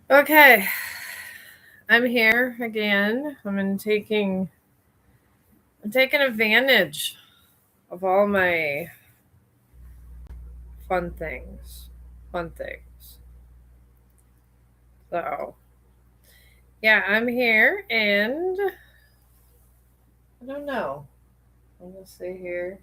Okay, I'm here again. I'm taking advantage of all my fun things. Fun things. So, yeah, I'm here and I don't know. I'm gonna see here.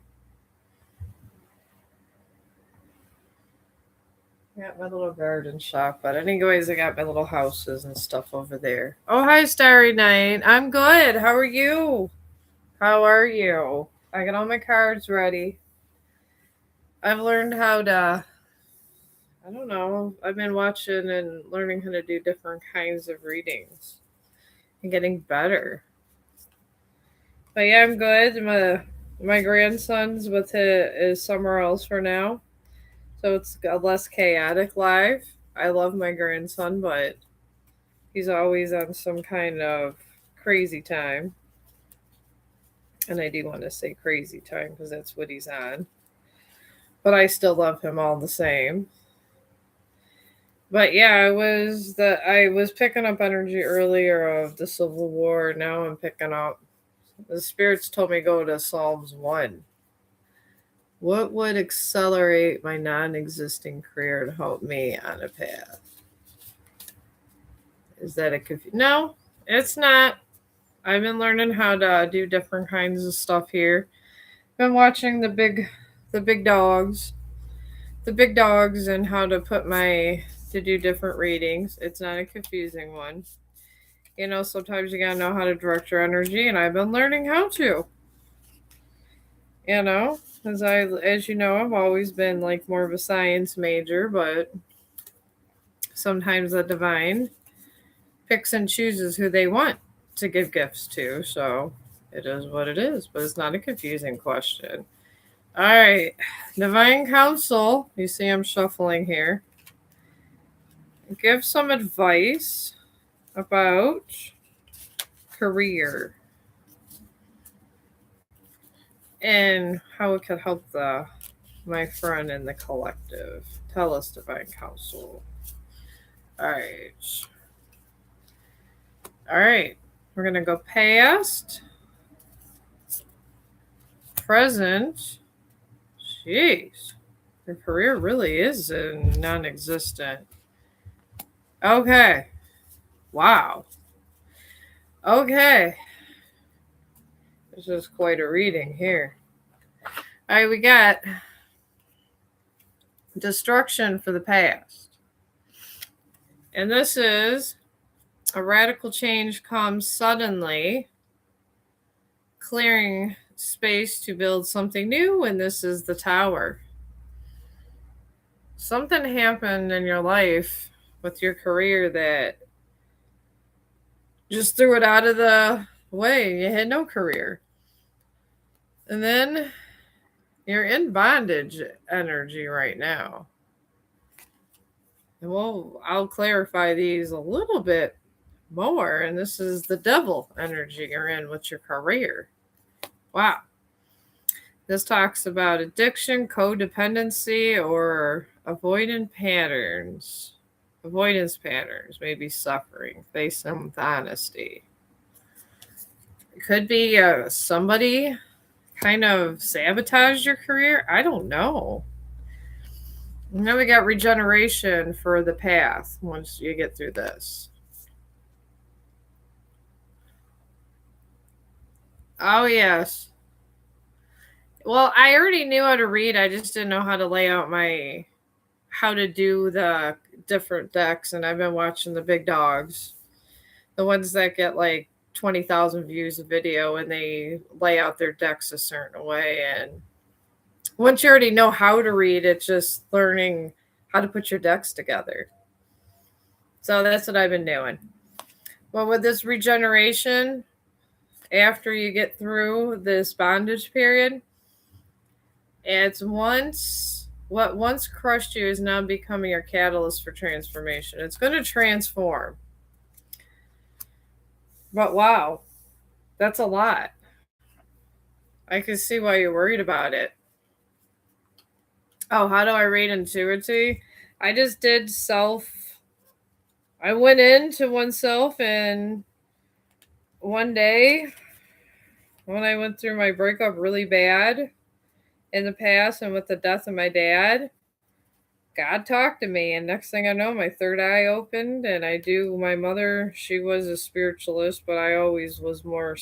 I got my little garden shop, but anyways, I got my little houses and stuff over there. Oh, hi, Starry Night. I'm good. How are you? How are you? I got all my cards ready. I've learned how to I don't know. I've been watching and learning how to do different kinds of readings and getting better. But yeah, I'm good. My grandson's is somewhere else for now, so it's a less chaotic life. I love my grandson, but he's always on some kind of crazy time, and I do want to say crazy time because that's what he's on. But I still love him all the same. But yeah, I was picking up energy earlier of the Civil War. Now I'm picking up the spirits told me go to Psalms 1. What would accelerate my non-existing career to help me on a path? Is that a No, it's not. I've been learning how to do different kinds of stuff here. Been watching the big dogs, and how to to do different readings. It's not a confusing one. Sometimes you gotta know how to direct your energy, and I've been learning how to. As you know, I've always been like more of a science major, but sometimes the divine picks and chooses who they want to give gifts to. So it is what it is, but it's not a confusing question. All right, divine counsel. You see, I'm shuffling here. Give some advice about career and how it could help the my friend in the collective. Tell us, divine counsel. All right. All right. We're going to go past, present. Jeez. Your career really is non existent. Okay. Wow. Okay. This is quite a reading here. All right. We got destruction for the past. And this is a radical change comes suddenly, clearing space to build something new. And this is the tower. Something happened in your life with your career that just threw it out of the way. You had no career. And then you're in bondage energy right now. And I'll clarify these a little bit more. And this is the devil energy you're in with your career. Wow. This talks about addiction, codependency, or avoidance patterns, maybe suffering. Face them with honesty. It could be somebody kind of sabotaged your career. I don't know. And then we got regeneration for the path once you get through this. Oh, yes. Well, I already knew how to read. I just didn't know how to lay out how to do the different decks. And I've been watching the big dogs, the ones that get like 20,000 views a video, and they lay out their decks a certain way. And once you already know how to read, it's just learning how to put your decks together. So that's what I've been doing. Well, with this regeneration, after you get through this bondage period, it's what once crushed you is now becoming your catalyst for transformation. It's going to transform. But wow, that's a lot. I can see why you're worried about it. Oh, how do I read intuitively? I just did self I went into oneself, and one day when I went through my breakup really bad in the past and with the death of my dad, God talked to me, and next thing I know, my third eye opened, and my mother, she was a spiritualist, but I always was more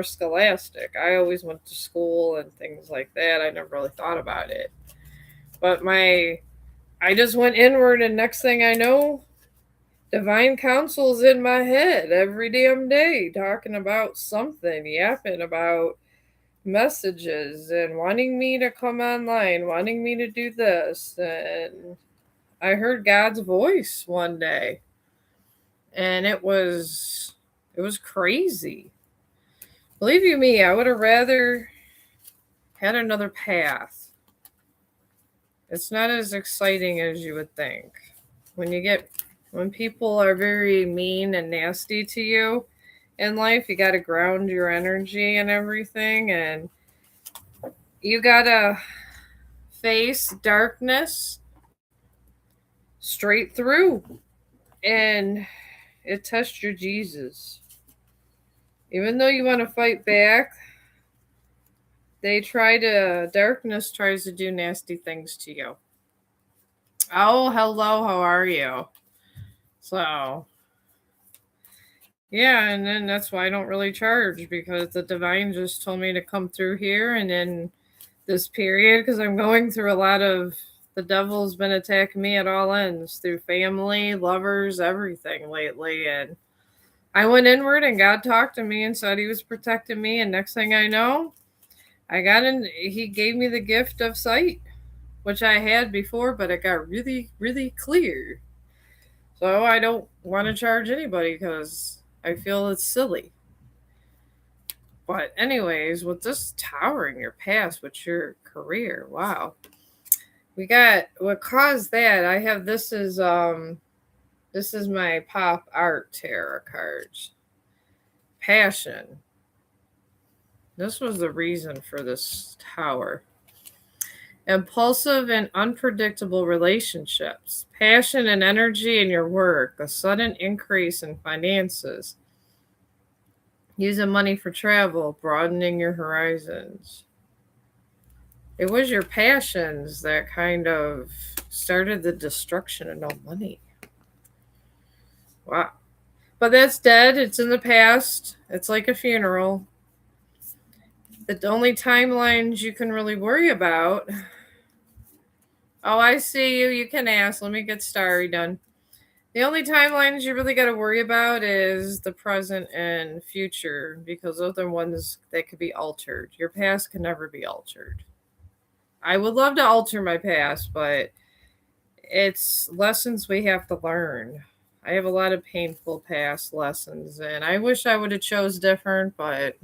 scholastic. I always went to school and things like that. I never really thought about it. But I just went inward, and next thing I know, divine counsel's in my head every damn day, talking about something, yapping about messages and wanting me to come online, wanting me to do this. And I heard God's voice one day, and it was crazy. Believe you me, I would have rather had another path. It's not as exciting as you would think. When people are very mean and nasty to you in life, you got to ground your energy and everything, and you got to face darkness straight through, and it tests your Jesus. Even though you want to fight back, darkness tries to do nasty things to you. Oh, hello, how are you? So, yeah, and then that's why I don't really charge, because the divine just told me to come through here and in this period, because I'm going through a lot of, the devil's been attacking me at all ends through family, lovers, everything lately. And I went inward, and God talked to me and said he was protecting me. And next thing I know, he gave me the gift of sight, which I had before, but it got really, really clear. So I don't want to charge anybody because I feel it's silly. But anyways, with this towering your past with your career, wow. We got what caused that. I have this is my pop art tarot cards. Passion. This was the reason for this tower. Impulsive and unpredictable relationships, passion and energy in your work, a sudden increase in finances, using money for travel, broadening your horizons. It was your passions that kind of started the destruction of no money. Wow. But that's dead. It's in the past. It's like a funeral. The only timelines you can really worry about. Oh, I see you. You can ask. Let me get Starry done. The only timelines you really got to worry about is the present and future, because those are ones that could be altered. Your past can never be altered. I would love to alter my past, but it's lessons we have to learn. I have a lot of painful past lessons, and I wish I would have chose different, but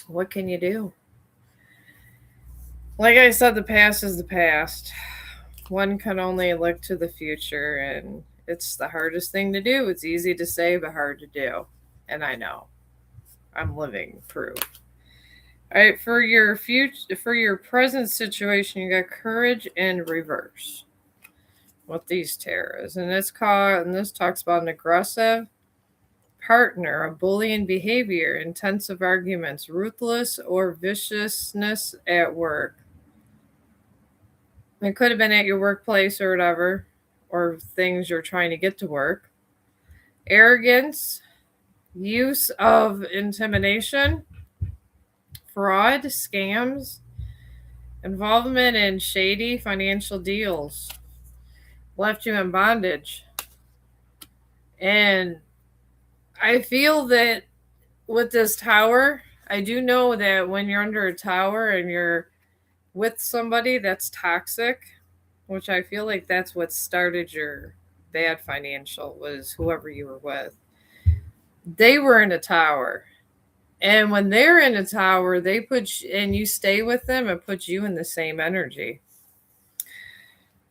what can you do? Like I said, the past is the past. One can only look to the future, and it's the hardest thing to do. It's easy to say, but hard to do. And I know. I'm living proof. All right, for your present situation, you got courage and reverse with these tarots, and this talks about an aggressive partner, a bullying behavior, intensive arguments, ruthless or viciousness at work. It could have been at your workplace or whatever, or things you're trying to get to work. Arrogance, use of intimidation, fraud, scams, involvement in shady financial deals, left you in bondage. And I feel that with this tower, I do know that when you're under a tower and you're with somebody that's toxic, which I feel like that's what started your bad financial, was whoever you were with. They were in a tower. And when they're in a tower, and you stay with them, it puts you in the same energy.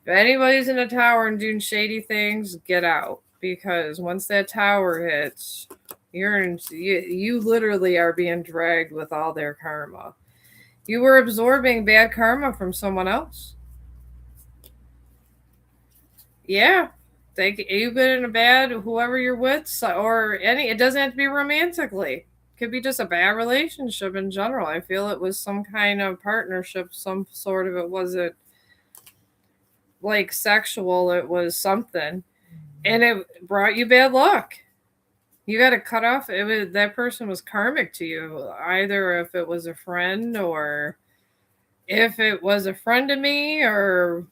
If anybody's in a tower and doing shady things, get out. Because once that tower hits, you literally are being dragged with all their karma. You were absorbing bad karma from someone else. Yeah. You've been in a bad, whoever you're with, or any, it doesn't have to be romantically. It could be just a bad relationship in general. I feel it was some kind of partnership, some sort of, it wasn't like sexual, it was something. And it brought you bad luck. You got to cut off. It was, that person was karmic to you, either if it was a friend or if it was a friend of me or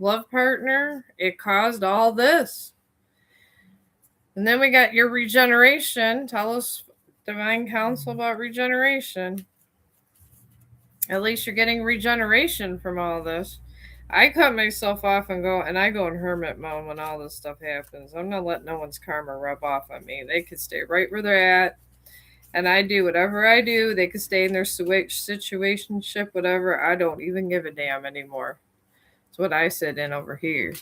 love partner. It caused all this. And then we got your regeneration. Tell us, Divine Counsel, about regeneration. At least you're getting regeneration from all this. I cut myself off and I go in hermit mode when all this stuff happens. I'm not letting no one's karma rub off on me. They could stay right where they're at. And I do whatever I do. They could stay in their situationship, whatever. I don't even give a damn anymore. That's what I said in over here.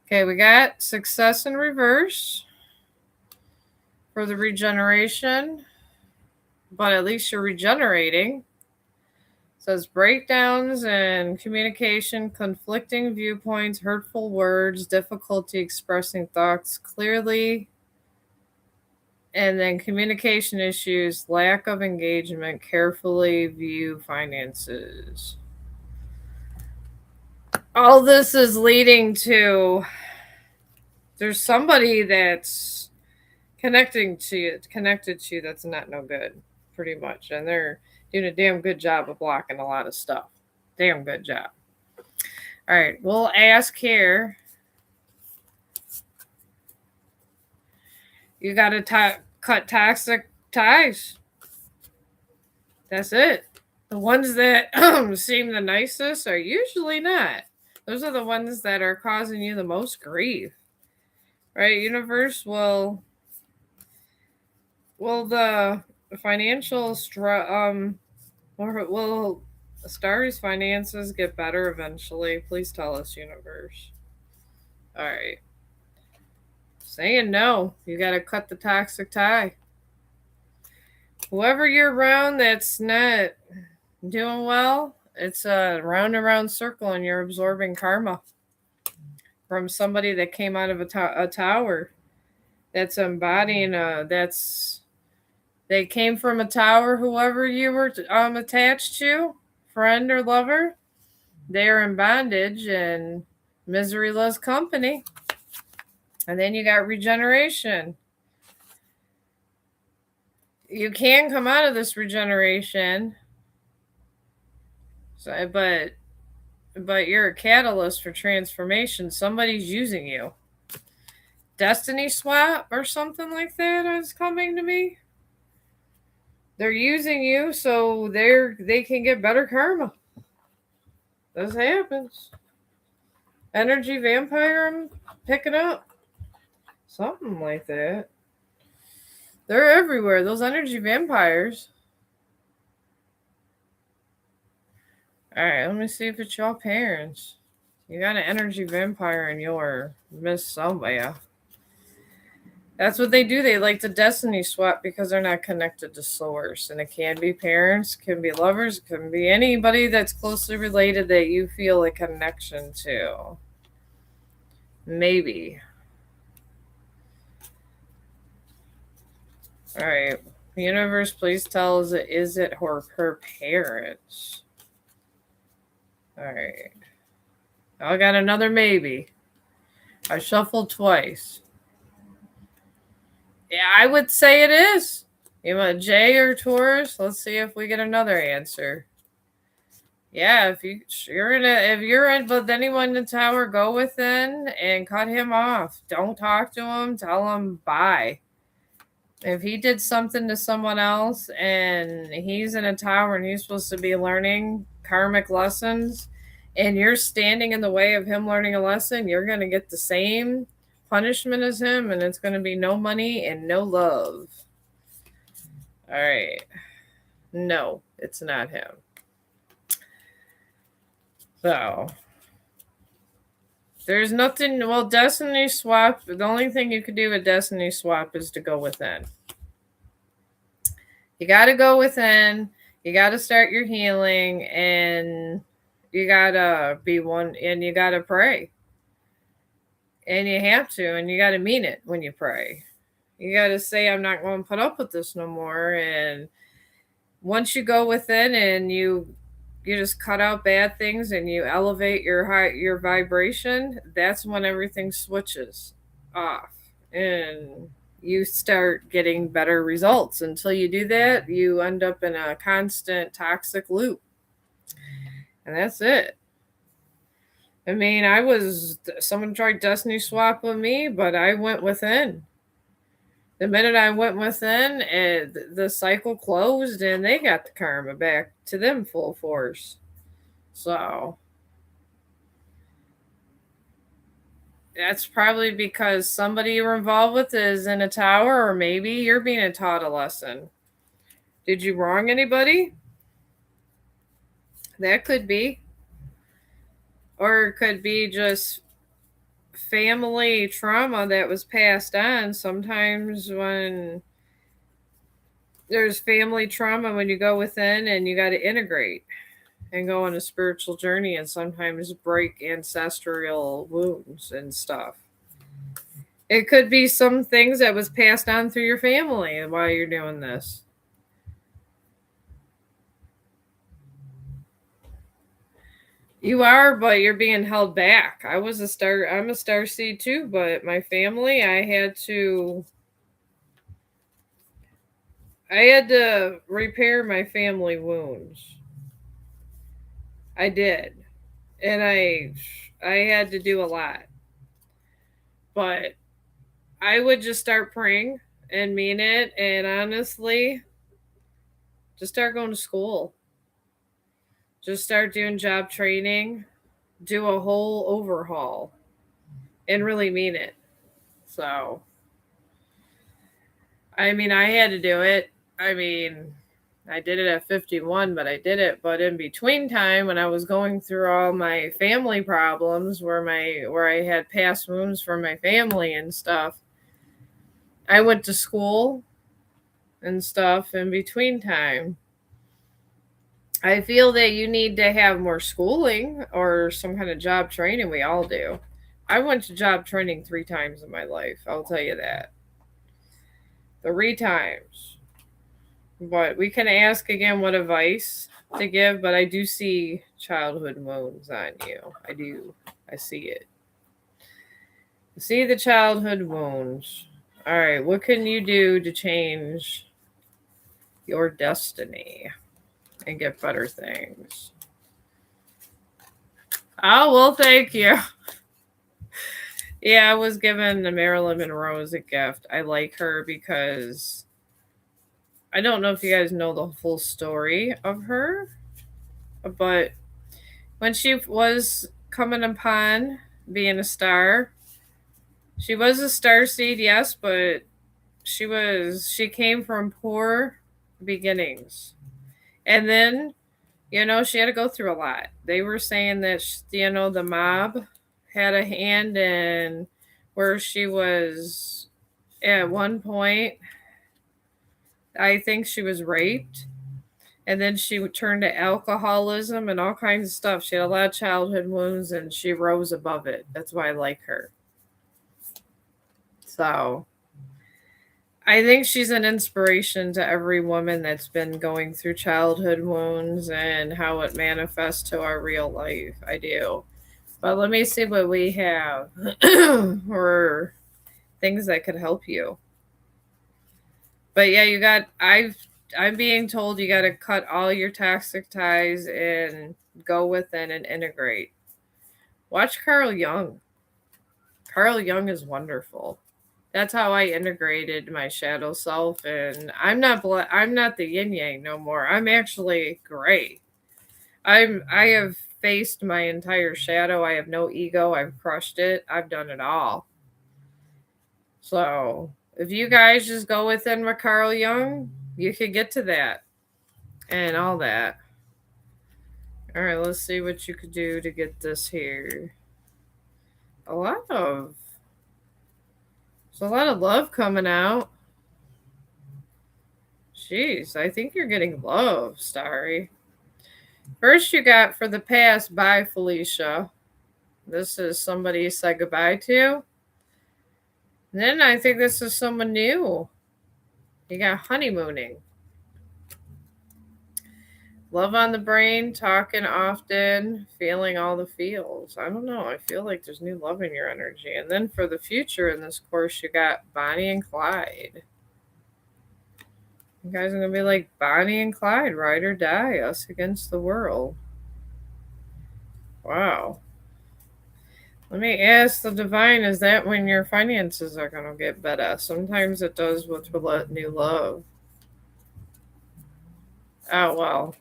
Okay, we got success in reverse for the regeneration. But at least you're regenerating. Says breakdowns in communication, conflicting viewpoints, hurtful words, difficulty expressing thoughts clearly, and then communication issues, lack of engagement, carefully view finances. All this is leading to there's somebody that's connected to you that's not no good, pretty much, and they're doing a damn good job of blocking a lot of stuff. Damn good job. All right, we'll ask here. You got to cut toxic ties. That's it. The ones that seem the nicest are usually not. Those are the ones that are causing you the most grief. Right? Universe will the financial will Starry's finances get better eventually? Please tell us, universe. All right. Saying no. You got to cut the toxic tie. Whoever you're around that's not doing well, it's a round and round circle and you're absorbing karma from somebody that came out of a tower. That's embodying they came from a tower, whoever you were attached to, friend or lover. They're in bondage and misery loves company. And then you got regeneration. You can come out of this regeneration, so, but you're a catalyst for transformation. Somebody's using you. Destiny swap or something like that is coming to me. They're using you so they can get better karma. This happens. Energy vampire, I'm picking up. Something like that. They're everywhere, those energy vampires. Alright, let me see if it's your parents. You got an energy vampire in your miss somewhere. That's what they do. They like to destiny swap because they're not connected to source. And it can be parents, can be lovers, can be anybody that's closely related that you feel a connection to. Maybe. All right. Universe, please tell us, is it her parents? All right. I got another maybe. I shuffled twice. Yeah, I would say it is. You want J or Taurus? Let's see if we get another answer. Yeah, if you're in with anyone in the tower, go within and cut him off. Don't talk to him. Tell him bye. If he did something to someone else and he's in a tower and he's supposed to be learning karmic lessons and you're standing in the way of him learning a lesson, you're going to get the same punishment as him, and it's going to be no money and no love. All right. No, it's not him. So there's nothing. Well, destiny swap. The only thing you could do with destiny swap is to go within. You got to go within. You got to start your healing, and you got to be one, and you got to pray. And you have to, and you got to mean it when you pray. You got to say, I'm not going to put up with this no more. And once you go within and you just cut out bad things and you elevate your vibration, that's when everything switches off and you start getting better results. Until you do that, you end up in a constant toxic loop. And that's it. I mean, someone tried Destiny Swap with me, but I went within. The minute I went within, the cycle closed and they got the karma back to them full force. So that's probably because somebody you're involved with is in a tower, or maybe you're being taught a lesson. Did you wrong anybody? That could be. Or it could be just family trauma that was passed on. Sometimes when there's family trauma, when you go within and you got to integrate and go on a spiritual journey and sometimes break ancestral wounds and stuff. It could be some things that was passed on through your family while you're doing this. You are, but you're being held back. I'm a star seed too, but my family, I had to repair my family wounds. I did. And I had to do a lot. But I would just start praying and mean it, and honestly just start going to school. Just start doing job training, do a whole overhaul and really mean it. So I mean, I had to do it. I mean, I did it at 51, but I did it. But in between time, when I was going through all my family problems, where I had past wounds from my family and stuff, I went to school and stuff in between time. I feel that you need to have more schooling or some kind of job training. We all do. I went to job training 3 times in my life. I'll tell you that. 3 times. But we can ask again what advice to give, but I do see childhood wounds on you. I do. I see it. I see the childhood wounds. All right, what can you do to change your destiny and get better things? Oh, well, thank you. Yeah, I was given the Marilyn Monroe as a gift. I like her because I don't know if you guys know the full story of her, but when she was coming upon being a star, she was a star seed, yes, but she came from poor beginnings. And then, she had to go through a lot. They were saying that the mob had a hand in where she was at one point. I think she was raped, and then she turned to alcoholism and all kinds of stuff. She had a lot of childhood wounds and she rose above it. That's why I like her. So I think she's an inspiration to every woman that's been going through childhood wounds and how it manifests to our real life. I do. But let me see what we have or things that could help you. But yeah, I'm being told you got to cut all your toxic ties and go within and integrate. Watch Carl Jung. Carl Jung is wonderful. That's how I integrated my shadow self, and I'm not the yin yang no more. I'm actually gray. I have faced my entire shadow. I have no ego. I've crushed it. I've done it all. So if you guys just go within with Carl Jung, you could get to that and all that. All right, let's see what you could do to get this here. There's a lot of love coming out. Jeez, I think you're getting love, Starry. First, you got for the past, bye, Felicia. This is somebody you said goodbye to. Then I think this is someone new. You got honeymooning. Love on the brain, talking often, feeling all the feels. I don't know. I feel like there's new love in your energy. And then for the future in this course, you got Bonnie and Clyde. You guys are going to be like Bonnie and Clyde, ride or die, us against the world. Wow. Let me ask the divine, is that when your finances are going to get better? Sometimes it does with new love. Oh, well.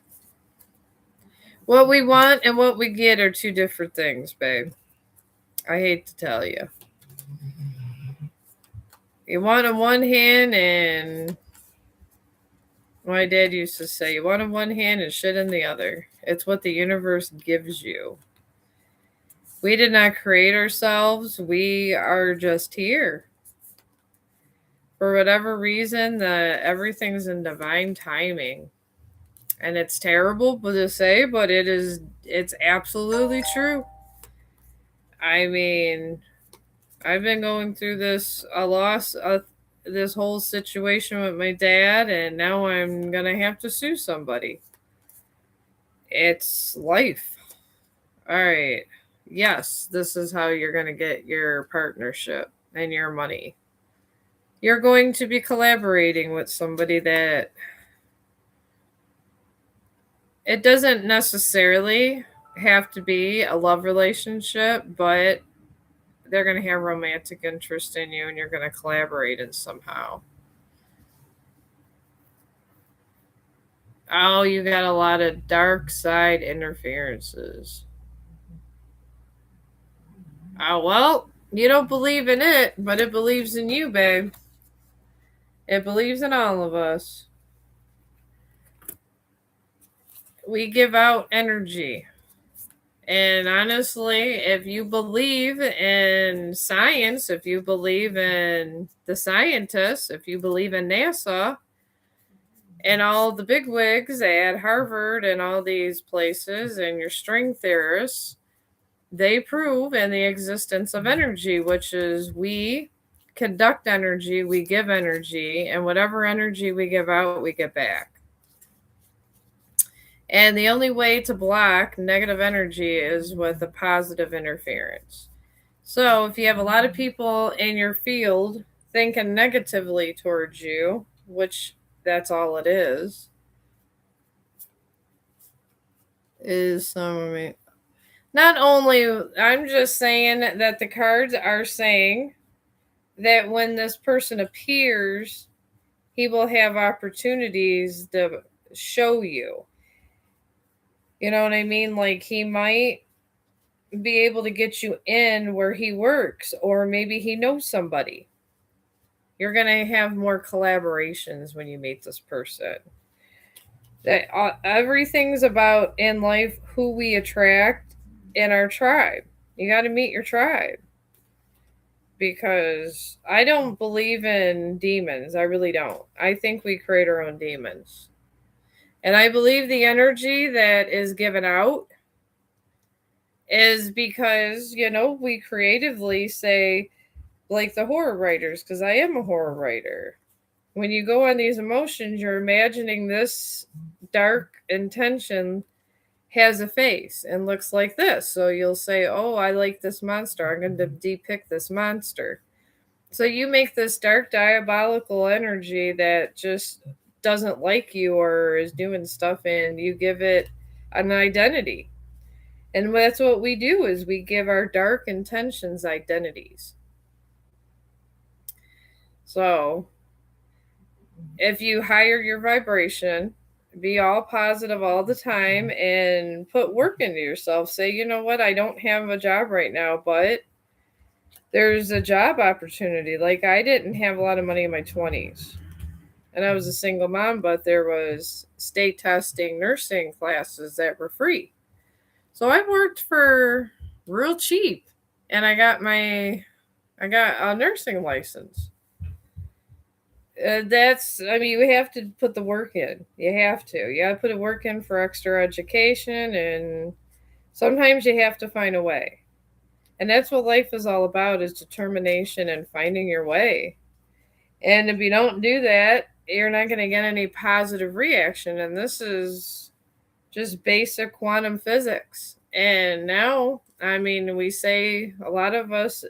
What we want and what we get are two different things, babe. I hate to tell you. You want on one hand, and my dad used to say, you want on one hand and shit in the other. It's what the universe gives you. We did not create ourselves. We are just here. For whatever reason, everything's in divine timing. And it's terrible to say, but it's absolutely true. I mean, I've been going through this this whole situation with my dad, and now I'm gonna have to sue somebody. It's life. All right. Yes, this is how you're gonna get your partnership and your money. You're going to be collaborating with somebody that it doesn't necessarily have to be a love relationship, but they're going to have romantic interest in you and you're going to collaborate in somehow. Oh, you got a lot of dark side interferences. Oh, well, you don't believe in it, but it believes in you, babe. It believes in all of us. We give out energy. And honestly, if you believe in science, if you believe in the scientists, if you believe in NASA and all the bigwigs at Harvard and all these places and your string theorists, they prove in the existence of energy, which is we conduct energy, we give energy, and whatever energy we give out, we get back. And the only way to block negative energy is with a positive interference. So if you have a lot of people in your field thinking negatively towards you, which that's all it is some of me. Not only, I'm just saying that the cards are saying that when this person appears, he will have opportunities to show you. You know what I mean? Like he might be able to get you in where he works, or maybe he knows somebody. You're going to have more collaborations when you meet this person. That everything's about in life who we attract in our tribe. You got to meet your tribe. Because I don't believe in demons. I really don't. I think we create our own demons. And I believe the energy that is given out is because, we creatively say, like the horror writers, because I am a horror writer. When you go on these emotions, you're imagining this dark intention has a face and looks like this. So you'll say, oh, I like this monster. I'm going to depict this monster. So you make this dark diabolical energy that just doesn't like you or is doing stuff, and you give it an identity. And that's what we do is we give our dark intentions identities. So if you higher your vibration, be all positive all the time and put work into yourself. Say, you know what, I don't have a job right now, but there's a job opportunity. Like I didn't have a lot of money in my 20s. And I was a single mom, but there was state testing nursing classes that were free. So I worked for real cheap and I got a nursing license. You have to put the work in. You have to. You got to put the work in for extra education, and sometimes you have to find a way. And that's what life is all about, is determination and finding your way. And if you don't do that, you're not going to get any positive reaction. And this is just basic quantum physics. And now, I mean, we say a lot of us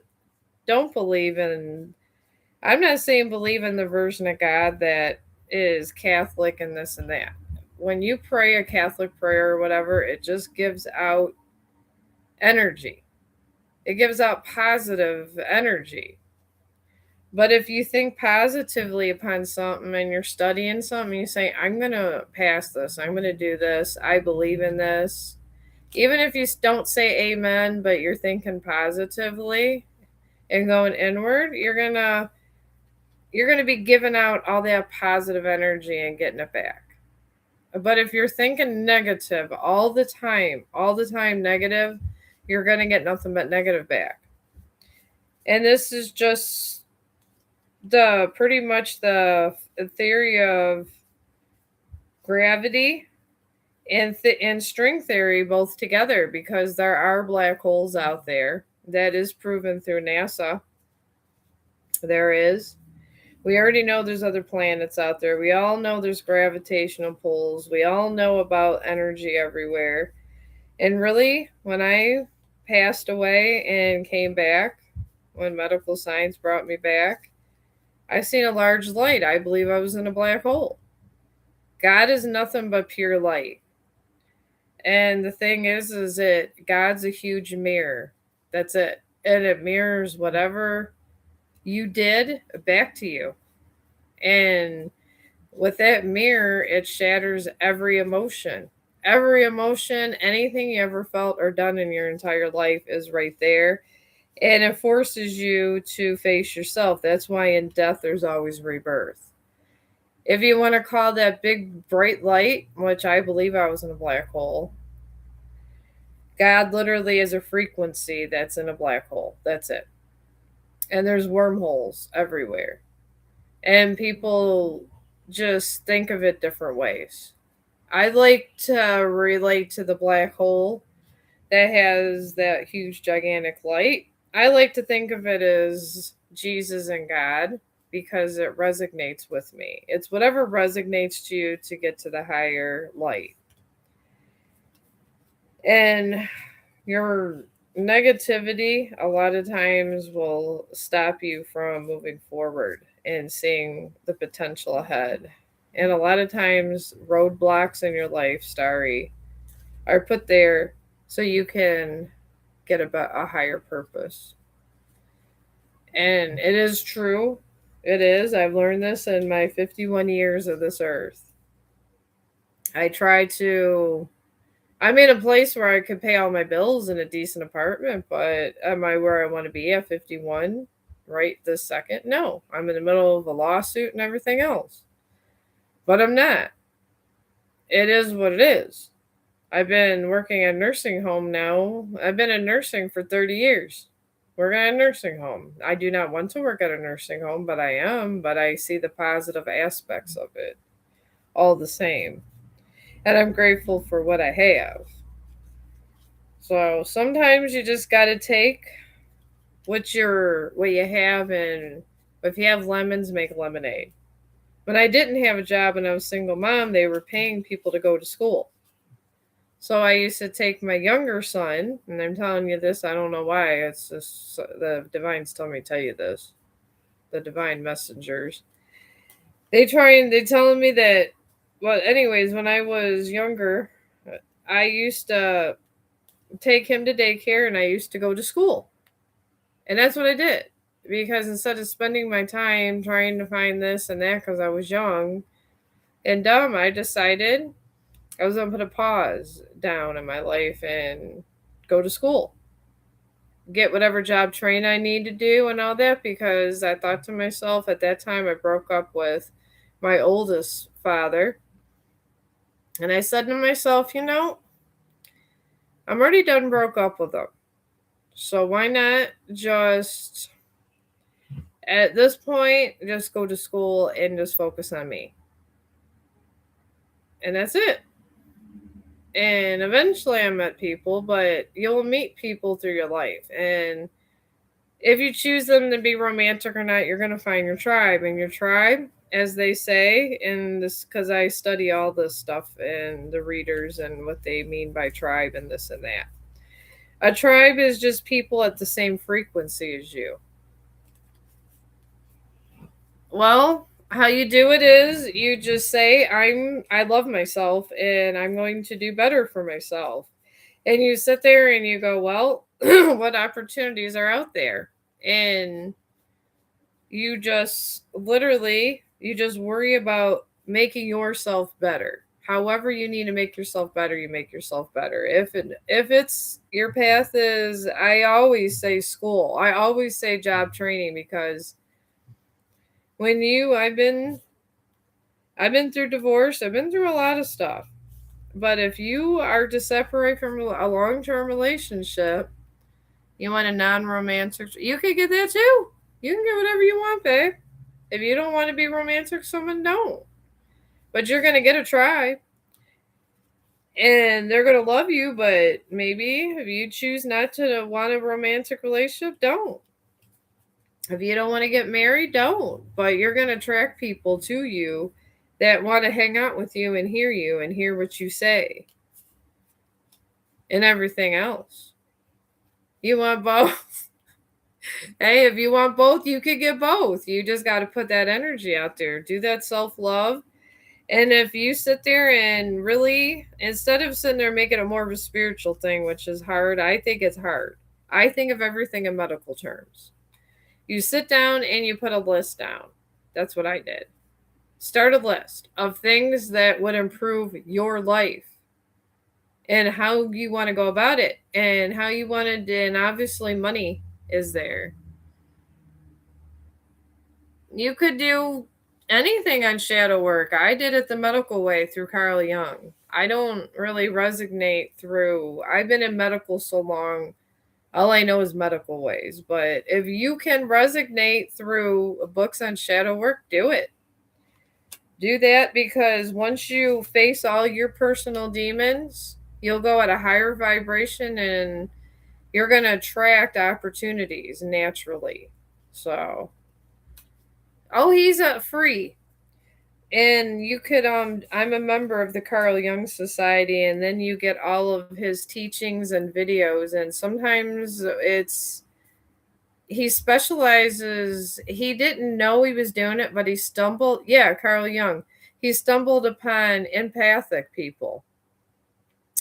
don't believe in, I'm not saying believe in the version of God that is Catholic and this and that. When you pray a Catholic prayer or whatever, it just gives out energy. It gives out positive energy. But if you think positively upon something and you're studying something, you say, I'm going to pass this, I'm going to do this, I believe in this. Even if you don't say amen, but you're thinking positively and going inward, you're going to be giving out all that positive energy and getting it back. But if you're thinking negative all the time negative, you're going to get nothing but negative back. And this is just the pretty much the theory of gravity and string theory both together, because there are black holes out there. That is proven through NASA. There is. We already know there's other planets out there. We all know there's gravitational pulls. We all know about energy everywhere. And really, when I passed away and came back, when medical science brought me back, I seen a large light. I believe I was in a black hole. God is nothing but pure light. And the thing is that God's a huge mirror. That's it. And it mirrors whatever you did back to you. And with that mirror, it shatters every emotion. Every emotion, anything you ever felt or done in your entire life is right there. And it forces you to face yourself. That's why in death there's always rebirth. If you want to call that big bright light, which I believe I was in a black hole, God literally is a frequency that's in a black hole. That's it. And there's wormholes everywhere. And people just think of it different ways. I like to relate to the black hole that has that huge, gigantic light. I like to think of it as Jesus and God because it resonates with me. It's whatever resonates to you to get to the higher light. And your negativity a lot of times will stop you from moving forward and seeing the potential ahead. And a lot of times, roadblocks in your life, Starry, are put there so you can get a higher purpose. And it is true. It is. I've learned this in my 51 years of this earth. I try to. I'm in a place where I could pay all my bills in a decent apartment, but am I where I want to be at 51 right this second? No. I'm in the middle of a lawsuit and everything else. But I'm not. It is what it is. I've been working at a nursing home now. I've been in nursing for 30 years. Working at a nursing home. I do not want to work at a nursing home, but I am. But I see the positive aspects of it all the same. And I'm grateful for what I have. So sometimes you just got to take what you have, and if you have lemons, make lemonade. When I didn't have a job and I was a single mom, they were paying people to go to school. So I used to take my younger son, and I'm telling you this, I don't know why. It's just the divines tell me to tell you this. The divine messengers. They telling me that. Well, anyways, when I was younger, I used to take him to daycare, and I used to go to school, and that's what I did. Because instead of spending my time trying to find this and that, because I was young and dumb, I decided I was going to put a pause down in my life and go to school. Get whatever job train I need to do and all that, because I thought to myself at that time, I broke up with my oldest father. And I said to myself, I'm already done broke up with him. So why not just, at this point, just go to school and just focus on me? And that's it. And eventually I met people, but you'll meet people through your life. And if you choose them to be romantic or not, you're going to find your tribe. And your tribe, as they say, in this, because I study all this stuff and the readers and what they mean by tribe and this and that. A tribe is just people at the same frequency as you. Well, how you do it is you just say, I love myself and I'm going to do better for myself. And you sit there and you go, well, what opportunities are out there? And you just literally you just worry about making yourself better. However you need to make yourself better, you make yourself better. If it's your path is, I always say school. I always say job training, because when you I've been through divorce, I've been through a lot of stuff. But if you are to separate from a long-term relationship, you want a non-romantic, you could get that too. You can get whatever you want, babe. If you don't want to be romantic, someone don't. But you're gonna get a try, and they're gonna love you. But maybe if you choose not to want a romantic relationship, don't. If you don't want to get married, don't. But you're gonna attract people to you that want to hang out with you and hear what you say and everything else. You want both. Hey, if you want both, you could get both. You just got to put that energy out there. Do that self love. And if you sit there and really, instead of sitting there making it more of a spiritual thing, which is hard, I think it's hard. I think of everything in medical terms. You sit down and you put a list down. That's what I did. Start a list of things that would improve your life and how you want to go about it and how you wanted, and obviously money is there. You could do anything on shadow work. I did it the medical way through Carl Jung. I don't really resonate through, I've been in medical so long, all I know is medical ways. But if you can resonate through books on shadow work, do it. Do that, because once you face all your personal demons, you'll go at a higher vibration and you're going to attract opportunities naturally. So, oh, he's free. And you could I'm a member of the Carl Jung Society, and then you get all of his teachings and videos, and sometimes it's he specializes, he didn't know he was doing it, but he stumbled, yeah, Carl Jung. He stumbled upon empathic people.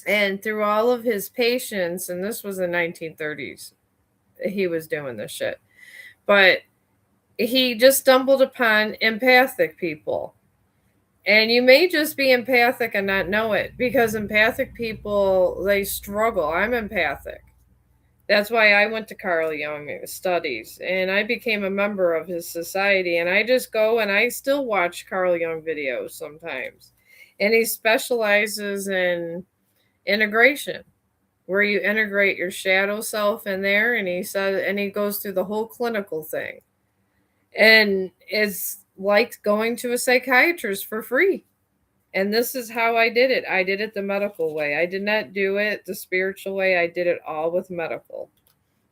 And through all of his patients, and this was the 1930s, he was doing this shit. But he just stumbled upon empathic people. And you may just be empathic and not know it, because empathic people, they struggle. I'm empathic. That's why I went to Carl Jung studies and I became a member of his society. And I just go and I still watch Carl Jung videos sometimes. And he specializes in integration, where you integrate your shadow self in there. And he says, and he goes through the whole clinical thing. And it's like going to a psychiatrist for free. And this is how I did it. I did it the medical way. I did not do it the spiritual way. I did it all with medical.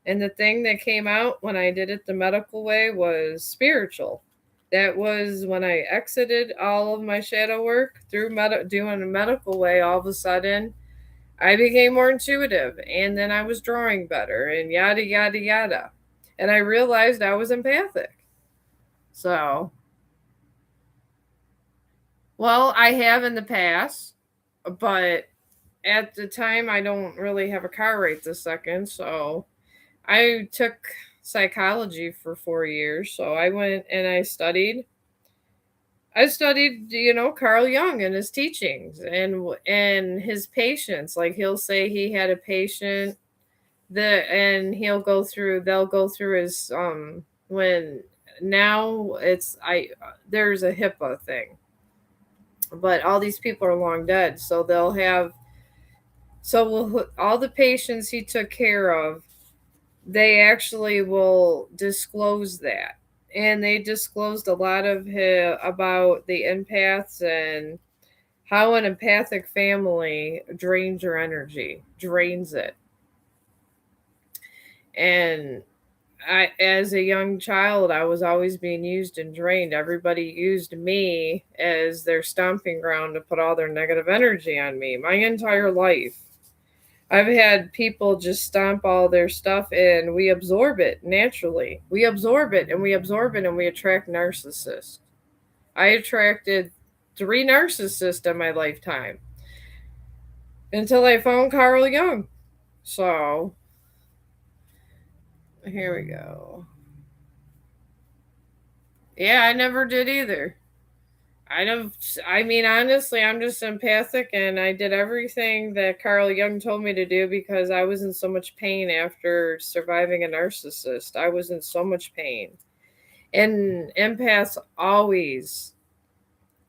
And the thing that came out when I did it the medical way was spiritual. That was when I exited all of my shadow work through doing a medical way. All of a sudden, I became more intuitive, and then I was drawing better, and yada, yada, yada. And I realized I was empathic. So, well, I have in the past, but at the time, I don't really have a car right this second. So, I took psychology for 4 years. So, I went and I studied. I studied, Carl Jung and his teachings and his patients. Like, he'll say he had a patient and they'll go through his when now it's I there's a HIPAA thing, but all these people are long dead, so they'll have, all the patients he took care of, they actually will disclose that. And they disclosed a lot of about the empaths and how an empathic family drains your energy, drains it. And as a young child, I was always being used and drained. Everybody used me as their stomping ground to put all their negative energy on me my entire life. I've had people just stomp all their stuff and we absorb it naturally. We absorb it and we absorb it and we attract narcissists. I attracted 3 narcissists in my lifetime until I found Carl Jung. So, here we go. Yeah, I never did either. I don't. I mean, honestly, I'm just empathic, and I did everything that Carl Jung told me to do because I was in so much pain after surviving a narcissist. I was in so much pain, and empaths always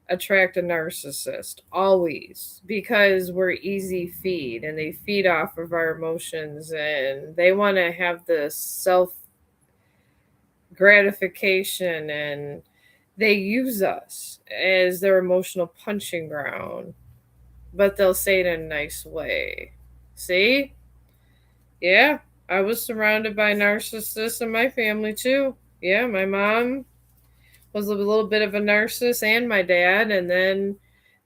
attract a narcissist, always, because we're easy feed, and they feed off of our emotions, and they want to have this self gratification and they use us as their emotional punching ground, but they'll say it in a nice way. See? Yeah, I was surrounded by narcissists in my family too. Yeah, my mom was a little bit of a narcissist, and my dad, and then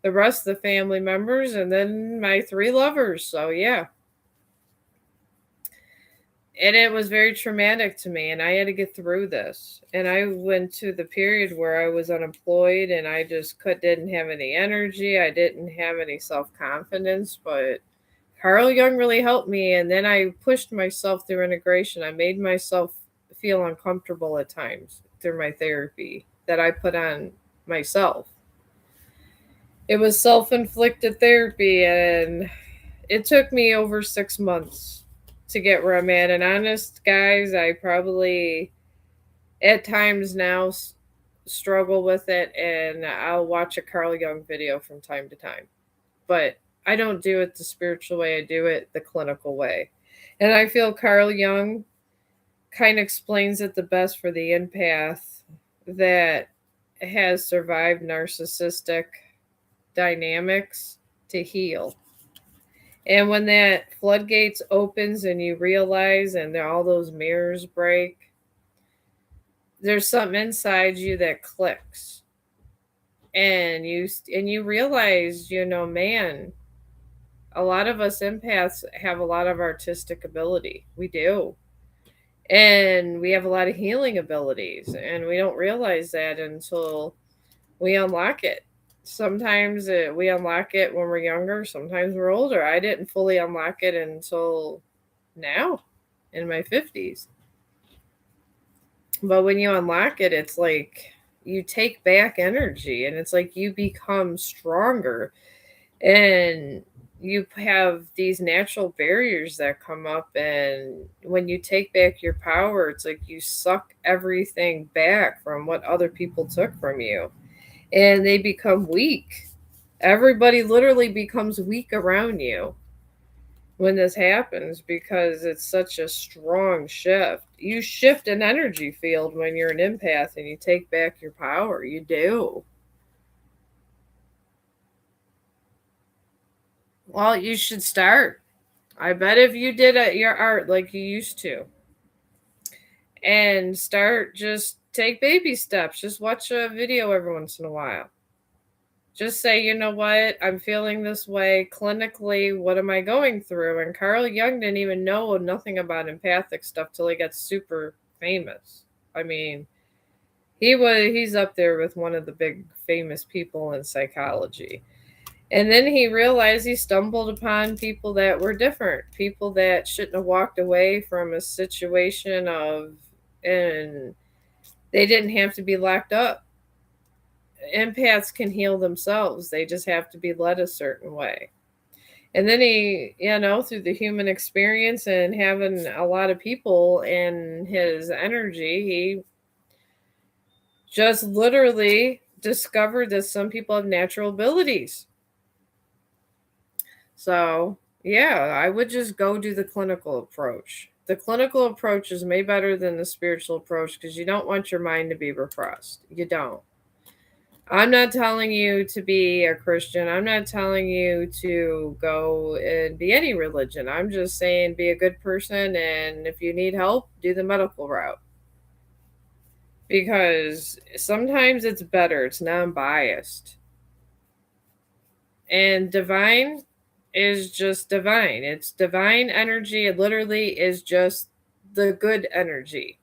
the rest of the family members, and then my 3 lovers. So, yeah. And it was very traumatic to me, and I had to get through this. And I went to the period where I was unemployed and I just didn't have any energy. I didn't have any self-confidence, but Carl Jung really helped me, and then I pushed myself through integration. I made myself feel uncomfortable at times through my therapy that I put on myself. It was self-inflicted therapy, and it took me over 6 months to get where I'm at. And honest, guys, I probably at times now struggle with it, and I'll watch a Carl Jung video from time to time. But I don't do it the spiritual way, I do it the clinical way. And I feel Carl Jung kind of explains it the best for the empath that has survived narcissistic dynamics to heal. And when that floodgates opens and you realize and all those mirrors break, there's something inside you that clicks. And you realize, man, a lot of us empaths have a lot of artistic ability. We do. And we have a lot of healing abilities, and we don't realize that until we unlock it. Sometimes we unlock it when we're younger, sometimes we're older. I didn't fully unlock it until now in my 50s. But when you unlock it, it's like you take back energy, and it's like you become stronger, and you have these natural barriers that come up. And when you take back your power, it's like you suck everything back from what other people took from you, and they become weak. Everybody literally becomes weak around you when this happens because it's such a strong shift. You shift an energy field when you're an empath and you take back your power. You do. Well, you should start. I bet if you did your art like you used to and start, just take baby steps. Just watch a video every once in a while. Just say, you know what, I'm feeling this way clinically. What am I going through? And Carl Jung didn't even know nothing about empathic stuff till he got super famous. I mean, he's up there with one of the big famous people in psychology. And then he realized he stumbled upon people that were different, people that shouldn't have walked away from a situation of, and they didn't have to be locked up. Empaths can heal themselves. They just have to be led a certain way. And then he, through the human experience and having a lot of people in his energy, he just literally discovered that some people have natural abilities. So, yeah, I would just go do the clinical approach. The clinical approach is way better than the spiritual approach because you don't want your mind to be repressed. You don't. I'm not telling you to be a Christian. I'm not telling you to go and be any religion. I'm just saying be a good person, and if you need help, do the medical route. Because sometimes it's better, it's non biased. And divine is just divine. It's divine energy. It literally is just the good energy.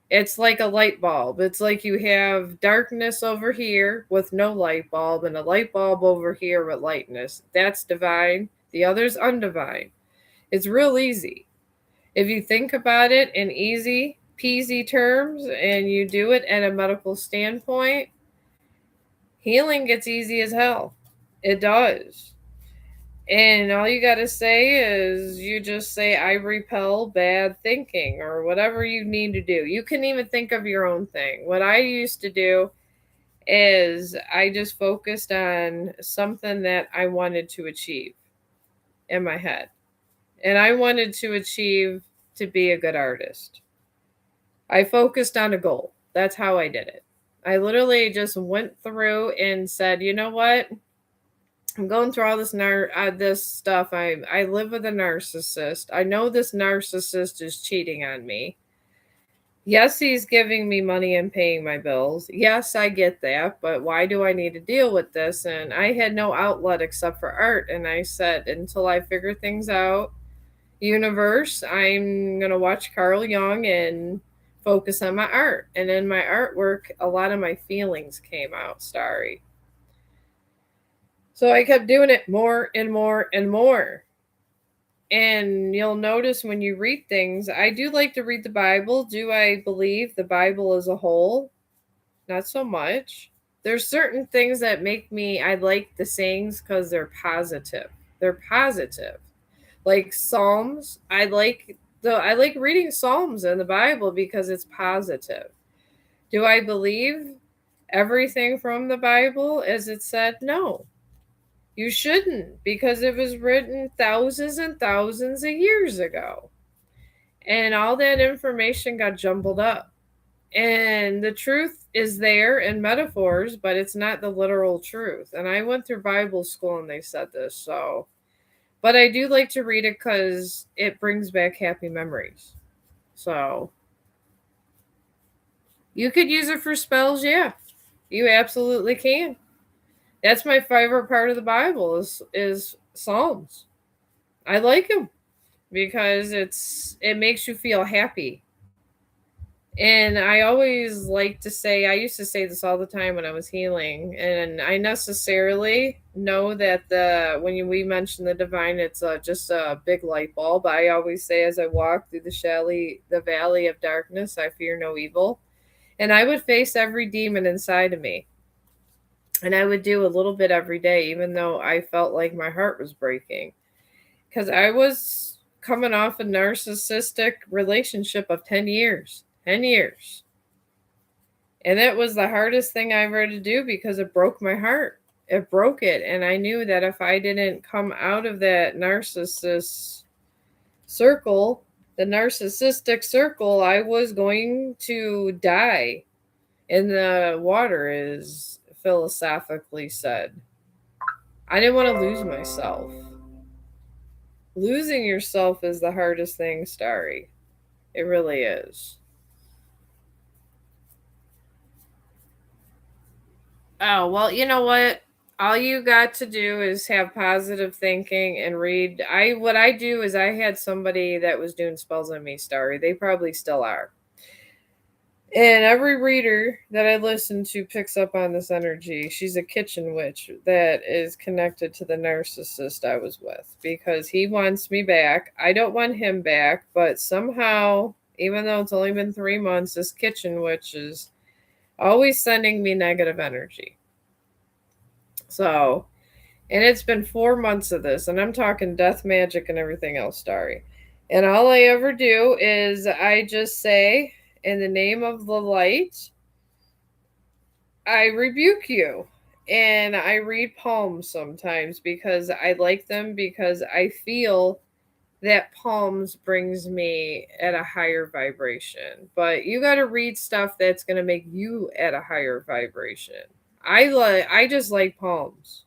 It's like a light bulb. It's like you have darkness over here with no light bulb and a light bulb over here with lightness. That's divine. The other's undivine. It's real easy. If you think about it in easy peasy terms and you do it at a medical standpoint, healing gets easy as hell. It does. And all you got to say is you just say, I repel bad thinking or whatever you need to do. You can even think of your own thing. What I used to do is I just focused on something that I wanted to achieve in my head. And I wanted to achieve to be a good artist. I focused on a goal. That's how I did it. I literally just went through and said, you know what? I'm going through all this stuff. I live with a narcissist. I know this narcissist is cheating on me. Yes, he's giving me money and paying my bills. Yes, I get that, but why do I need to deal with this? And I had no outlet except for art. And I said, until I figure things out, universe, I'm going to watch Carl Jung and focus on my art. And in my artwork, a lot of my feelings came out, Starry. So I kept doing it more and more and more. And you'll notice when you read things, I do like to read the Bible. Do I believe the Bible as a whole? Not so much. There's certain things that make me, I like the sayings because they're positive. They're positive. Like Psalms, I like reading Psalms in the Bible because it's positive. Do I believe everything from the Bible as it said? No. You shouldn't, because it was written thousands and thousands of years ago. And all that information got jumbled up. And the truth is there in metaphors, but it's not the literal truth. And I went through Bible school and they said this. So, but I do like to read it because it brings back happy memories. So, you could use it for spells, yeah. You absolutely can. That's my favorite part of the Bible is Psalms. I like them because it makes you feel happy. And I always like to say, I used to say this all the time when I was healing, and I necessarily know that we mention the divine, it's just a big light bulb. I always say, as I walk through the valley of darkness, I fear no evil, and I would face every demon inside of me, and I would do a little bit every day, even though I felt like my heart was breaking, because I was coming off a narcissistic relationship of 10 years. 10 years. And that was the hardest thing I ever had to do because it broke my heart. It broke it. And I knew that if I didn't come out of that circle, the narcissistic circle, I was going to die in the water, is philosophically said. I didn't want to lose myself. Losing yourself is the hardest thing, Starry. It really is. Oh, well, you know what? All you got to do is have positive thinking and read. What I do is I had somebody that was doing spells on me, Starry. They probably still are. And every reader that I listen to picks up on this energy. She's a kitchen witch that is connected to the narcissist I was with because he wants me back. I don't want him back, but somehow, even though it's only been 3 months, this kitchen witch is always sending me negative energy. So, and it's been 4 months of this, and I'm talking death magic and everything else, Starry. And all I ever do is I just say, in the name of the light, I rebuke you. And I read palms sometimes because I like them because I feel that palms brings me at a higher vibration. But you got to read stuff that's going to make you at a higher vibration. I just like palms.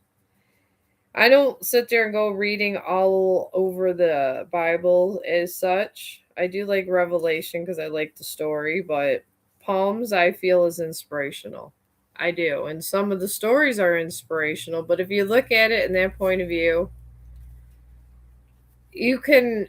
I don't sit there and go reading all over the Bible as such. I do like Revelation because I like the story, but Palms I feel is inspirational. I do. And some of the stories are inspirational, but if you look at it in that point of view, you can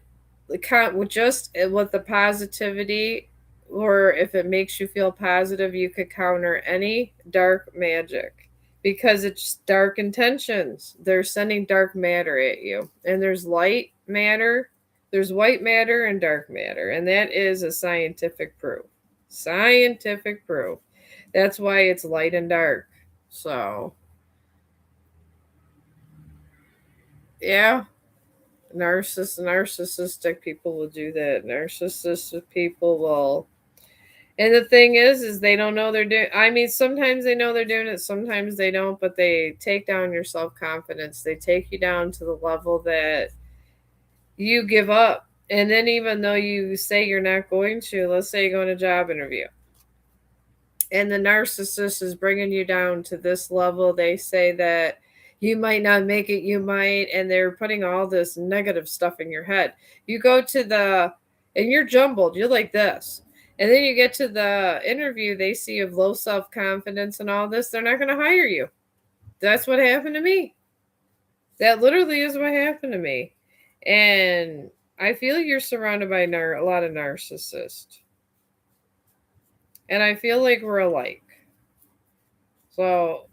count with just with the positivity, or if it makes you feel positive, you could counter any dark magic because it's dark intentions. They're sending dark matter at you, and there's light matter, there's white matter and dark matter, and that is a scientific proof. Scientific proof. That's why it's light and dark. So yeah, narcissistic people will do that. Narcissistic people will, and the thing is they don't know they're doing. I mean, sometimes they know they're doing it, sometimes they don't. But they take down your self confidence. They take you down to the level that you give up. And then even though you say you're not going to, let's say you go on a job interview, and the narcissist is bringing you down to this level, they say that you might not make it, you might, and they're putting all this negative stuff in your head. You go to the, and you're jumbled, you're like this, and then you get to the interview, they see you have low self-confidence and all this, they're not going to hire you. That's what happened to me. That literally is what happened to me. And I feel you're surrounded by a lot of narcissists, and I feel like we're alike. So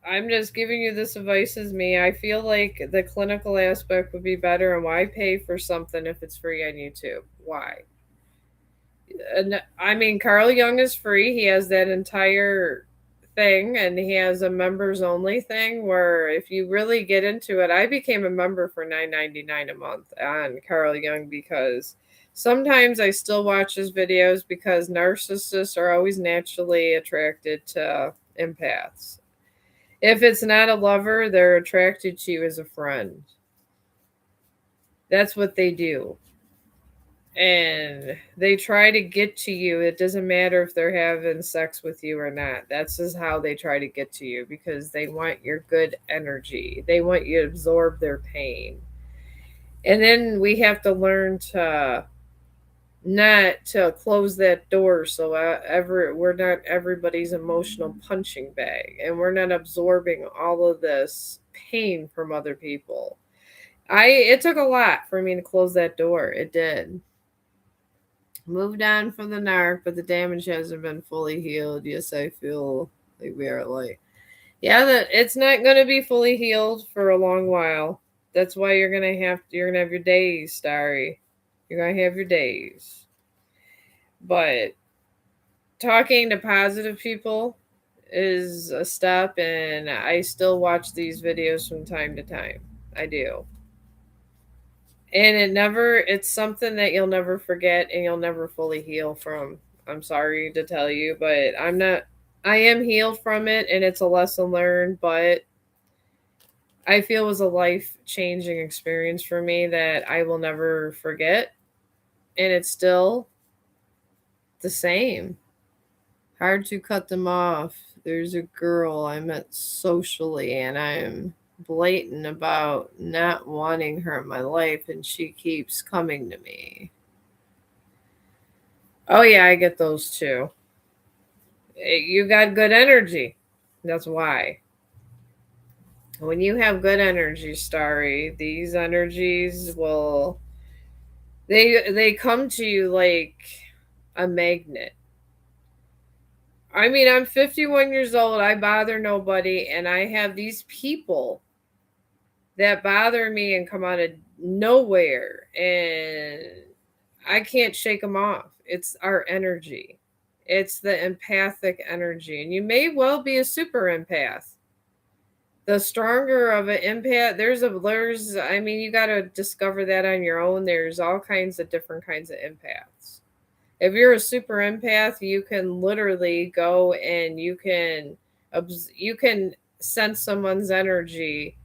I'm just giving you this advice as me. I feel like the clinical aspect would be better, and why pay for something if it's free on YouTube? Why? And I mean, Carl Jung is free. He has that entire thing, and he has a members only thing where if you really get into it, I became a member for $9.99 a month on Carl Jung because sometimes I still watch his videos because narcissists are always naturally attracted to empaths. If it's not a lover, they're attracted to you as a friend. That's what they do. And they try to get to you. It doesn't matter if they're having sex with you or not. That's just how they try to get to you because they want your good energy. They want you to absorb their pain. And then we have to learn to not to close that door so we're not everybody's emotional punching bag, and we're not absorbing all of this pain from other people. It took a lot for me to close that door. It did. Moved on from the narc, but the damage hasn't been fully healed. Yes, I feel like we are like, yeah, that it's not going to be fully healed for a long while. That's why you're gonna have your days, Starry. You're gonna have your days. But talking to positive people is a step, and I still watch these videos from time to time. I do. And it's something that you'll never forget and you'll never fully heal from. I'm sorry to tell you, but I am healed from it, and it's a lesson learned, but I feel it was a life changing experience for me that I will never forget. And it's still the same. Hard to cut them off. There's a girl I met socially, and I'm blatant about not wanting her in my life, and she keeps coming to me. Oh, yeah, I get those too. You got good energy. That's why. When you have good energy, Starry, these energies will they come to you like a magnet. I mean, I'm 51 years old. I bother nobody, and I have these people that bother me and come out of nowhere, and I can't shake them off. It's our energy. It's the empathic energy, and you may well be a super empath. The stronger of an empath, there's I mean, you got to discover that on your own. There's all kinds of different kinds of empaths. If you're a super empath, you can literally go and you can sense someone's energy.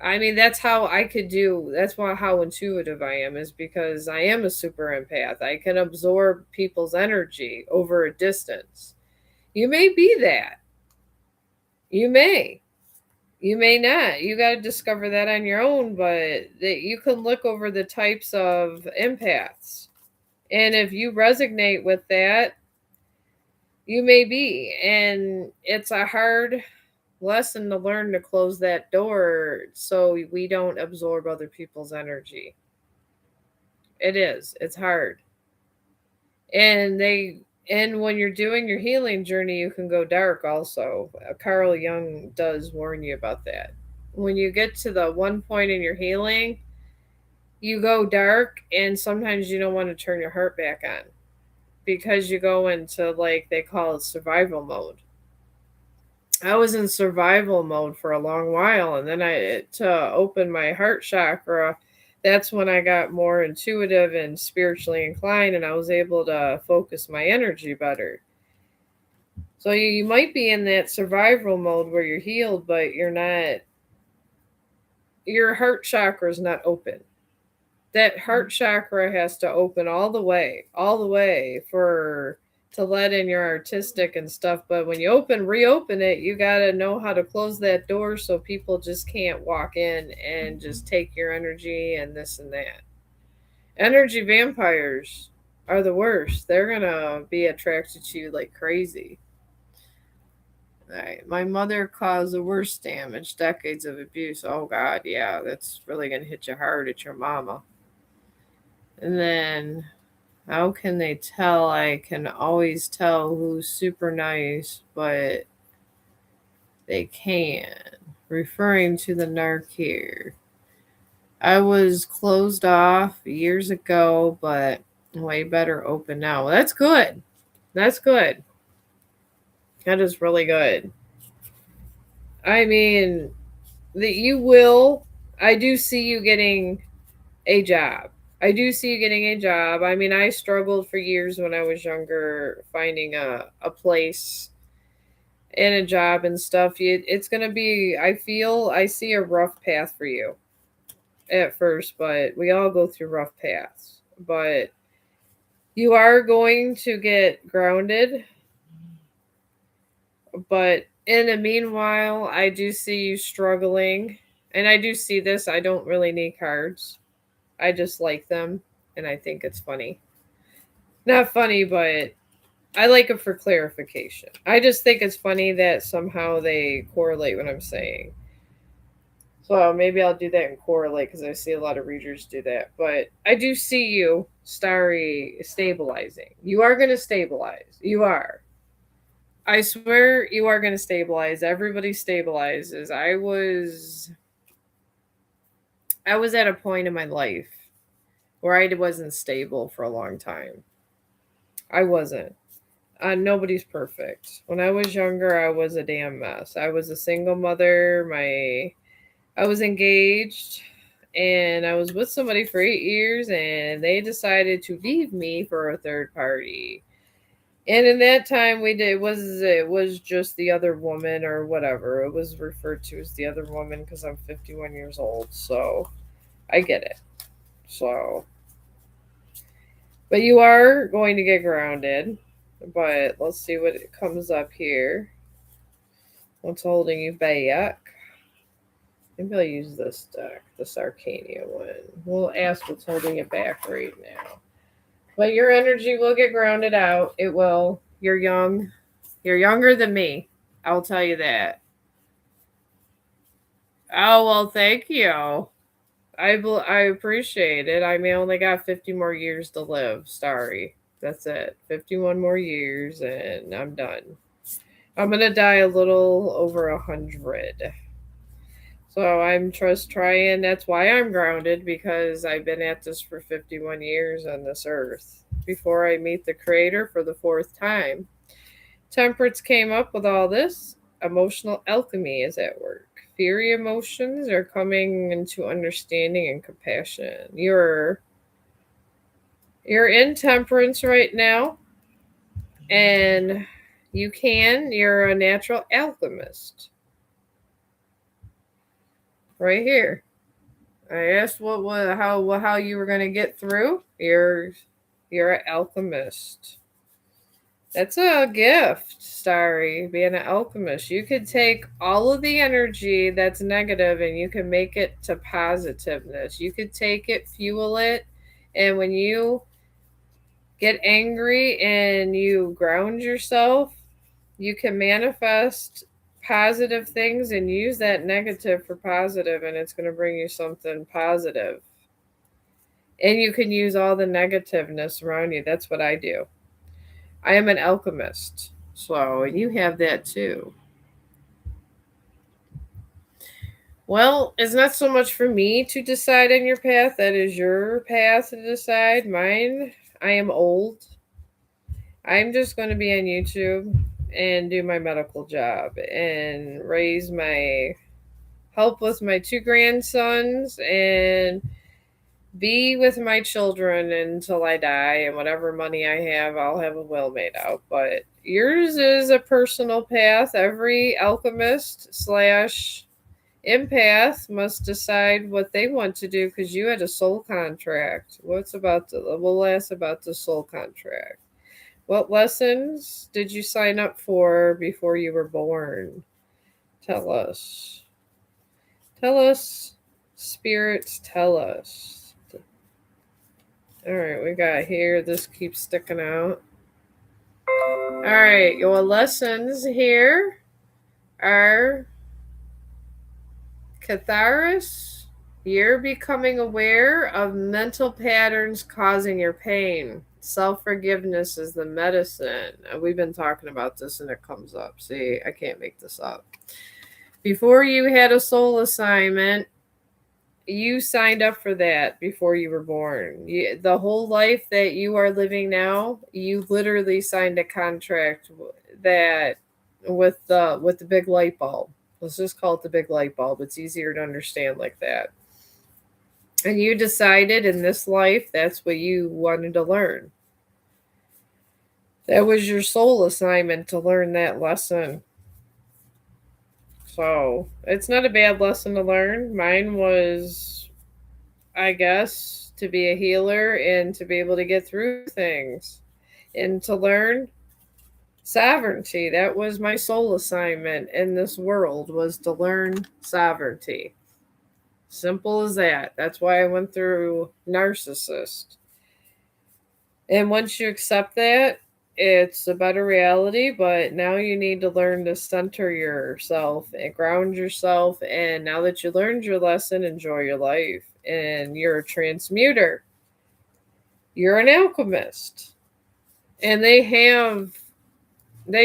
I mean, that's how I could do. That's why how intuitive I am is because I am a super empath. I can absorb people's energy over a distance. You may be that. You may. You may not. You got to discover that on your own, but that you can look over the types of empaths. And if you resonate with that, you may be. And it's a hard lesson to learn to close that door so we don't absorb other people's energy. It is. It's hard. And when you're doing your healing journey, you can go dark also. Carl Jung does warn you about that. When you get to the one point in your healing, you go dark, and sometimes you don't want to turn your heart back on because you go into, like, they call it survival mode. I was in survival mode for a long while, and then to open my heart chakra, that's when I got more intuitive and spiritually inclined, and I was able to focus my energy better. So you might be in that survival mode where you're healed, but you're not. Your heart chakra is not open. That heart chakra has to open all the way for to let in your artistic and stuff. But when you reopen it, you got to know how to close that door so people just can't walk in and just take your energy and this and that. Energy vampires are the worst. They're going to be attracted to you like crazy. Right. My mother caused the worst damage, decades of abuse. Oh God, yeah, that's really gonna hit you hard at your mama. And then how can they tell? I can always tell who's super nice, but they can. Referring to the narc here. I was closed off years ago, but way better open now. Well, that's good. That's good. That is really good. I mean, that you will. I do see you getting a job. I do see you getting a job. I mean, I struggled for years when I was younger finding a place and a job and stuff. It's going to be, I see a rough path for you at first, but we all go through rough paths. But you are going to get grounded. But in the meanwhile, I do see you struggling. And I do see this. I don't really need cards. I just like them, and I think it's funny. Not funny, but I like it for clarification. I just think it's funny that somehow they correlate what I'm saying. So maybe I'll do that and correlate because I see a lot of readers do that. But I do see you, Starry, stabilizing. You are going to stabilize. You are. I swear you are going to stabilize. Everybody stabilizes. I was at a point in my life where I wasn't stable for a long time. I wasn't. Nobody's perfect. When I was younger, I was a damn mess. I was a single mother. I was engaged, and I was with somebody for 8 years, and they decided to leave me for a third party. And in that time, it was just the other woman or whatever. It was referred to as the other woman because I'm 51 years old. So I get it. So, but you are going to get grounded. But let's see what it comes up here. What's holding you back? Maybe I'll use this deck, this Arcania one. We'll ask what's holding you back right now. But your energy will get grounded out. It will. You're young. You're younger than me. I'll tell you that. Oh, well, thank you. I appreciate it. I mean, I only got 50 more years to live. Sorry. That's it. 51 more years, and I'm done. I'm going to die a little over 100. So I'm just trying. That's why I'm grounded because I've been at this for 51 years on this earth before I meet the creator for the fourth time. Temperance came up with all this. Emotional alchemy is at work. Fiery emotions are coming into understanding and compassion. You're in temperance right now, and you're a natural alchemist. Right here. I asked how you were going to get through. You're an alchemist. That's a gift, Starry, being an alchemist. You could take all of the energy that's negative and you can make it to positiveness. You could take it, fuel it, and when you get angry and you ground yourself, you can manifest positive things and use that negative for positive, and it's going to bring you something positive. And you can use all the negativeness around you. That's what I do. I am an alchemist. So, and you have that too. Well, it's not so much for me to decide on your path. That is your path to decide. Mine, I am old. I'm just going to be on YouTube and do my medical job and raise my help with my two grandsons and be with my children until I die. And whatever money I have, I'll have a will made out. But yours is a personal path. Every alchemist slash empath must decide what they want to do because you had a soul contract. We'll ask about the soul contract. What lessons did you sign up for before you were born? Tell us. Tell us, spirits, tell us. All right, we got here. This keeps sticking out. All right, your lessons here are catharsis. You're becoming aware of mental patterns causing your pain. Self forgiveness is the medicine. We've been talking about this and it comes up. See, I can't make this up. Before you had a soul assignment, you signed up for that before you were born. The whole life that you are living now, you literally signed a contract that with the big light bulb. Let's just call it the big light bulb. It's easier to understand like that. And you decided in this life that's what you wanted to learn. That was your soul assignment to learn that lesson. So it's not a bad lesson to learn. Mine was, I guess, to be a healer and to be able to get through things and to learn sovereignty. That was my soul assignment in this world, was to learn sovereignty. Simple as that. That's why I went through narcissist. And once you accept that, it's a better reality, but now you need to learn to center yourself and ground yourself. And now that you learned your lesson, enjoy your life. And you're a transmuter, you're an alchemist. And they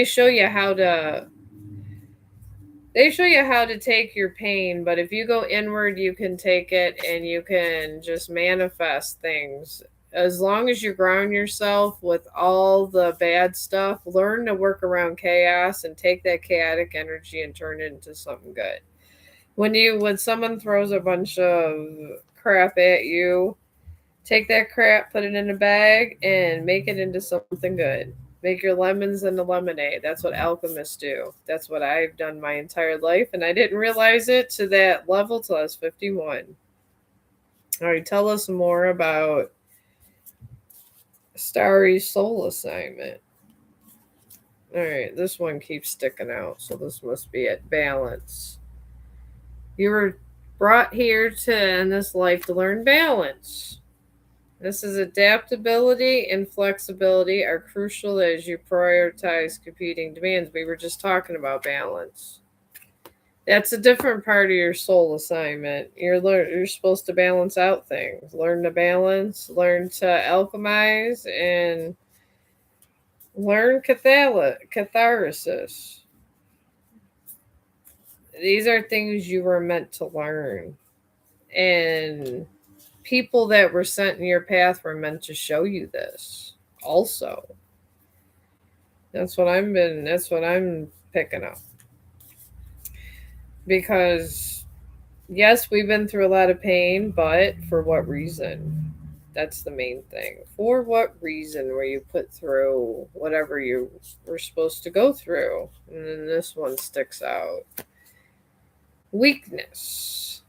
show you how to take your pain, but if you go inward, you can take it and you can just manifest things. As long as you ground yourself with all the bad stuff, learn to work around chaos and take that chaotic energy and turn it into something good. When someone throws a bunch of crap at you, take that crap, put it in a bag, and make it into something good. Make your lemons into lemonade. That's what alchemists do. That's what I've done my entire life, and I didn't realize it to that level till I was 51. All right, tell us more about Starry's soul assignment. All right, this one keeps sticking out, so this must be at balance. You were brought here to in this life to learn balance. This is adaptability and flexibility are crucial as you prioritize competing demands. We were just talking about balance. That's a different part of your soul assignment. You're supposed to balance out things. Learn to balance, learn to alchemize, and learn catharsis. These are things you were meant to learn. And people that were sent in your path were meant to show you this also. That's what I'm picking up. Because yes, we've been through a lot of pain, but for what reason? That's the main thing. For what reason were you put through whatever you were supposed to go through? And then this one sticks out. Weakness.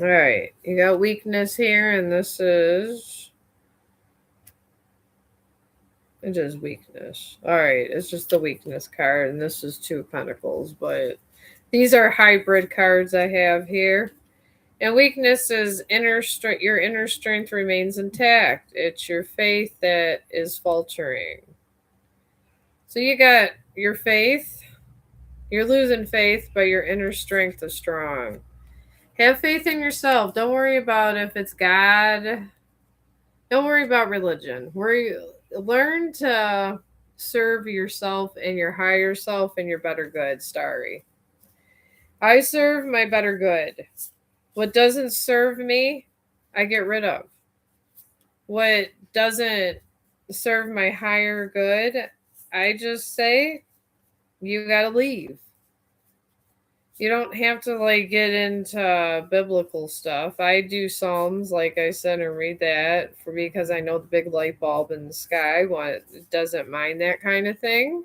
All right, you got weakness here, and this is It is weakness. All right, it's just the weakness card, and this is two of Pentacles, but these are hybrid cards I have here. And weakness is inner strength. Your inner strength remains intact. It's your faith that is faltering. So you got your faith. You're losing faith, but your inner strength is strong. Have faith in yourself. Don't worry about if it's God. Don't worry about religion. Learn to serve yourself and your higher self and your better good, Starry. I serve my better good. What doesn't serve me, I get rid of. What doesn't serve my higher good, I just say, you gotta leave. You don't have to like get into biblical stuff. I do Psalms, like I said, and read that for because I know the big light bulb in the sky doesn't mind that kind of thing.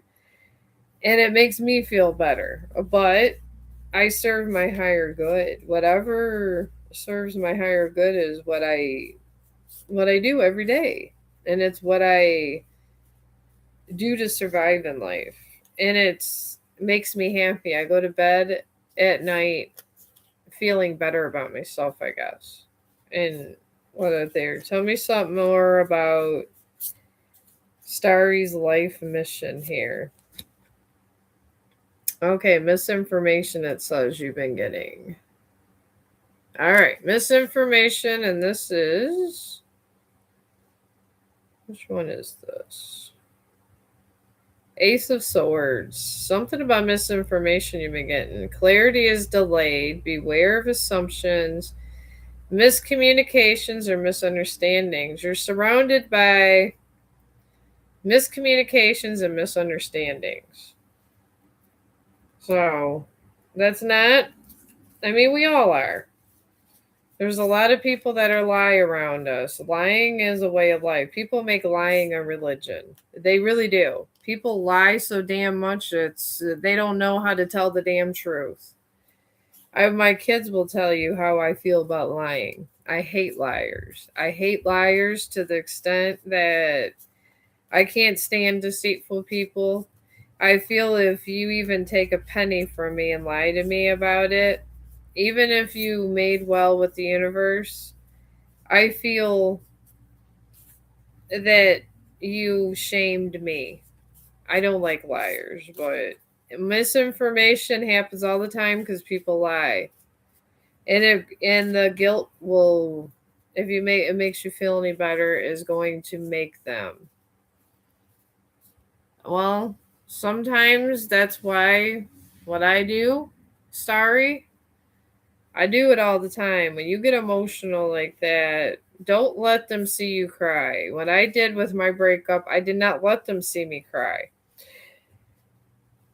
And it makes me feel better. But I serve my higher good. Whatever serves my higher good is what I do every day. And it's what I do to survive in life. And it makes me happy. I go to bed at night feeling better about myself, I guess. And what are there? Tell me something more about Starry's life mission here. Okay, misinformation it says you've been getting. All right, misinformation, and this is. Which one is this? Ace of Swords. Something about misinformation you've been getting. Clarity is delayed. Beware of assumptions, miscommunications, or misunderstandings. You're surrounded by miscommunications and misunderstandings. So, that's not. I mean, we all are. There's a lot of people that are lie around us. Lying is a way of life. People make lying a religion. They really do. People lie so damn much they don't know how to tell the damn truth. My kids will tell you how I feel about lying. I hate liars. I hate liars to the extent that I can't stand deceitful people. I feel if you even take a penny from me and lie to me about it, even if you made well with the universe, I feel that you shamed me. I don't like liars, but misinformation happens all the time because people lie. And the guilt will, if you make it makes you feel any better, is going to make them. Well, sometimes that's why what I do, Starry, I do it all the time. When you get emotional like that, don't let them see you cry. What I did with my breakup, I did not let them see me cry.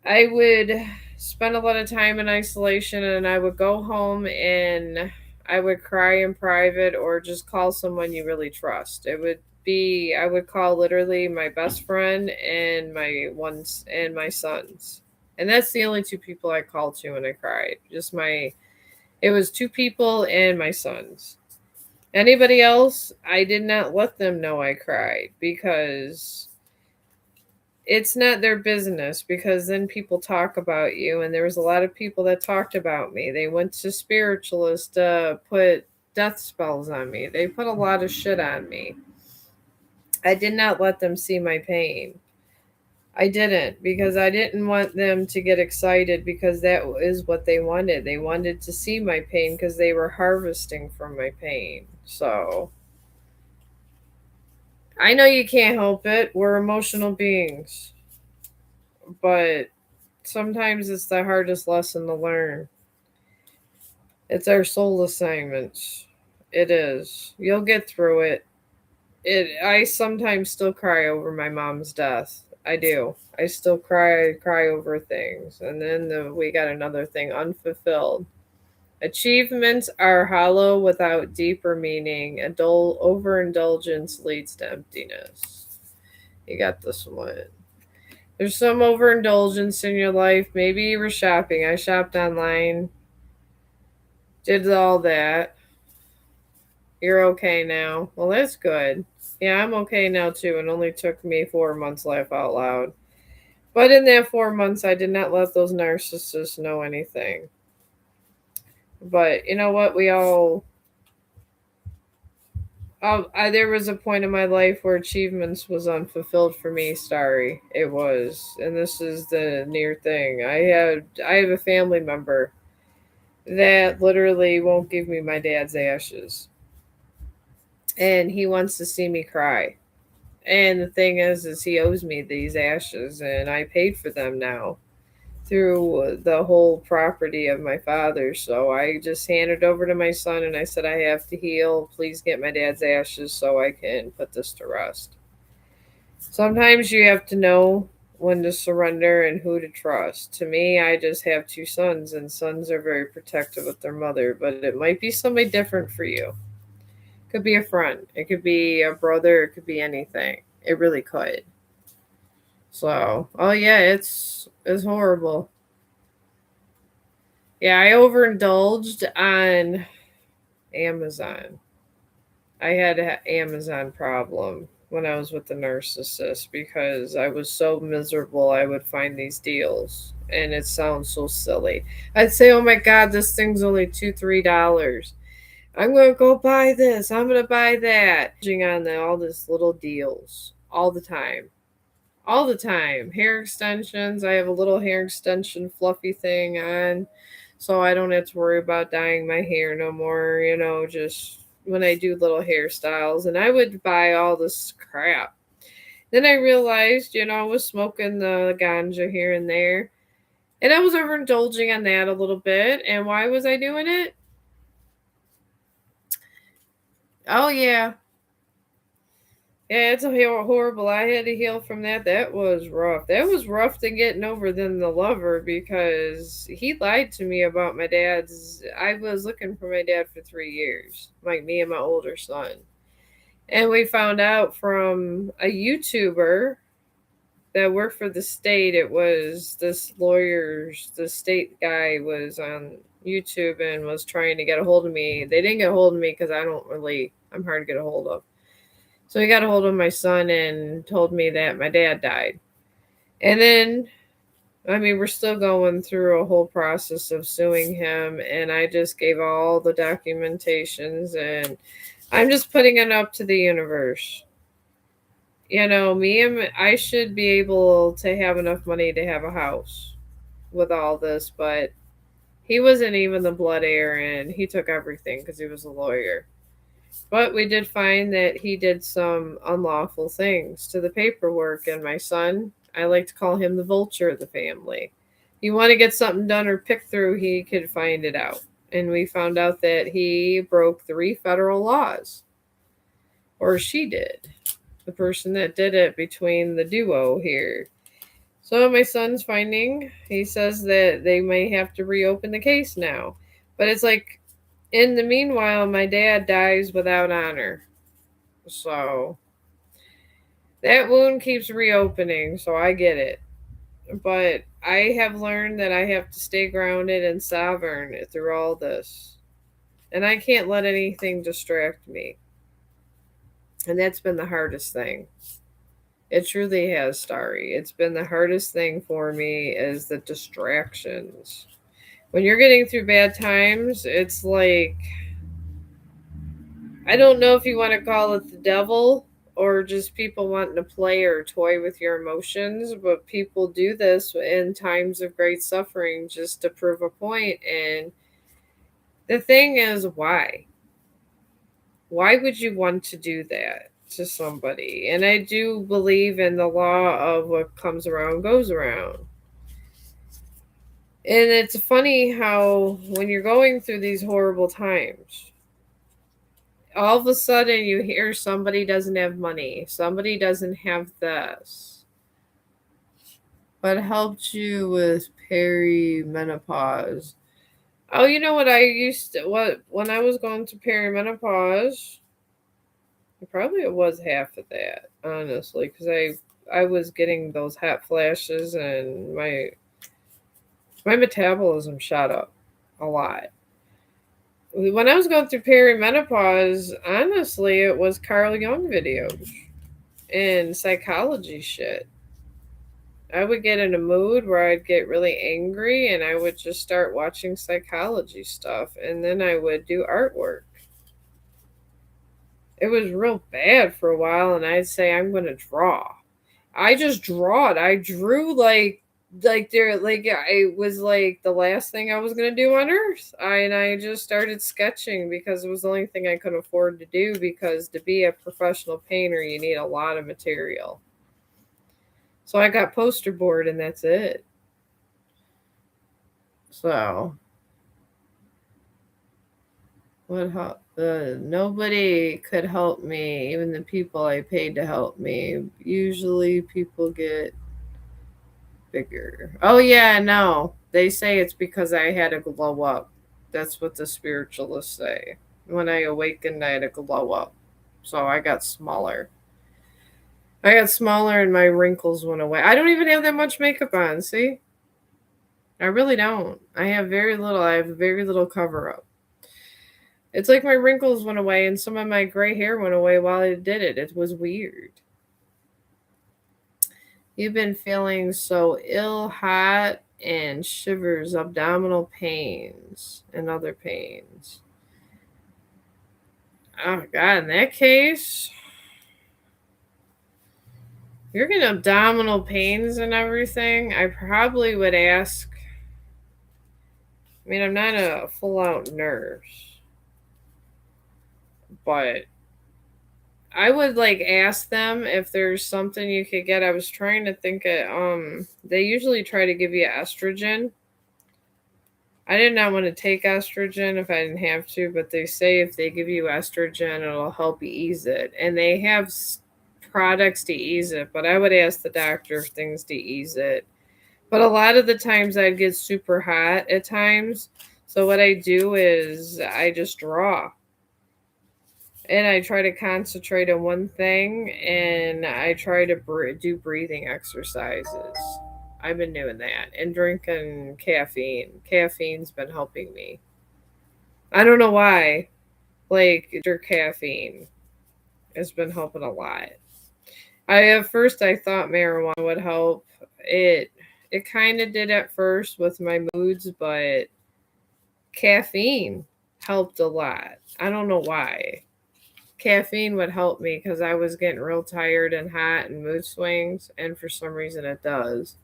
I would spend a lot of time in isolation and I would go home and I would cry in private or just call someone you really trust. I would call literally my best friend and my sons. And that's the only two people I called to when I cried. It was two people and my sons. Anybody else, I did not let them know I cried because it's not their business, because then people talk about you, and there was a lot of people that talked about me. They went to spiritualists to put death spells on me. They put a lot of shit on me. I did not let them see my pain. I didn't, because I didn't want them to get excited, because that is what they wanted. They wanted to see my pain because they were harvesting from my pain. So I know you can't help it. We're emotional beings. But sometimes it's the hardest lesson to learn. It's our soul assignments. It is. You'll get through it. I sometimes still cry over my mom's death. I do. I still cry over things. And then we got another thing, unfulfilled. Achievements are hollow without deeper meaning. A dull overindulgence leads to emptiness. You got this one. There's some overindulgence in your life. Maybe you were shopping. I shopped online. Did all that. You're okay now. Well, that's good. Yeah, I'm okay now too. It only took me 4 months, laugh out loud. But in that 4 months, I did not let those narcissists know anything. But you know what? There was a point in my life where achievements was unfulfilled for me, Starry. It was, and this is the near thing. I have a family member that literally won't give me my dad's ashes, and he wants to see me cry. And the thing is he owes me these ashes, and I paid for them now through the whole property of my father. So I just handed over to my son, and I said, I have to heal. Please get my dad's ashes so I can put this to rest. Sometimes you have to know when to surrender and who to trust. To me, I just have two sons, and sons are very protective of their mother, but it might be somebody different for you. Could be a friend, it could be a brother, it could be anything. It really could. So, oh yeah, it's horrible. Yeah, I overindulged on Amazon. I had an Amazon problem when I was with the narcissist because I was so miserable. I would find these deals, and it sounds so silly. I'd say, "Oh my God, this thing's only $2, $3. I'm gonna go buy this. I'm gonna buy that." On all these little deals all the time, all the time. Hair extensions. I have a little hair extension fluffy thing on, so I don't have to worry about dyeing my hair no more. Just when I do little hairstyles, and I would buy all this crap. Then I realized, I was smoking the ganja here and there, and I was overindulging on that a little bit. And why was I doing it? Oh yeah, yeah, it's a horrible. I had to heal from that. That was rough. That was rough to getting over than the lover because he lied to me about my dad's. I was looking for my dad for 3 years, like me and my older son. And we found out from a YouTuber that worked for the state. It was this the state guy was on YouTube and was trying to get a hold of me. They didn't get a hold of me because I'm hard to get a hold of. So he got a hold of my son and told me that my dad died. And then, I mean, we're still going through a whole process of suing him. And I just gave all the documentations, and I'm just putting it up to the universe. I should be able to have enough money to have a house with all this, but he wasn't even the blood heir, and he took everything because he was a lawyer. But we did find that he did some unlawful things to the paperwork, and my son, I like to call him the vulture of the family. You want to get something done or pick through, he could find it out. And we found out that he broke 3 federal laws, or she did. The person that did it between the duo here. So my son's finding, he says that they may have to reopen the case now. But it's like, in the meanwhile, my dad dies without honor. So that wound keeps reopening, so I get it. But I have learned that I have to stay grounded and sovereign through all this. And I can't let anything distract me. And that's been the hardest thing. It truly has, Starry. It's been the hardest thing for me is the distractions. When you're getting through bad times, it's like, I don't know if you want to call it the devil or just people wanting to play or toy with your emotions, but people do this in times of great suffering just to prove a point. And the thing is, why? Why would you want to do that to somebody? And I do believe in the law of what comes around goes around. And it's funny how when you're going through these horrible times, all of a sudden you hear somebody doesn't have money, somebody doesn't have this. What helped you with perimenopause? Oh, you know what I used to what when I was going to perimenopause, probably it was half of that, honestly, because I was getting those hot flashes, and my metabolism shot up a lot. When I was going through perimenopause, honestly, it was Carl Jung videos and psychology shit. I would get in a mood where I'd get really angry and I would just start watching psychology stuff and then I would do artwork. It was real bad for a while and I'd say I'm going to draw. I just draw it. I drew it was like the last thing I was going to do on earth. I just started sketching because it was the only thing I could afford to do because to be a professional painter you need a lot of material. So I got poster board and that's it. So what help? Nobody could help me, even the people I paid to help me. Usually people get bigger. Oh yeah, no. They say it's because I had to glow up. That's what the spiritualists say. When I awakened, I had to glow up. So I got smaller. I got smaller and my wrinkles went away. I don't even have that much makeup on, see? I really don't. I have very little. I have very little cover up. It's like my wrinkles went away and some of my gray hair went away while I did it. It was weird. You've been feeling so ill, hot, and shivers, abdominal pains, and other pains. Oh, God, in that case, you're getting abdominal pains and everything. I probably would ask. I mean, I'm not a full out nurse, but I would like ask them if there's something you could get. I was trying to think of they usually try to give you estrogen. I did not want to take estrogen if I didn't have to, but they say if they give you estrogen, it'll help you ease it. And they have products to ease it, but I would ask the doctor things to ease it. But a lot of the times I'd get super hot at times. So what I do is I just draw. And I try to concentrate on one thing and I try to do breathing exercises. I've been doing that and drinking caffeine. Caffeine's been helping me. I don't know why. Like your caffeine has been helping a lot. I at first I thought marijuana would help. It kind of did at first with my moods, but caffeine helped a lot. I don't know why. Caffeine would help me because I was getting real tired and hot and mood swings, and for some reason it does.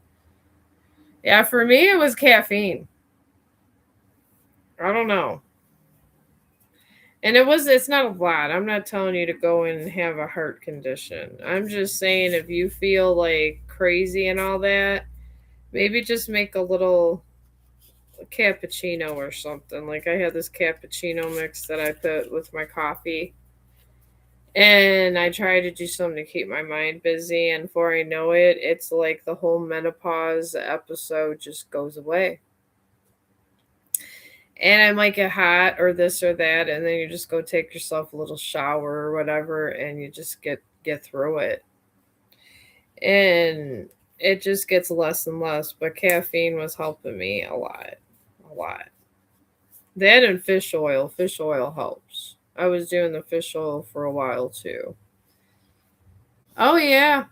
Yeah, for me it was caffeine. I don't know. And it's not a lot. I'm not telling you to go in and have a heart condition. I'm just saying if you feel like crazy and all that, maybe just make a little cappuccino or something. Like I had this cappuccino mix that I put with my coffee. And I try to do something to keep my mind busy. And before I know it, it's like the whole menopause episode just goes away. And I might get hot or this or that, and then you just go take yourself a little shower or whatever, and you just get through it. And it just gets less and less. But caffeine was helping me a lot, a lot. That and fish oil. Fish oil helps. I was doing the fish oil for a while too. Oh yeah,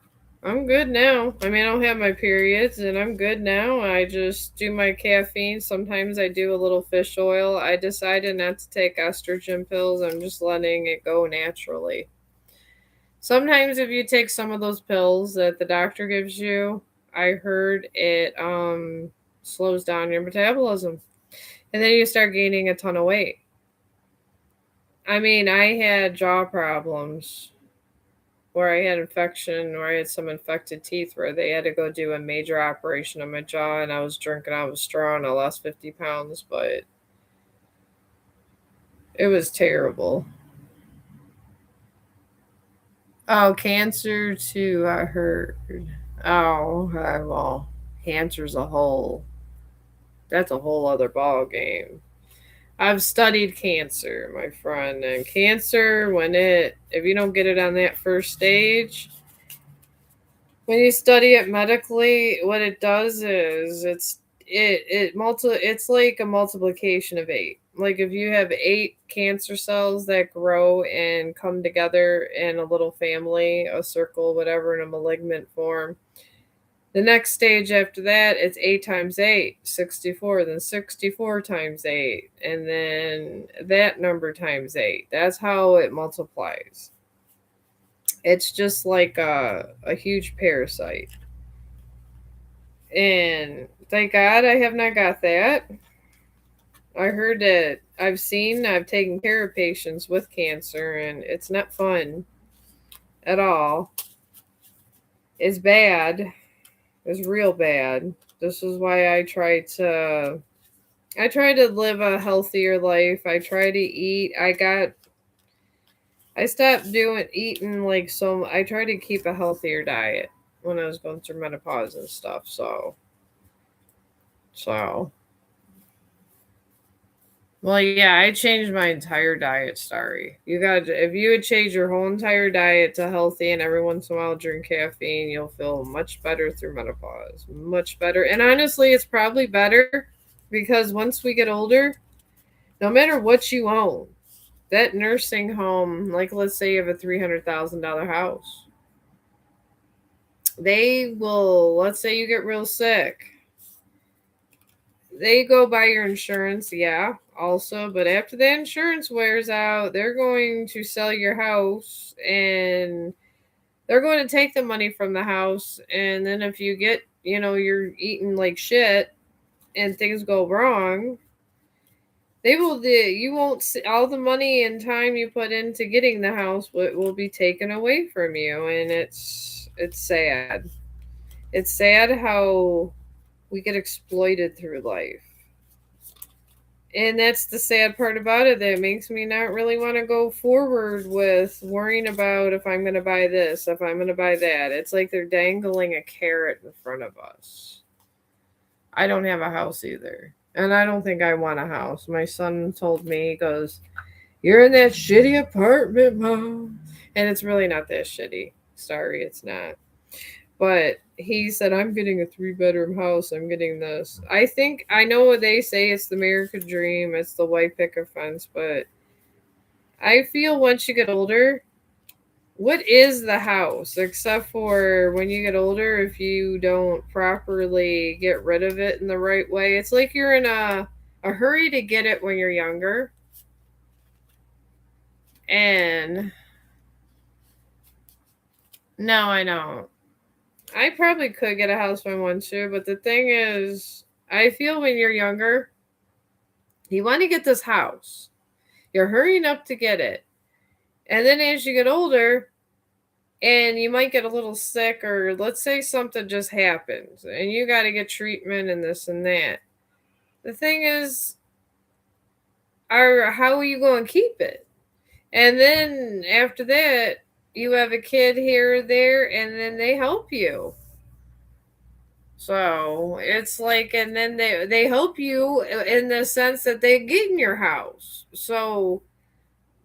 I'm good now. I mean, I don't have my periods and I'm good now. I just do my caffeine. Sometimes I do a little fish oil. I decided not to take estrogen pills. I'm just letting it go naturally. Sometimes if you take some of those pills that the doctor gives you, I heard it slows down your metabolism. And then you start gaining a ton of weight. I mean, I had jaw problems where I had infection, where I had some infected teeth, where they had to go do a major operation on my jaw, and I was drinking out of a straw, and I lost 50 pounds, but it was terrible. Oh, cancer too, I heard. Oh, well, cancer's a whole, that's a whole other ball game. I've studied cancer, my friend, and cancer, if you don't get it on that first stage, when you study it medically, what it does is it's like a multiplication of 8. Like if you have 8 cancer cells that grow and come together in a little family, a circle, whatever, in a malignant form, the next stage after that, it's 8 times 8, 64, then 64 times 8, and then that number times 8. That's how it multiplies. It's just like a huge parasite. And thank God I have not got that. I heard that I've taken care of patients with cancer, and it's not fun at all. It's bad. It's real bad. This is why I try to live a healthier life. I try to eat. I stopped doing eating like so. I try to keep a healthier diet when I was going through menopause and stuff. So well, yeah, I changed my entire diet, Starry. You got if you would change your whole entire diet to healthy and every once in a while drink caffeine, you'll feel much better through menopause. Much better. And honestly, it's probably better because once we get older, no matter what you own, that nursing home, like let's say you have a $300,000 house, they will, let's say you get real sick, they go by your insurance, yeah, also, but after the insurance wears out, they're going to sell your house and they're going to take the money from the house. And then if you get, you're eating like shit and things go wrong, you won't see all the money and time you put into getting the house will be taken away from you. And it's sad. It's sad how we get exploited through life. And that's the sad part about it, that it makes me not really want to go forward with worrying about if I'm going to buy this, if I'm going to buy that. It's like they're dangling a carrot in front of us. I don't have a house either. And I don't think I want a house. My son told me, he goes, "You're in that shitty apartment, Mom." And it's really not that shitty. Sorry, it's not. But he said, "I'm getting a 3-bedroom house. I'm getting this." I think I know what they say. It's the American dream. It's the white picket fence. But I feel once you get older, what is the house except for when you get older? If you don't properly get rid of it in the right way, it's like you're in a hurry to get it when you're younger. And no, I don't. I probably could get a house if I want to, but the thing is, I feel when you're younger, you want to get this house. You're hurrying up to get it. And then as you get older, and you might get a little sick, or let's say something just happens, and you got to get treatment and this and that. The thing is, how are you going to keep it? And then after that, you have a kid here or there, and then they help you. So it's like, and then they help you in the sense that they get in your house. So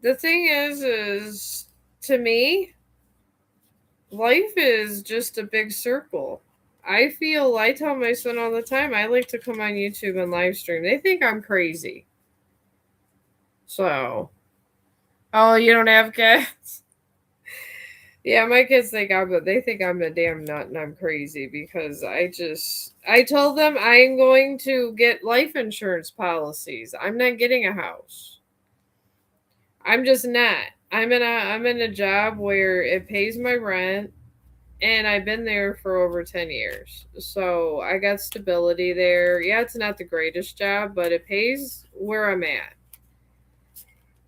the thing is to me, life is just a big circle. I tell my son all the time, I like to come on YouTube and live stream. They think I'm crazy. So, oh, you don't have kids? Yeah, my kids they think I'm a damn nut and I'm crazy because I told them I'm going to get life insurance policies. I'm not getting a house. I'm just not. I'm in a job where it pays my rent and I've been there for over 10 years. So I got stability there. Yeah, it's not the greatest job, but it pays where I'm at.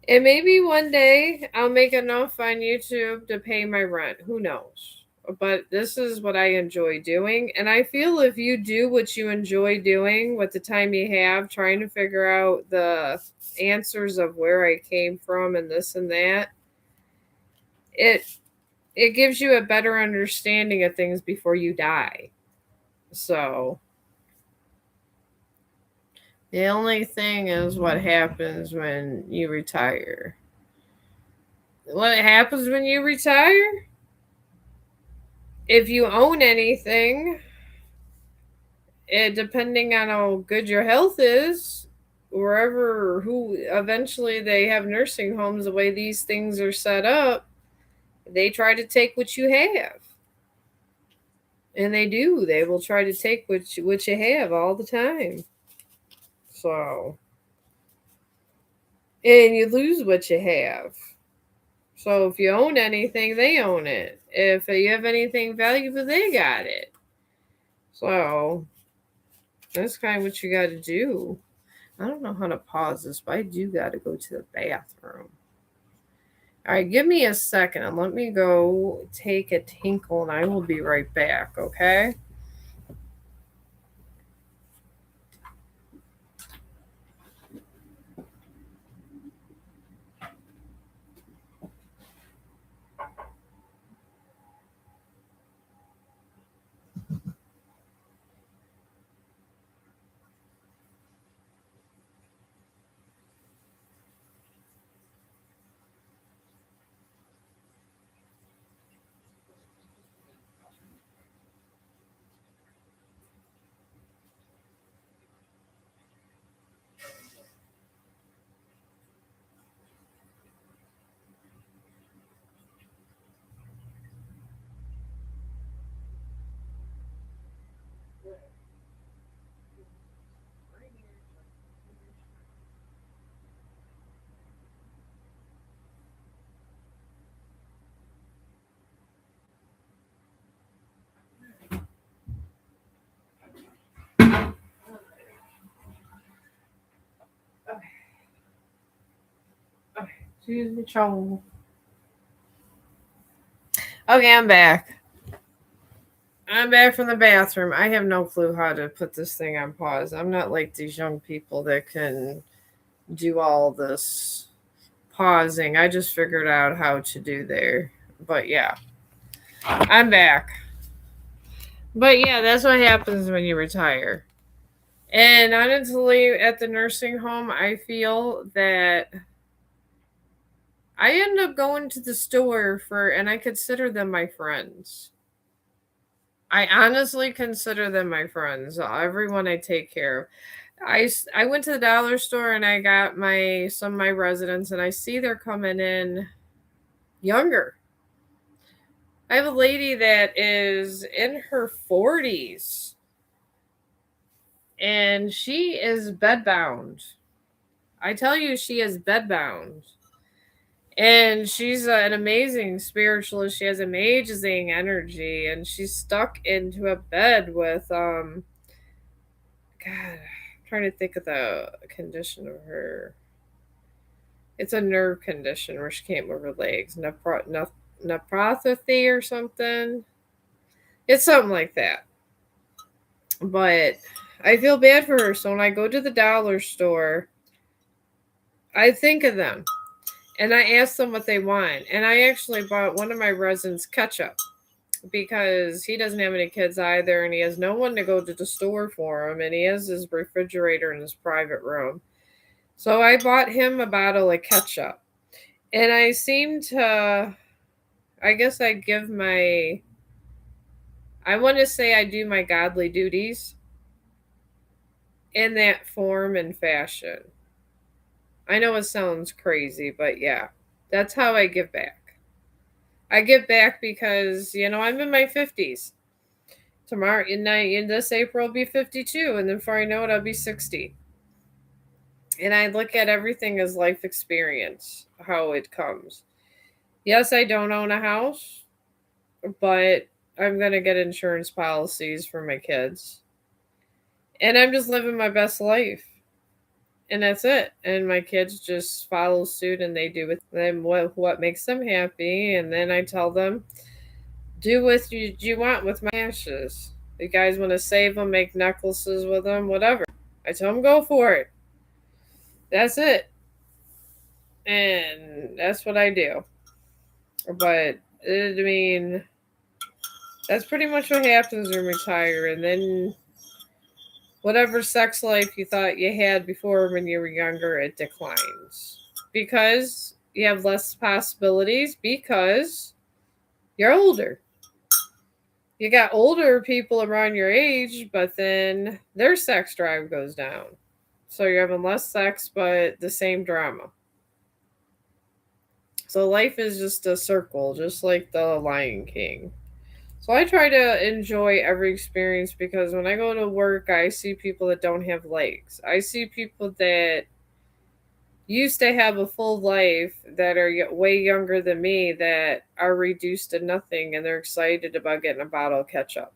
And maybe one day I'll make enough on YouTube to pay my rent. Who knows? But this is what I enjoy doing. And I feel if you do what you enjoy doing with the time you have, trying to figure out the answers of where I came from and this and that, it gives you a better understanding of things before you die. So the only thing is what happens when you retire. What happens when you retire? If you own anything, depending on how good your health is, wherever, who eventually they have nursing homes, the way these things are set up, they try to take what you have. And they do. They will try to take what you have all the time. So, and you lose what you have. So if you own anything, they own it. If you have anything valuable, they got it. So that's kind of what you got to do. I don't know how to pause this, but I do got to go to the bathroom. All right, give me a second and let me go take a tinkle, and I will be right back, okay? Okay, excuse me, Chong. Okay, I'm back. I'm back from the bathroom. I have no clue how to put this thing on pause. I'm not like these young people that can do all this pausing. I just figured out how to do there. But yeah, I'm back. But yeah, that's what happens when you retire. And honestly, at the nursing home, I feel that I end up going to the store for, and I consider them my friends. I honestly consider them my friends. Everyone I take care of. I went to the dollar store and I got some of my residents, and I see they're coming in younger. I have a lady that is in her 40s and she is bedbound. I tell you, she is bedbound. And she's an amazing spiritualist. She has amazing energy, and she's stuck into a bed with God, I'm trying to think of the condition of her. It's a nerve condition where she can't move her legs, nephropathy or something. It's something like that. But I feel bad for her. So when I go to the dollar store, I think of them and I ask them what they want. And I actually bought one of my residents ketchup because he doesn't have any kids either, and he has no one to go to the store for him, and he has his refrigerator in his private room. So I bought him a bottle of ketchup. And I seem to, I guess I want to say I do my godly duties in that form and fashion. I know it sounds crazy, but yeah, that's how I give back. I give back because, I'm in my 50s. Tomorrow, in this April, I'll be 52, and then before I know it, I'll be 60. And I look at everything as life experience, how it comes. Yes, I don't own a house, but I'm going to get insurance policies for my kids. And I'm just living my best life. And that's it. And my kids just follow suit and they do with them what makes them happy. And then I tell them, do what you want with my ashes. You guys want to save them, make necklaces with them, whatever. I tell them, go for it. That's it. And that's what I do. But, I mean, that's pretty much what happens when you retire. And then whatever sex life you thought you had before when you were younger, it declines. Because you have less possibilities, because you're older. You got older people around your age, but then their sex drive goes down. So you're having less sex, but the same drama. So life is just a circle, just like the Lion King. So I try to enjoy every experience because when I go to work, I see people that don't have legs. I see people that used to have a full life that are way younger than me that are reduced to nothing and they're excited about getting a bottle of ketchup.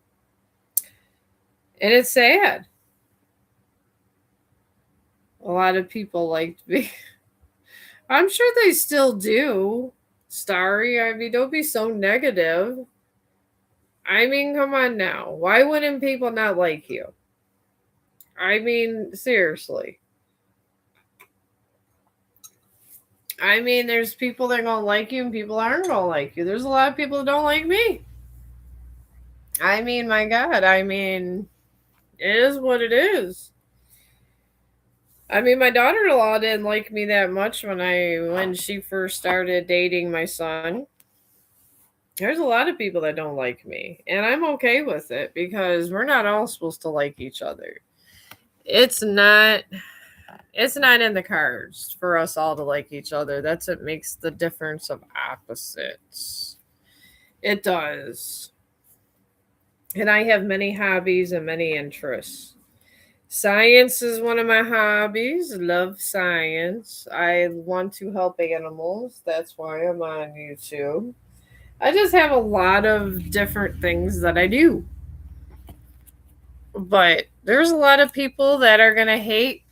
And it's sad. A lot of people like to be. I'm sure they still do. Starry, I mean, don't be so negative. I mean, come on now. Why wouldn't people not like you? I mean, seriously. I mean, there's people that are gonna like you and people aren't gonna like you. There's a lot of people that don't like me. I mean, my God. I mean, it is what it is. I mean, my daughter-in-law didn't like me that much when she first started dating my son. There's a lot of people that don't like me, and I'm okay with it because we're not all supposed to like each other. It's not it's not in the cards for us all to like each other. That's what makes the difference of opposites. It does. And I have many hobbies and many interests. Science is one of my hobbies. Love science. I want to help animals. That's why I'm on YouTube. I just have a lot of different things that I do. But there's a lot of people that are going to hate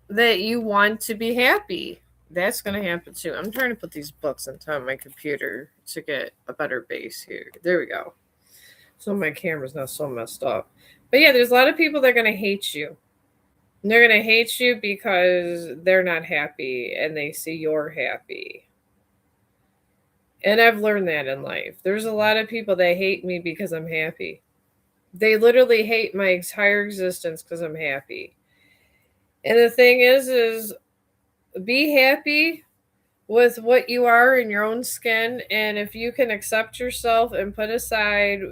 that you want to be happy. That's going to happen too. I'm trying to put these books on top of my computer to get a better base here. There we go. So my camera's not so messed up. But yeah, there's a lot of people that are going to hate you. And they're going to hate you because they're not happy and they see you're happy. And I've learned that in life. There's a lot of people that hate me because I'm happy. They literally hate my entire existence because I'm happy. And the thing is be happy with what you are in your own skin. And if you can accept yourself and put aside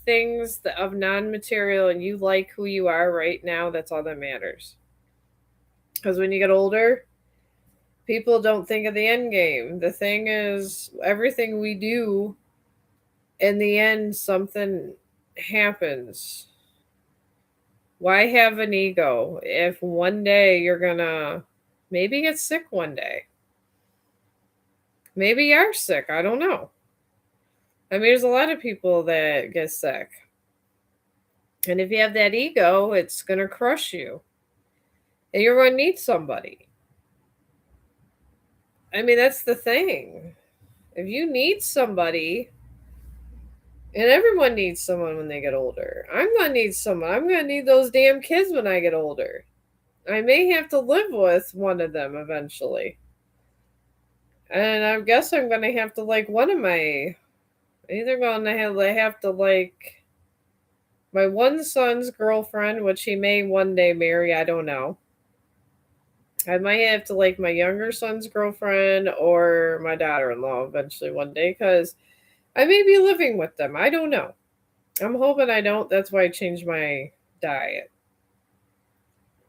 things of non-material and you like who you are right now, that's all that matters. Because when you get older, people don't think of the end game. The thing is, everything we do, in the end, something happens. Why have an ego if one day you're gonna maybe get sick one day? Maybe you're sick. I don't know. I mean, there's a lot of people that get sick. And if you have that ego, it's going to crush you. And you're going to need somebody. I mean, that's the thing. If you need somebody, and everyone needs someone when they get older. I'm going to need someone. I'm going to need those damn kids when I get older. I may have to live with one of them eventually. And I guess I'm going to have to like one of my. Either going to have to like my one son's girlfriend, which he may one day marry. I don't know. I might have to like my younger son's girlfriend or my daughter-in-law eventually one day because I may be living with them. I don't know. I'm hoping I don't. That's why I changed my diet.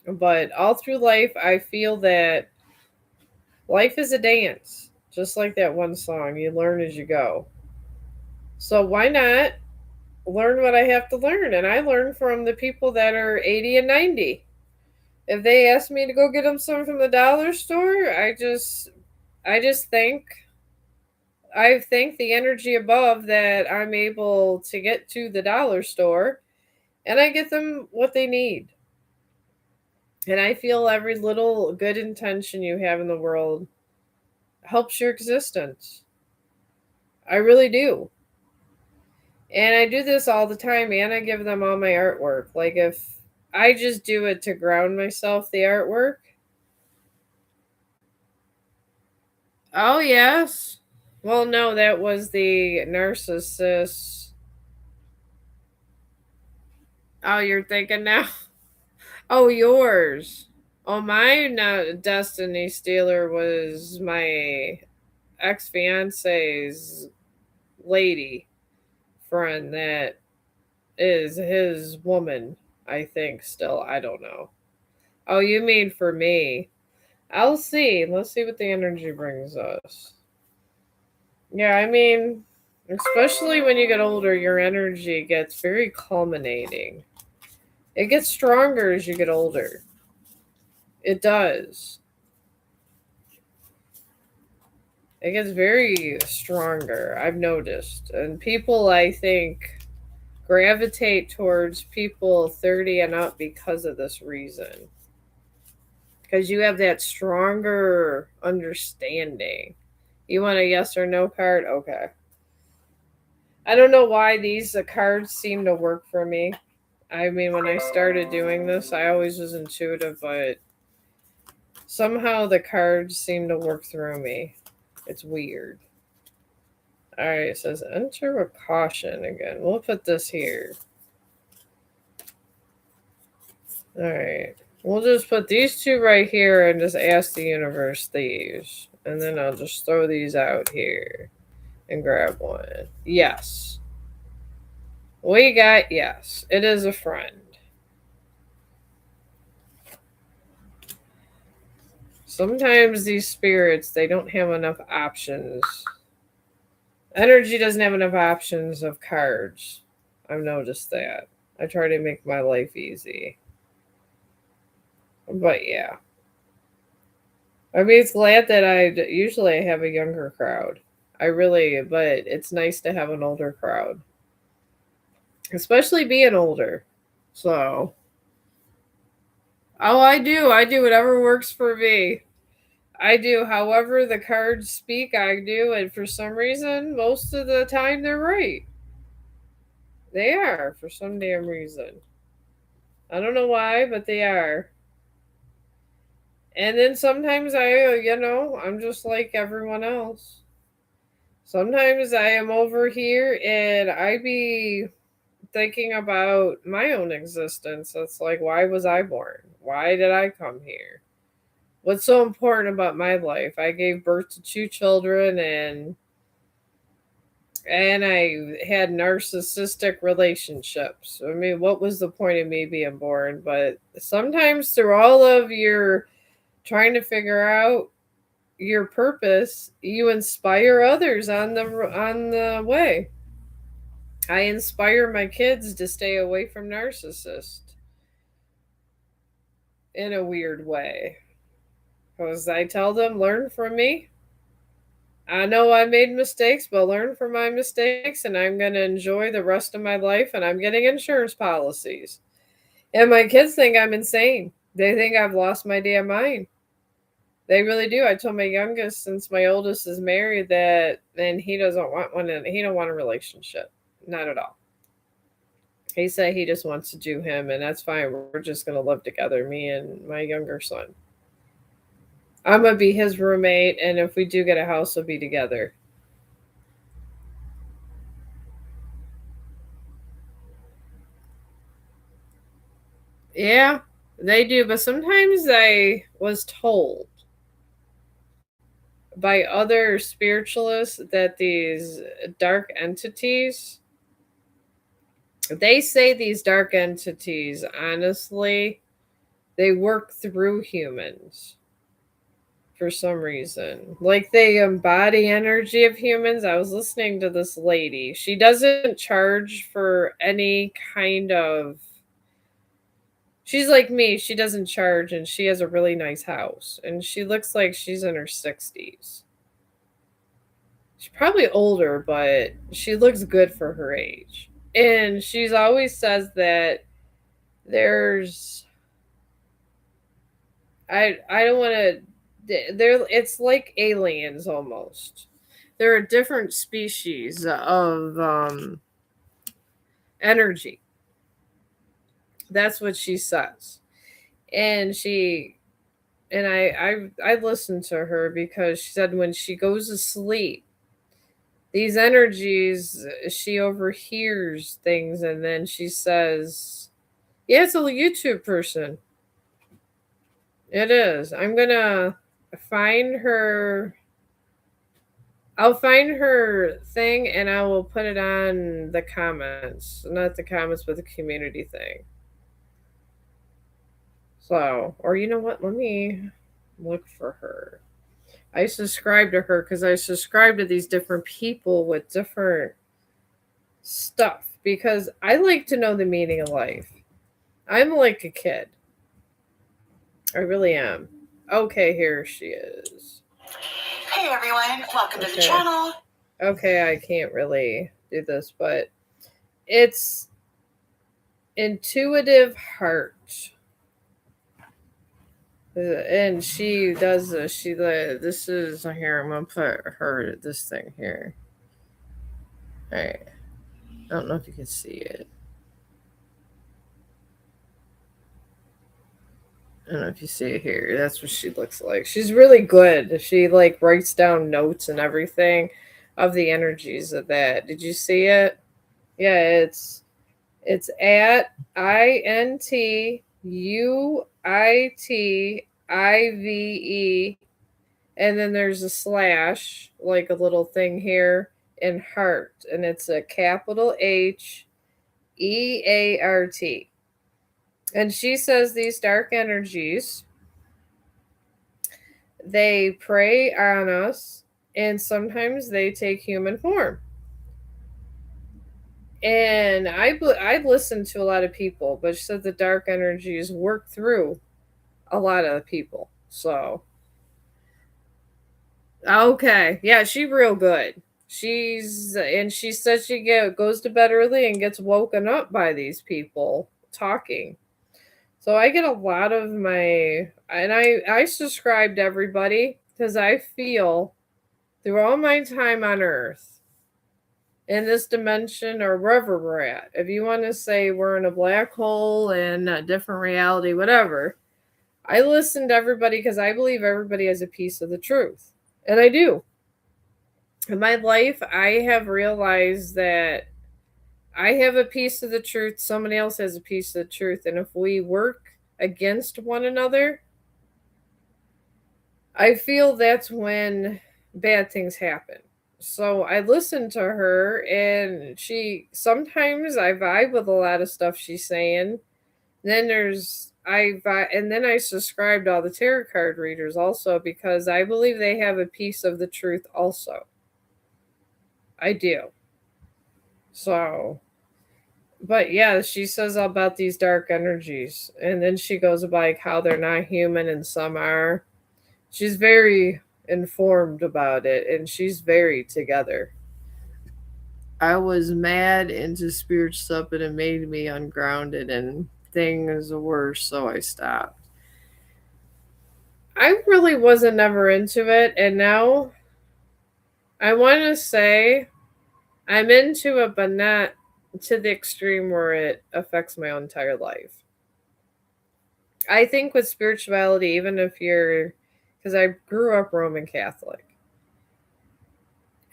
But all through life, I feel that life is a dance. Just like that one song, you learn as you go. So why not learn what I have to learn? And I learn from the people that are 80 and 90. If they ask me to go get them some from the dollar store, I just thank the energy above that I'm able to get to the dollar store and I get them what they need. And I feel every little good intention you have in the world helps your existence. I really do. And I do this all the time and I give them all my artwork. Like if I just do it to ground myself, the artwork. Oh, yes. Well, no, that was the narcissist. Oh, you're thinking now? Oh, yours. Oh, my Destiny Stealer was my ex fiance's lady friend that is his woman, I think, still. I don't know. Oh, you mean for me? I'll see. Let's see what the energy brings us. Yeah, I mean, especially when you get older, your energy gets very culminating. It gets stronger as you get older. It does. It gets very stronger, I've noticed. And people, I think, gravitate towards people 30 and up because of this reason. Because you have that stronger understanding. You want a yes or no card? Okay. I don't know why these cards seem to work for me. I mean, when I started doing this, I always was intuitive, but somehow the cards seem to work through me. It's weird. All right, it says enter with caution again. We'll put this here. All right. We'll just put these two right here and just ask the universe these. And then I'll just throw these out here and grab one. Yes. We got yes. It is a friend. Sometimes these spirits, they don't have enough options. Energy doesn't have enough options of cards. I've noticed that. I try to make my life easy. But yeah. I mean, it's glad that usually I have a younger crowd. I really, but it's nice to have an older crowd. Especially being older. So, oh, I do. I do whatever works for me. I do. However, the cards speak, I do. And for some reason, most of the time, they're right. They are, for some damn reason. I don't know why, but they are. And then sometimes I'm just like everyone else. Sometimes I am over here and I be thinking about my own existence. It's like, why was I born? Why did I come here? What's so important about my life? I gave birth to two children and I had narcissistic relationships. I mean, what was the point of me being born? But sometimes through all of your trying to figure out your purpose, you inspire others on the way. I inspire my kids to stay away from narcissists in a weird way. Because I tell them, learn from me. I know I made mistakes, but learn from my mistakes, and I'm going to enjoy the rest of my life. And I'm getting insurance policies. And my kids think I'm insane. They think I've lost my damn mind. They really do. I told my youngest, since my oldest is married, that and he doesn't want one. And he don't want a relationship, not at all. He said he just wants to do him, and that's fine. We're just gonna live together, me and my younger son. I'm gonna be his roommate, and if we do get a house, we'll be together. Yeah, they do, but sometimes I was told by other spiritualists that these dark entities, they say these dark entities, honestly, they work through humans for some reason. Like they embody energy of humans. I was listening to this lady. She doesn't charge for any kind of. She's like me. She doesn't charge and she has a really nice house. And she looks like she's in her 60s. She's probably older, but she looks good for her age. And she's always says that there's I don't want to there it's like aliens almost. There are different species of energy. That's what she says. And I listened to her because she said when she goes to sleep, these energies, she overhears things and then she says, yeah, it's a YouTube person. It is. I'm gonna find her. I'll find her thing and I will put it on the comments. Not the comments, but the community thing. So, or you know what? Let me look for her. I subscribe to her because I subscribe to these different people with different stuff because I like to know the meaning of life. I'm like a kid. I really am. Okay, here she is. Hey everyone, welcome to the channel. Okay, I can't really do this, but it's Intuitive Heart. And she does this. This is here. I'm gonna put her this thing here. All right. I don't know if you can see it. I don't know if you see it here. That's what she looks like. She's really good. She like writes down notes and everything of the energies of that. Did you see it? Yeah, it's at INTUITIVE, and then there's a slash, like a little thing here, in heart, and it's a capital HEART. And she says these dark energies, they prey on us, and sometimes they take human form. And I've listened to a lot of people, but she said the dark energies work through a lot of people. So okay, yeah, she's real good. She says goes to bed early and gets woken up by these people talking. So I get a lot of I subscribe to everybody because I feel through all my time on Earth, in this dimension or wherever we're at, if you want to say we're in a black hole in a different reality, whatever, I listen to everybody because I believe everybody has a piece of the truth. And I do. In my life, I have realized that I have a piece of the truth, somebody else has a piece of the truth. And if we work against one another, I feel that's when bad things happen. So I listen to her, and she sometimes I vibe with a lot of stuff she's saying. Then and then I subscribe to all the tarot card readers also because I believe they have a piece of the truth also. I do. So, but yeah, she says about these dark energies, and then she goes about like how they're not human and some are. She's very informed about it, and she's very together. I was mad into spirit stuff, and it made me ungrounded, and things were so I stopped. I really wasn't never into it, and now I want to say I'm into it, but not to the extreme where it affects my entire life. I think with spirituality, even if you're, because I grew up Roman Catholic,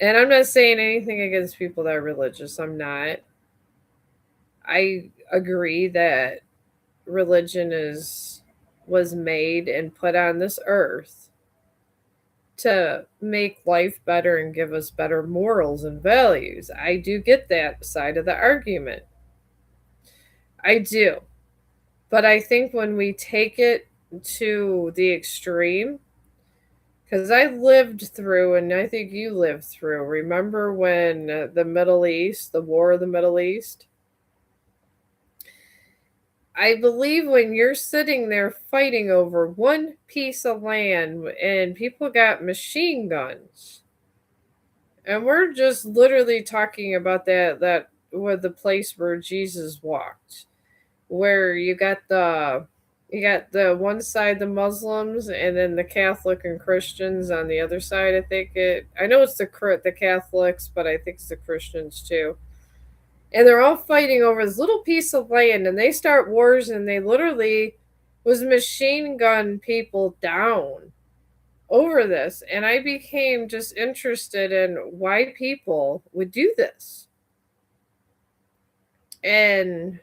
and I'm not saying anything against people that are religious. I'm not. I agree that religion is was made and put on this earth to make life better and give us better morals and values. I do get that side of the argument. I do. But I think when we take it to the extreme, because I lived through, and I think you lived through, remember when the Middle East, the War of the Middle East? I believe when you're sitting there fighting over one piece of land and people got machine guns, and we're just literally talking about that with the place where Jesus walked, where you got the one side the Muslims and then the Catholic and Christians on the other side. I know it's the Catholics, but I think it's the Christians too. And they're all fighting over this little piece of land, and they start wars, and they literally was machine gun people down over this. And I became just interested in why people would do this. And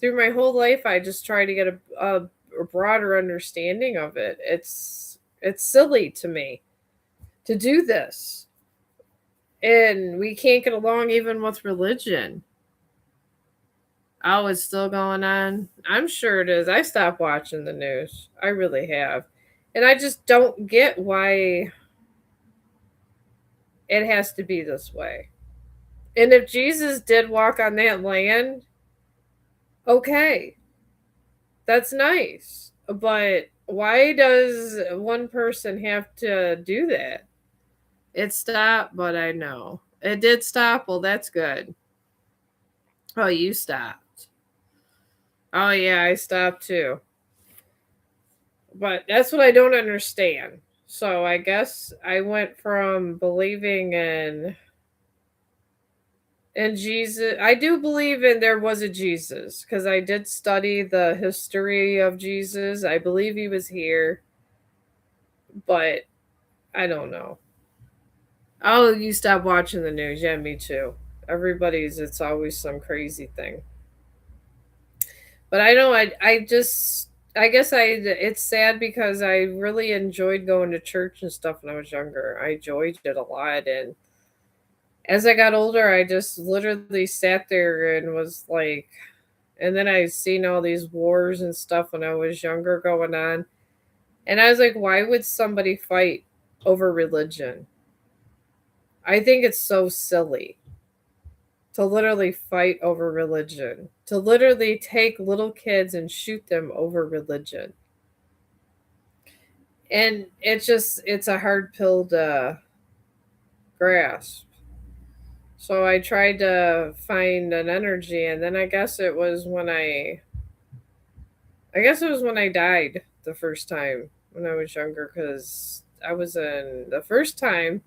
through my whole life, I just try to get a broader understanding of it. It's silly to me to do this, and we can't get along even with religion. Oh, it's still going on? I'm sure it is. I stopped watching the news. I really have. And I just don't get why it has to be this way. And if Jesus did walk on that land, okay, that's nice. But why does one person have to do that? It stopped, but I know. It did stop. Well, that's good. Oh, you stopped. Oh, yeah, I stopped too. But that's what I don't understand. So I guess I went from believing in Jesus. I do believe in there was a Jesus because I did study the history of Jesus. I believe he was here, but I don't know. Oh, you stop watching the news. Yeah, me too. It's always some crazy thing. But I know I just I guess it's sad because I really enjoyed going to church and stuff when I was younger. I enjoyed it a lot, and as I got older, I just literally sat there and was like, and then I seen all these wars and stuff when I was younger going on, and I was like, why would somebody fight over religion? I think it's so silly to literally fight over religion, to literally take little kids and shoot them over religion. And it's a hard pill to grasp. So I tried to find an energy, and then I guess it was when I died the first time when I was younger, because I was in the first time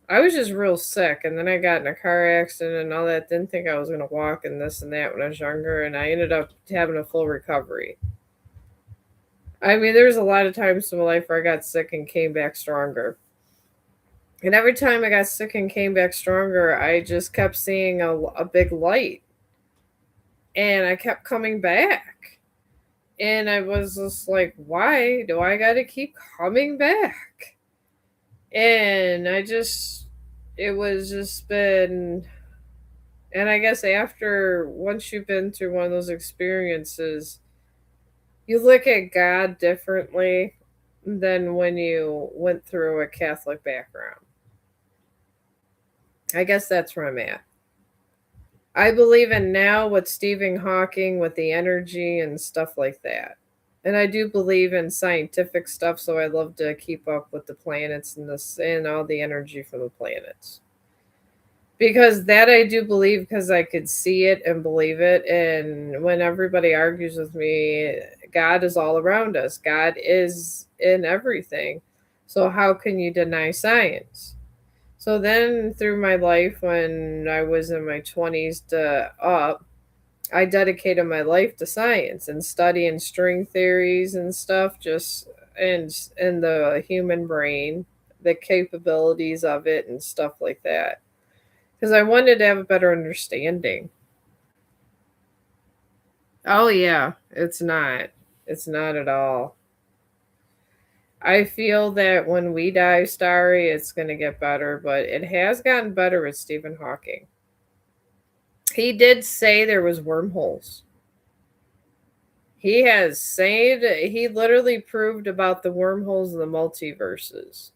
I was just real sick, and then I got in a car accident and all that. Didn't think I was gonna walk and this and that when I was younger, and I ended up having a full recovery. I mean, there's a lot of times in my life where I got sick and came back stronger. And every time I got sick and came back stronger, I just kept seeing a big light. And I kept coming back. And I was just like, why do I got to keep coming back? And it was just been, and I guess once you've been through one of those experiences, you look at God differently than when you went through a Catholic background. I guess that's where I'm at. I believe in now with Stephen Hawking with the energy and stuff like that. And I do believe in scientific stuff, so I love to keep up with the planets and all the energy from the planets. Because that I do believe because I could see it and believe it. And when everybody argues with me, God is all around us. God is in everything. So how can you deny science? So then through my life when I was in my 20s to up, I dedicated my life to science and studying string theories and stuff, just and the human brain, the capabilities of it and stuff like that. Because I wanted to have a better understanding. Oh yeah, it's not. It's not at all. I feel that when we die, Starry, it's going to get better, but it has gotten better with Stephen Hawking. He did say there was wormholes. He literally proved about the wormholes of the multiverses.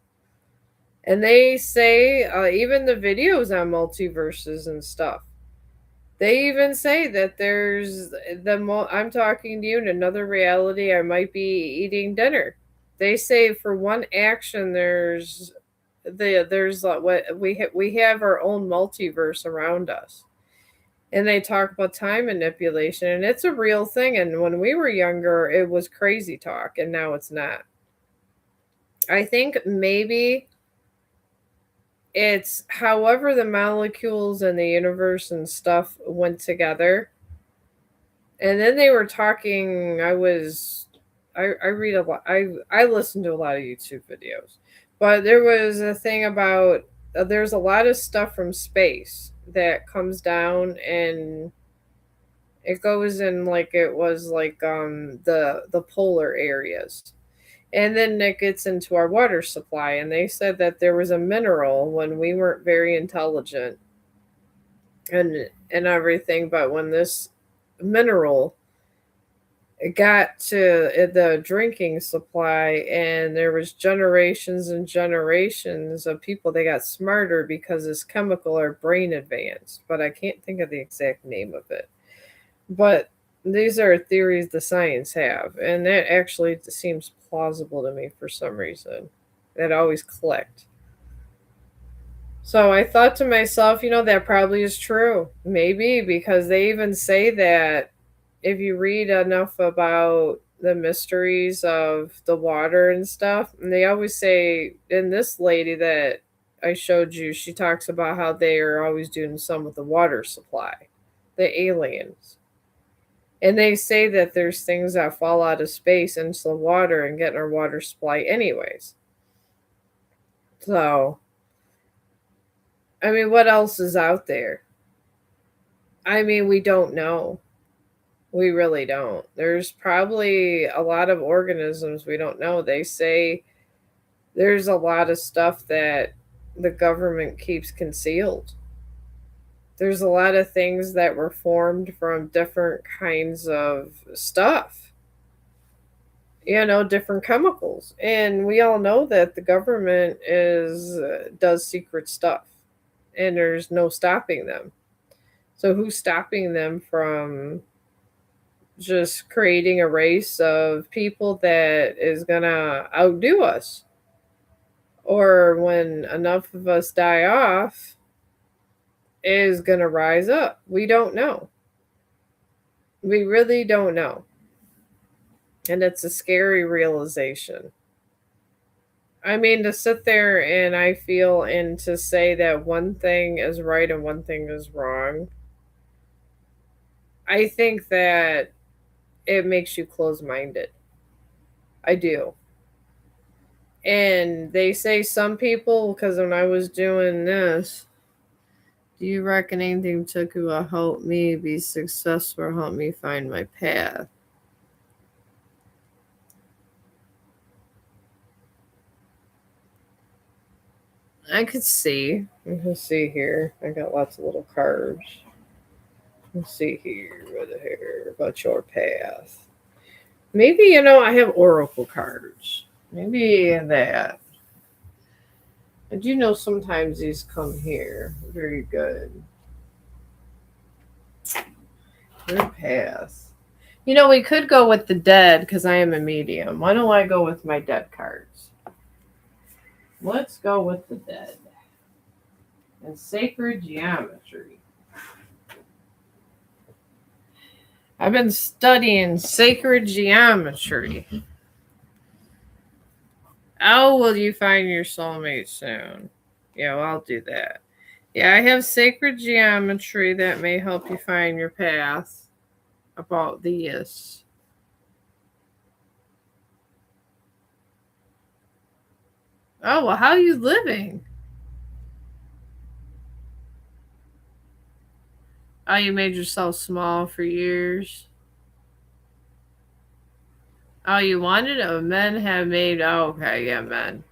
And they say, even the videos on multiverses and stuff, they even say that I'm talking to you in another reality, I might be eating dinner. They say for one action, there's what we have our own multiverse around us. And they talk about time manipulation, and it's a real thing. And when we were younger, it was crazy talk, and now it's not. I think maybe it's however the molecules in the universe and stuff went together. And then they were talking. I read a lot. I listen to a lot of YouTube videos, but there was a thing about there's a lot of stuff from space that comes down and it goes in like it was like the polar areas. And then it gets into our water supply. And they said that there was a mineral when we weren't very intelligent and everything. But when this mineral got to the drinking supply, and there was generations and generations of people, they got smarter because this chemical or brain advanced, but I can't think of the exact name of it. But these are theories the science have, and that actually seems plausible to me for some reason. That always clicked. So I thought to myself, that probably is true. Maybe because they even say that if you read enough about the mysteries of the water and stuff, and they always say, and this lady that I showed you, she talks about how they are always doing some with the water supply, the aliens. And they say that there's things that fall out of space into the water and get in our water supply anyways. So, I mean, what else is out there? I mean, we don't know. We really don't. There's probably a lot of organisms we don't know. They say there's a lot of stuff that the government keeps concealed. There's a lot of things that were formed from different kinds of stuff, different chemicals. And we all know that the government does secret stuff, and there's no stopping them. So who's stopping them from just creating a race of people that is gonna outdo us? Or when enough of us die off, is gonna rise up? We don't know. We really don't know. And it's a scary realization. I mean, to sit there and I feel and to say that one thing is right and one thing is wrong, I think that it makes you close minded. I do. And they say some people, because when I was doing this, do you reckon anything took you will help me be successful or help me find my path? I could see. I can see here. I got lots of little cards. Let's see here. What here about your path? Maybe I have oracle cards. Maybe that. I do know sometimes these come here. Very good. Your path. We could go with the dead because I am a medium. Why don't I go with my dead cards? Let's go with the dead. And sacred geometry. I've been studying sacred geometry. How will you find your soulmate soon? Yeah, well, I'll do that. Yeah, I have sacred geometry that may help you find your path about this. Oh, well, how are you living? Oh, you made yourself small for years. Oh, you wanted? Oh, men have made. Oh, okay, yeah, men.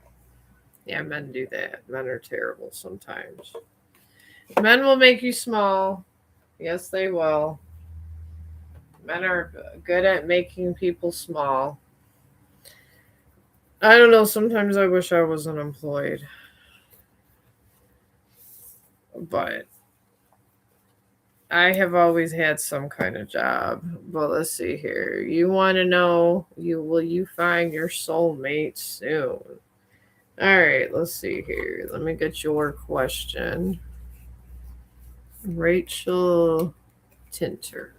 Yeah, men do that. Men are terrible sometimes. Men will make you small. Yes, they will. Men are good at making people small. I don't know. Sometimes I wish I was unemployed. But I have always had some kind of job. But let's see here. You want to know will you find your soulmate soon? All right, let's see here. Let me get your question. Rachel Tinter.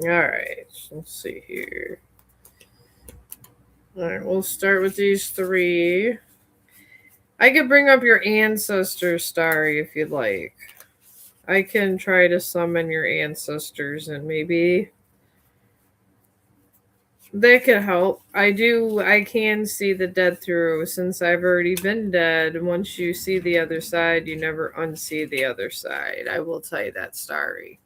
All right, let's see here. All right, we'll start with these three. I could bring up your ancestors, Starry, if you'd like. I can try to summon your ancestors and maybe that could help. I can see the dead through since I've already been dead. Once you see the other side, you never unsee the other side. I will tell you that, Starry.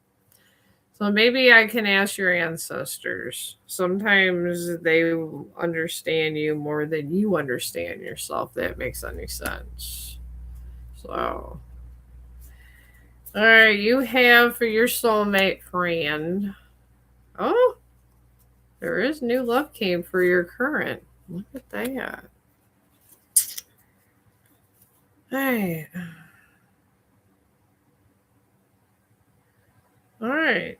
So maybe I can ask your ancestors. Sometimes they understand you more than you understand yourself. That makes any sense. So All right, you have for your soulmate friend. Oh, there is new love came for your current. Look at that. Hey. All right.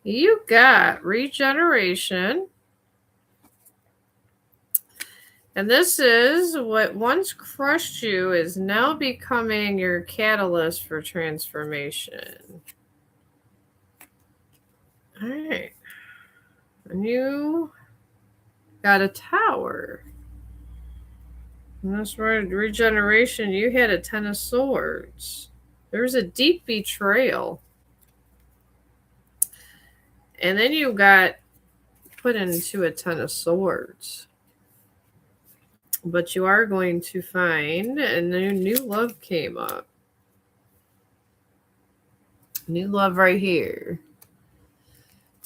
You got regeneration. And this is what once crushed you is now becoming your catalyst for transformation. All right. And you got a tower. And this word regeneration, you had a 10 of swords. There was a deep betrayal. And then you got put into a 10 of swords. But you are going to find a new love came up. New love right here.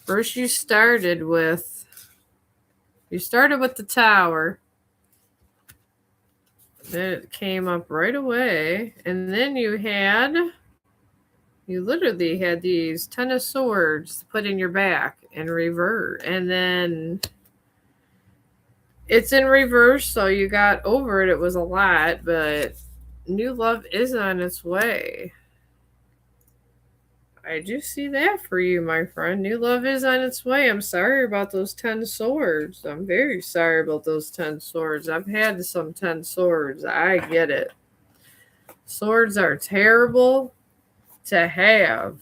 First you started with the tower. Then it came up right away. And then you literally had these 10 of swords put in your back and revert. And then it's in reverse, so you got over it. It was a lot, but new love is on its way. I do see that for you, my friend. New love is on its way. I'm sorry about those 10 swords. I'm very sorry about those 10 swords. I've had some 10 swords. I get it. Swords are terrible to have.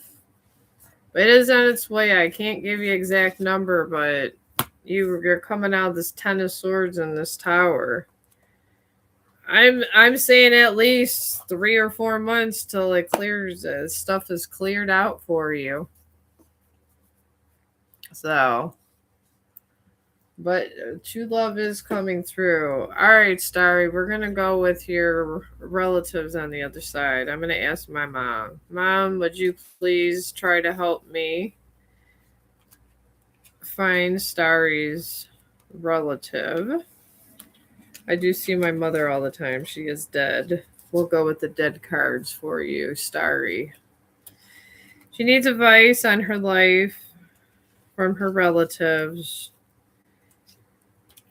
It is on its way. I can't give you exact number, but you're coming out of this 10 of swords in this tower. I'm saying at least 3 or 4 months till it clears. Stuff is cleared out for you. So, but true love is coming through. All right, Starry, we're gonna go with your relatives on the other side. I'm gonna ask my mom. Mom, would you please try to help me find Starry's relative? I do see my mother all the time. She is dead. We'll go with the dead cards for you, Starry. She needs advice on her life from her relatives.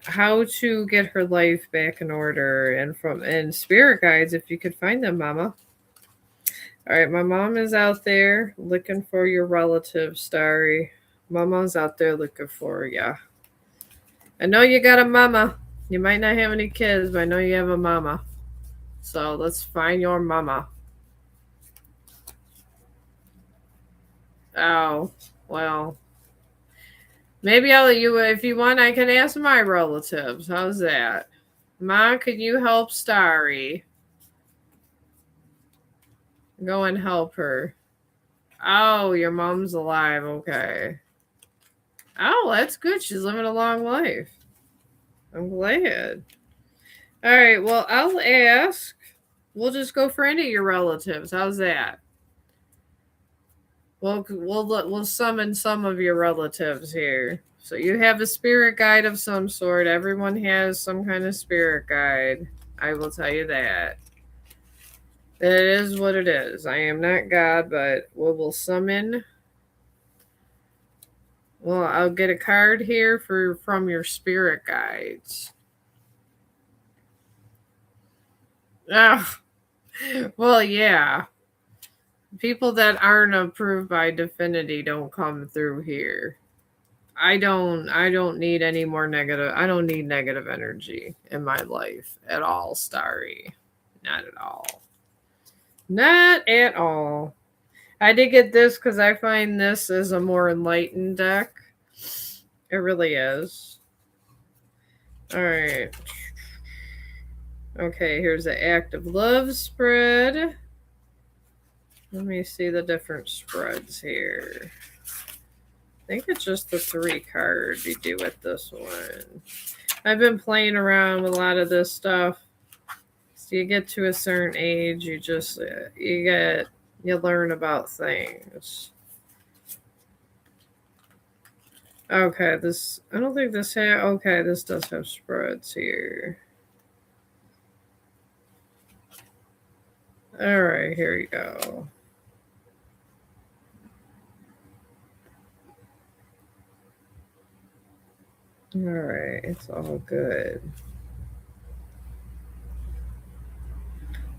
How to get her life back in order and spirit guides if you could find them, Mama. All right, my mom is out there looking for your relative, Starry. Mama's out there looking for ya. I know you got a mama. You might not have any kids, but I know you have a mama. So let's find your mama. Oh, well. Maybe I'll let you, if you want, I can ask my relatives. How's that? Ma, could you help Starry? Go and help her. Oh, your mom's alive. Okay. Oh, that's good. She's living a long life. I'm glad. All right. Well, I'll ask. We'll just go for any of your relatives. How's that? We'll summon some of your relatives here. So you have a spirit guide of some sort. Everyone has some kind of spirit guide. I will tell you that. It is what it is. I am not God, but we will summon. Well, I'll get a card here from your spirit guides. Oh, well, yeah. People that aren't approved by Divinity don't come through here. I don't need any more negative. I don't need negative energy in my life at all, Starry. Not at all. Not at all. I did get this because I find this is a more enlightened deck. It really is. All right. Okay, here's the active love spread. Let me see the different spreads here. I think it's just the 3 card you do with this one. I've been playing around with a lot of this stuff. So you get to a certain age, you learn about things. Okay, I don't think this okay, this does have spreads here. All right, here we go. All right, it's all good.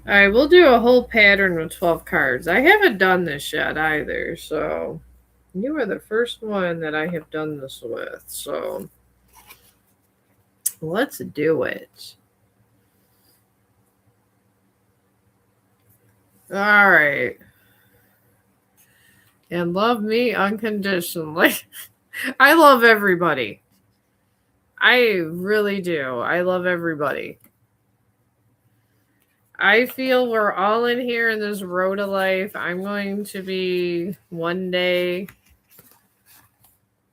All right, we'll do a whole pattern with 12 cards. I haven't done this yet either, so you are the first one that I have done this with. So let's do it. All right. And love me unconditionally. I love everybody. I really do. I love everybody. I feel we're all in here in this road of life. I'm going to be one day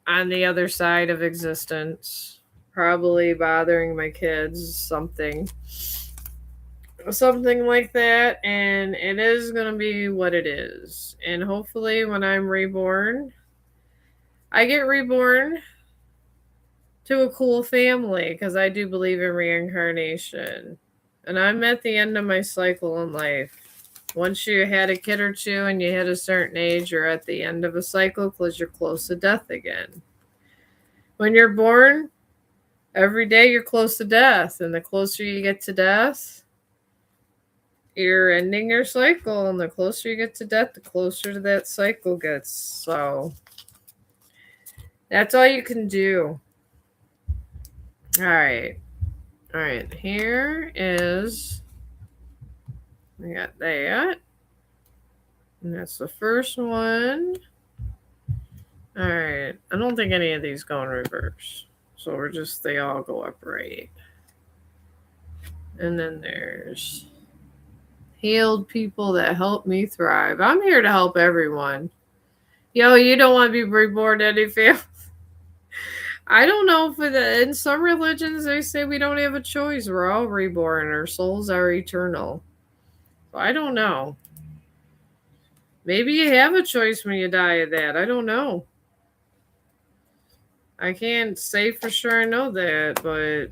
on the other side of existence, probably bothering my kids, something like that. And it is going to be what it is. And hopefully, when I'm reborn, I get reborn to a cool family because I do believe in reincarnation. And I'm at the end of my cycle in life. Once you had a kid or two and you hit a certain age, you're at the end of a cycle because you're close to death again. When you're born, every day you're close to death. And the closer you get to death, you're ending your cycle. And the closer you get to death, the closer to that cycle gets. So that's all you can do. All right. All right. Here is... we got that. And that's the first one. All right. I don't think any of these go in reverse. So they all go upright. And then there's healed people that help me thrive. I'm here to help everyone. Yo, you don't want to be reborn any family. I don't know if in some religions they say we don't have a choice. We're all reborn. Our souls are eternal. So I don't know. Maybe you have a choice when you die of that. I don't know. I can't say for sure I know that, but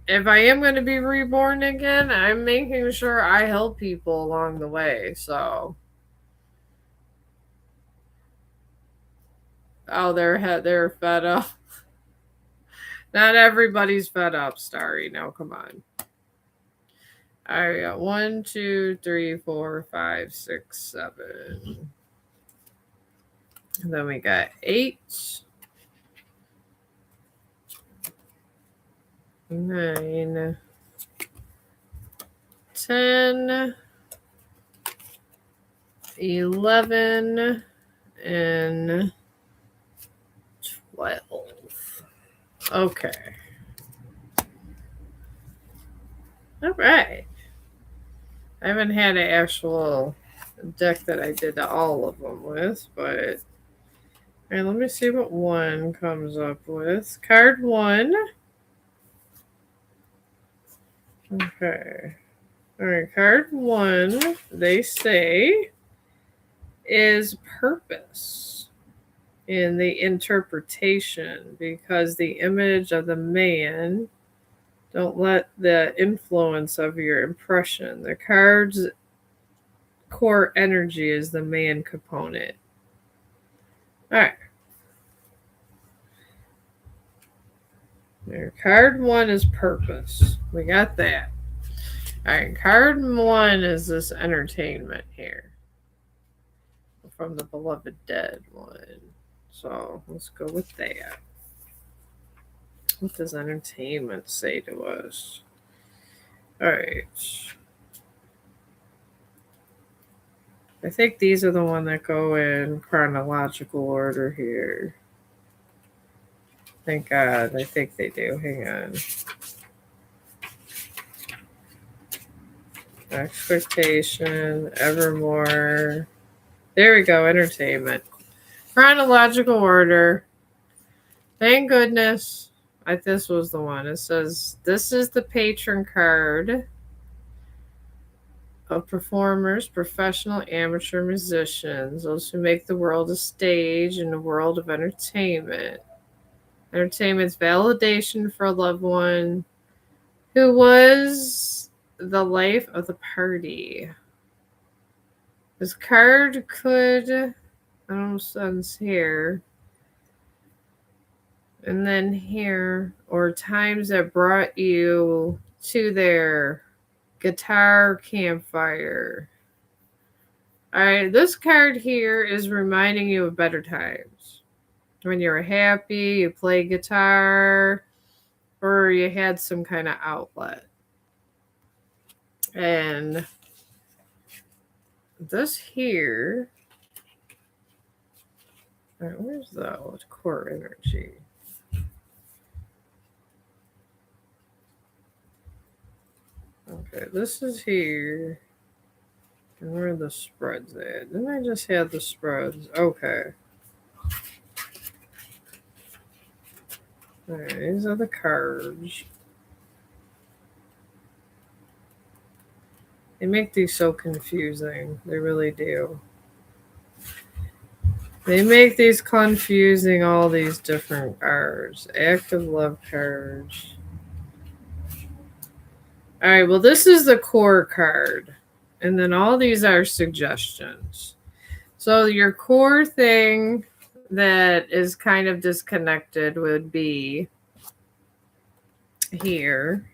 if I am going to be reborn again, I'm making sure I help people along the way. So, oh, they're fed up. Not everybody's fed up, Starry. Now, come on. All right, got 1, 2, 3, 4, 5, 6, 7. And then we got 8, 9, 10, 11, and 12. Okay. All right. I haven't had an actual deck that I did all of them with, but... all right, let me see what 1 comes up with. Card 1. Okay. All right, card 1, they say, is purpose in the interpretation, because the image of the man, don't let the influence of your impression. The card's core energy is the man component. All right. There, card 1 is purpose. We got that. All right, card 1 is this entertainment here from the Beloved Dead one. So let's go with that. What does entertainment say to us? All right. I think these are the one that go in chronological order here. Thank God. I think they do. Hang on. Expectation, Evermore. There we go. Entertainment. Chronological order. Thank goodness. This was the one. It says, this is the patron card of performers, professional, amateur musicians, those who make the world a stage in the world of entertainment. Entertainment's validation for a loved one who was the life of the party. This card could almost sense here. And then here, or times that brought you to their guitar campfire. All right, this card here is reminding you of better times. When you were happy, you played guitar, or you had some kind of outlet. And this here, all right, where's the core energy? Okay, this is here. And where are the spreads at? Didn't I just have the spreads? Okay. Alright, these are the cards. They make these so confusing. They really do. They make these confusing, all these different cards. Active love cards. Alright, well, this is the core card. And then all these are suggestions. So your core thing that is kind of disconnected would be here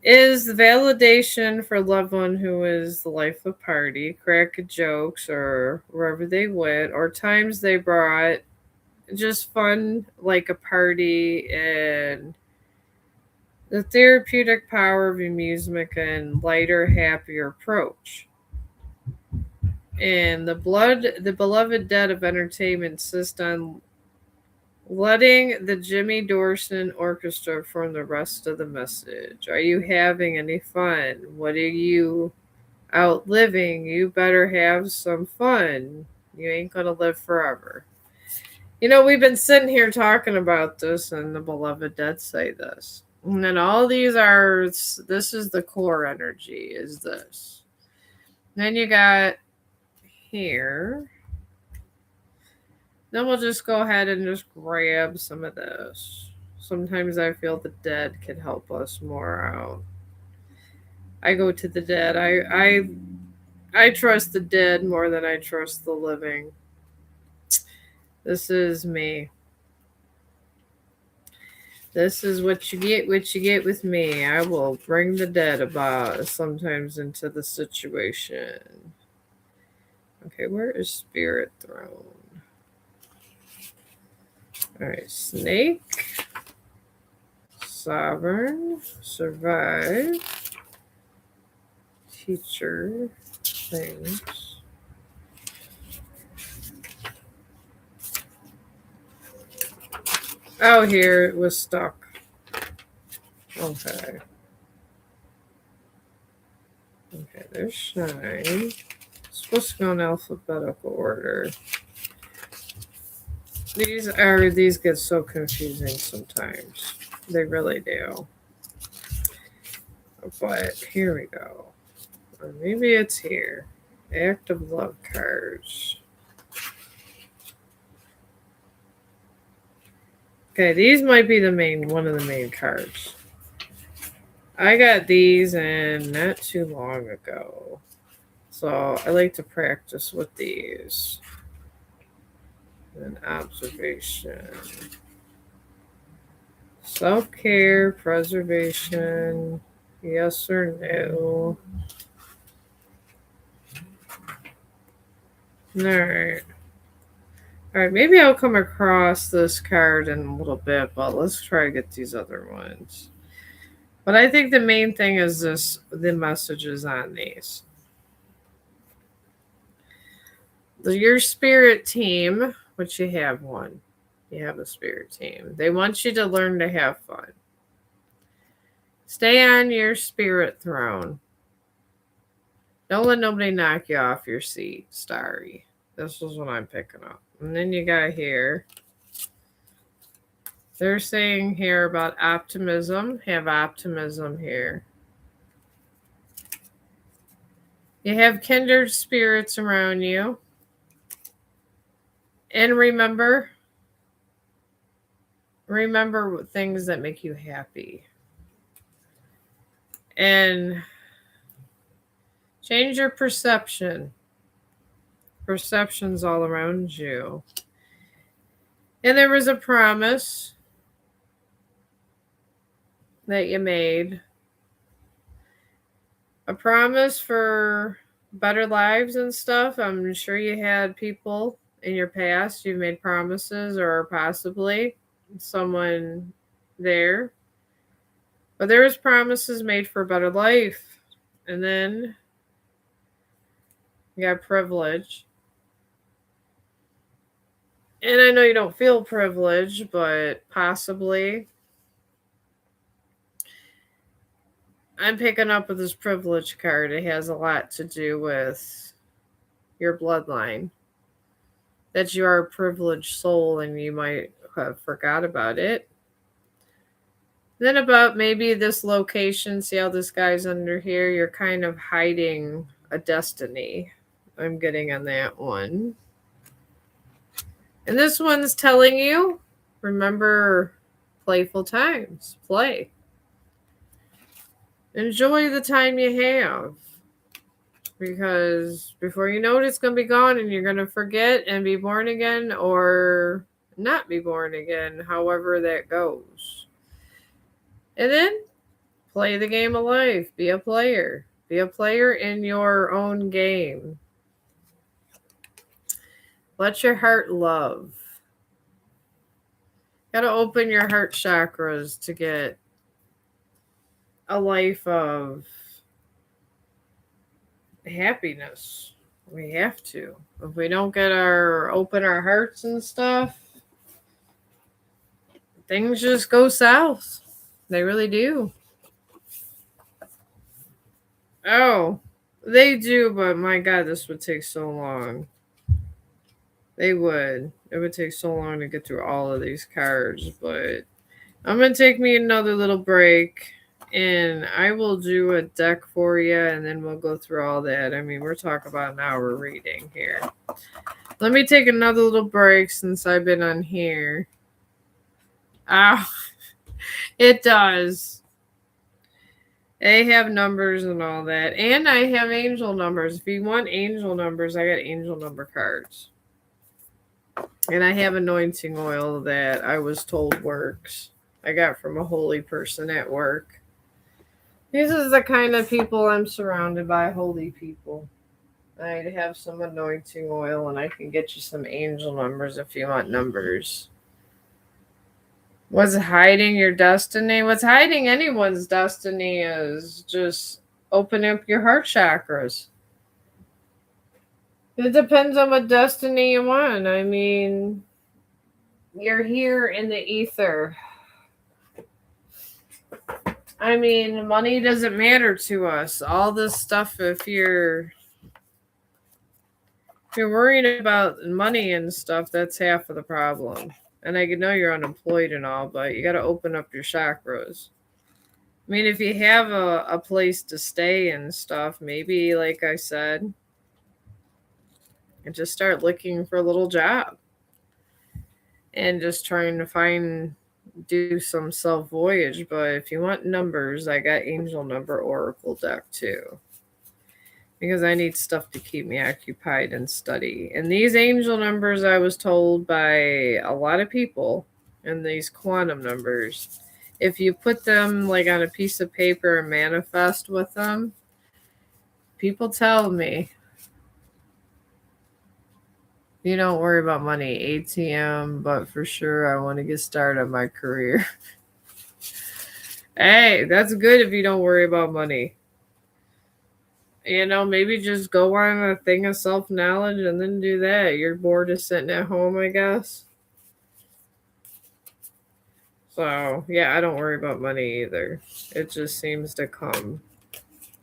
is the validation for loved one who is the life of party, crack jokes or wherever they went, or times they brought just fun like a party, and the therapeutic power of amusement and lighter, happier approach. And the beloved dead of entertainment insist on letting the Jimmy Dorson Orchestra form the rest of the message. Are you having any fun? What are you outliving? You better have some fun. You ain't going to live forever. You know, we've been sitting here talking about this, and the beloved dead say this. And then all these are, this is the core energy, is this. Then you got here. Then we'll just go ahead and just grab some of this. Sometimes I feel the dead can help us more out. I go to the dead. I trust the dead more than I trust the living. This is me. This is what you get with me. I will bring the dead about sometimes into the situation. Okay, where is Spirit Throne? All right, Snake, Sovereign, Survive, Teacher, Things. Oh, here it was stuck. Okay. Okay, there's Shine. It's supposed to go in alphabetical order. These get so confusing sometimes. They really do. But here we go. Or maybe it's here. Active love cards. Okay, these might be one of the main cards. I got these and not too long ago. So I like to practice with these. And observation. Self-care, preservation, yes or no. Alright. Alright, maybe I'll come across this card in a little bit, but let's try to get these other ones. But I think the main thing is the messages on these. Your spirit team, which you have one. You have a spirit team. They want you to learn to have fun. Stay on your spirit throne. Don't let nobody knock you off your seat, Starry. This is what I'm picking up. And then you got here. They're saying here about optimism. Have optimism here. You have kindred spirits around you. And remember things that make you happy. And Change your perception. Perception's all around you. And there was a promise that you made. A promise for better lives and stuff. I'm sure you had people in your past you made promises, or possibly someone there. But there was promises made for a better life. And then you got privilege. And I know you don't feel privileged, but possibly. I'm picking up with this privilege card. It has a lot to do with your bloodline. That you are a privileged soul and you might have forgot about it. Then about maybe this location, see how this guy's under here? You're kind of hiding a destiny. I'm getting on that one. And this one's telling you, remember playful times. Play. Enjoy the time you have. Because before you know it, it's going to be gone and you're going to forget and be born again or not be born again, however that goes. And then play the game of life. Be a player. Be a player in your own game. Let your heart love. Got to open your heart chakras to get a life of happiness. We have to. If we don't open our hearts and stuff, things just go south. They really do. Oh, they do, but my God, this would take so long. They would. It would take so long to get through all of these cards, but I'm going to take me another little break and I will do a deck for you and then we'll go through all that. I mean, we're talking about an hour reading here. Let me take another little break since I've been on here. Ah, it does. They have numbers and all that. And I have angel numbers. If you want angel numbers, I got angel number cards. And I have anointing oil that I was told works. I got from a holy person at work. These are the kind of people I'm surrounded by, holy people. I have some anointing oil and I can get you some angel numbers if you want numbers. What's hiding your destiny? What's hiding anyone's destiny is just open up your heart chakras. It depends on what destiny you want. I mean, you're here in the ether. I mean, money doesn't matter to us. All this stuff, if you're worrying about money and stuff, that's half of the problem. And I know you're unemployed and all, but you got to open up your chakras. I mean, if you have a place to stay and stuff, maybe, like I said, and just start looking for a little job and just trying to do some self voyage. But if you want numbers, I got angel number oracle deck too, because I need stuff to keep me occupied and study. And these angel numbers, I was told by a lot of people, and these quantum numbers, if you put them like on a piece of paper and manifest with them, people tell me, you don't worry about money, ATM, but for sure I want to get started on my career. Hey, that's good if you don't worry about money. You know, maybe just go on a thing of self-knowledge and then do that. You're bored of sitting at home, I guess. So, yeah, I don't worry about money either. It just seems to come.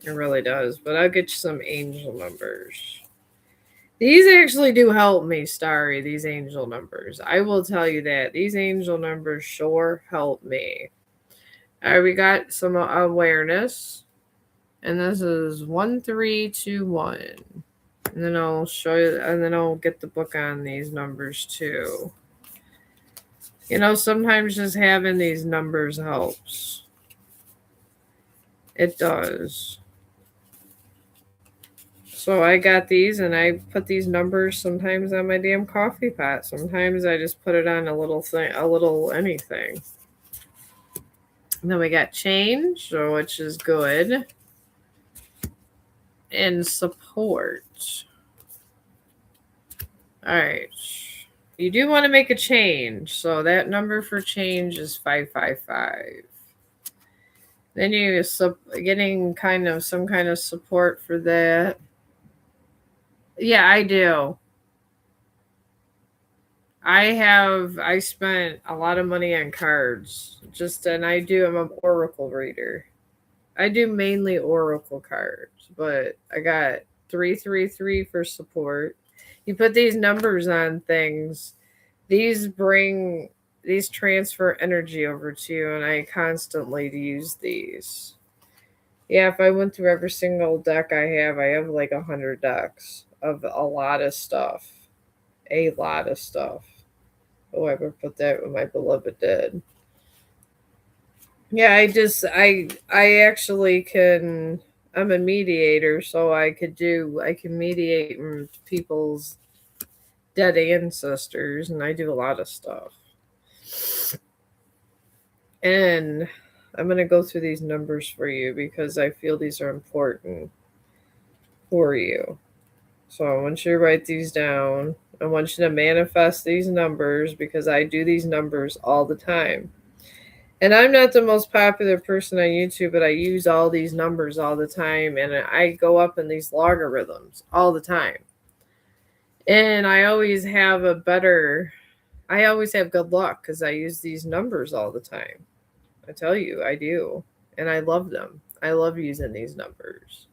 It really does. But I'll get you some angel numbers. These actually do help me, Starry, these angel numbers. I will tell you that. These angel numbers sure help me. All right, we got some awareness. And this is 1321. And then I'll show you, and then I'll get the book on these numbers too. You know, sometimes just having these numbers helps. It does. So I got these and I put these numbers sometimes on my damn coffee pot. Sometimes I just put it on a little thing, a little anything. And then we got change, which is good. And support. All right. You do want to make a change. So that number for change is 555. Then you're getting kind of some kind of support for that. Yeah, I do. I spent a lot of money on cards. I'm an Oracle reader. I do mainly Oracle cards, but I got 333 for support. You put these numbers on things, these transfer energy over to you, and I constantly use these. Yeah, if I went through every single deck I have like 100 decks of a lot of stuff. A lot of stuff. Oh, I would put that with my beloved dead. Yeah, I actually can. I'm a mediator, so I can mediate people's dead ancestors, and I do a lot of stuff. And I'm going to go through these numbers for you because I feel these are important for you. So I want you to write these down. I want you to manifest these numbers because I do these numbers all the time. And I'm not the most popular person on YouTube, but I use all these numbers all the time. And I go up in these logarithms all the time. And I always have good luck because I use these numbers all the time. I tell you, I do. And I love them. I love using these numbers.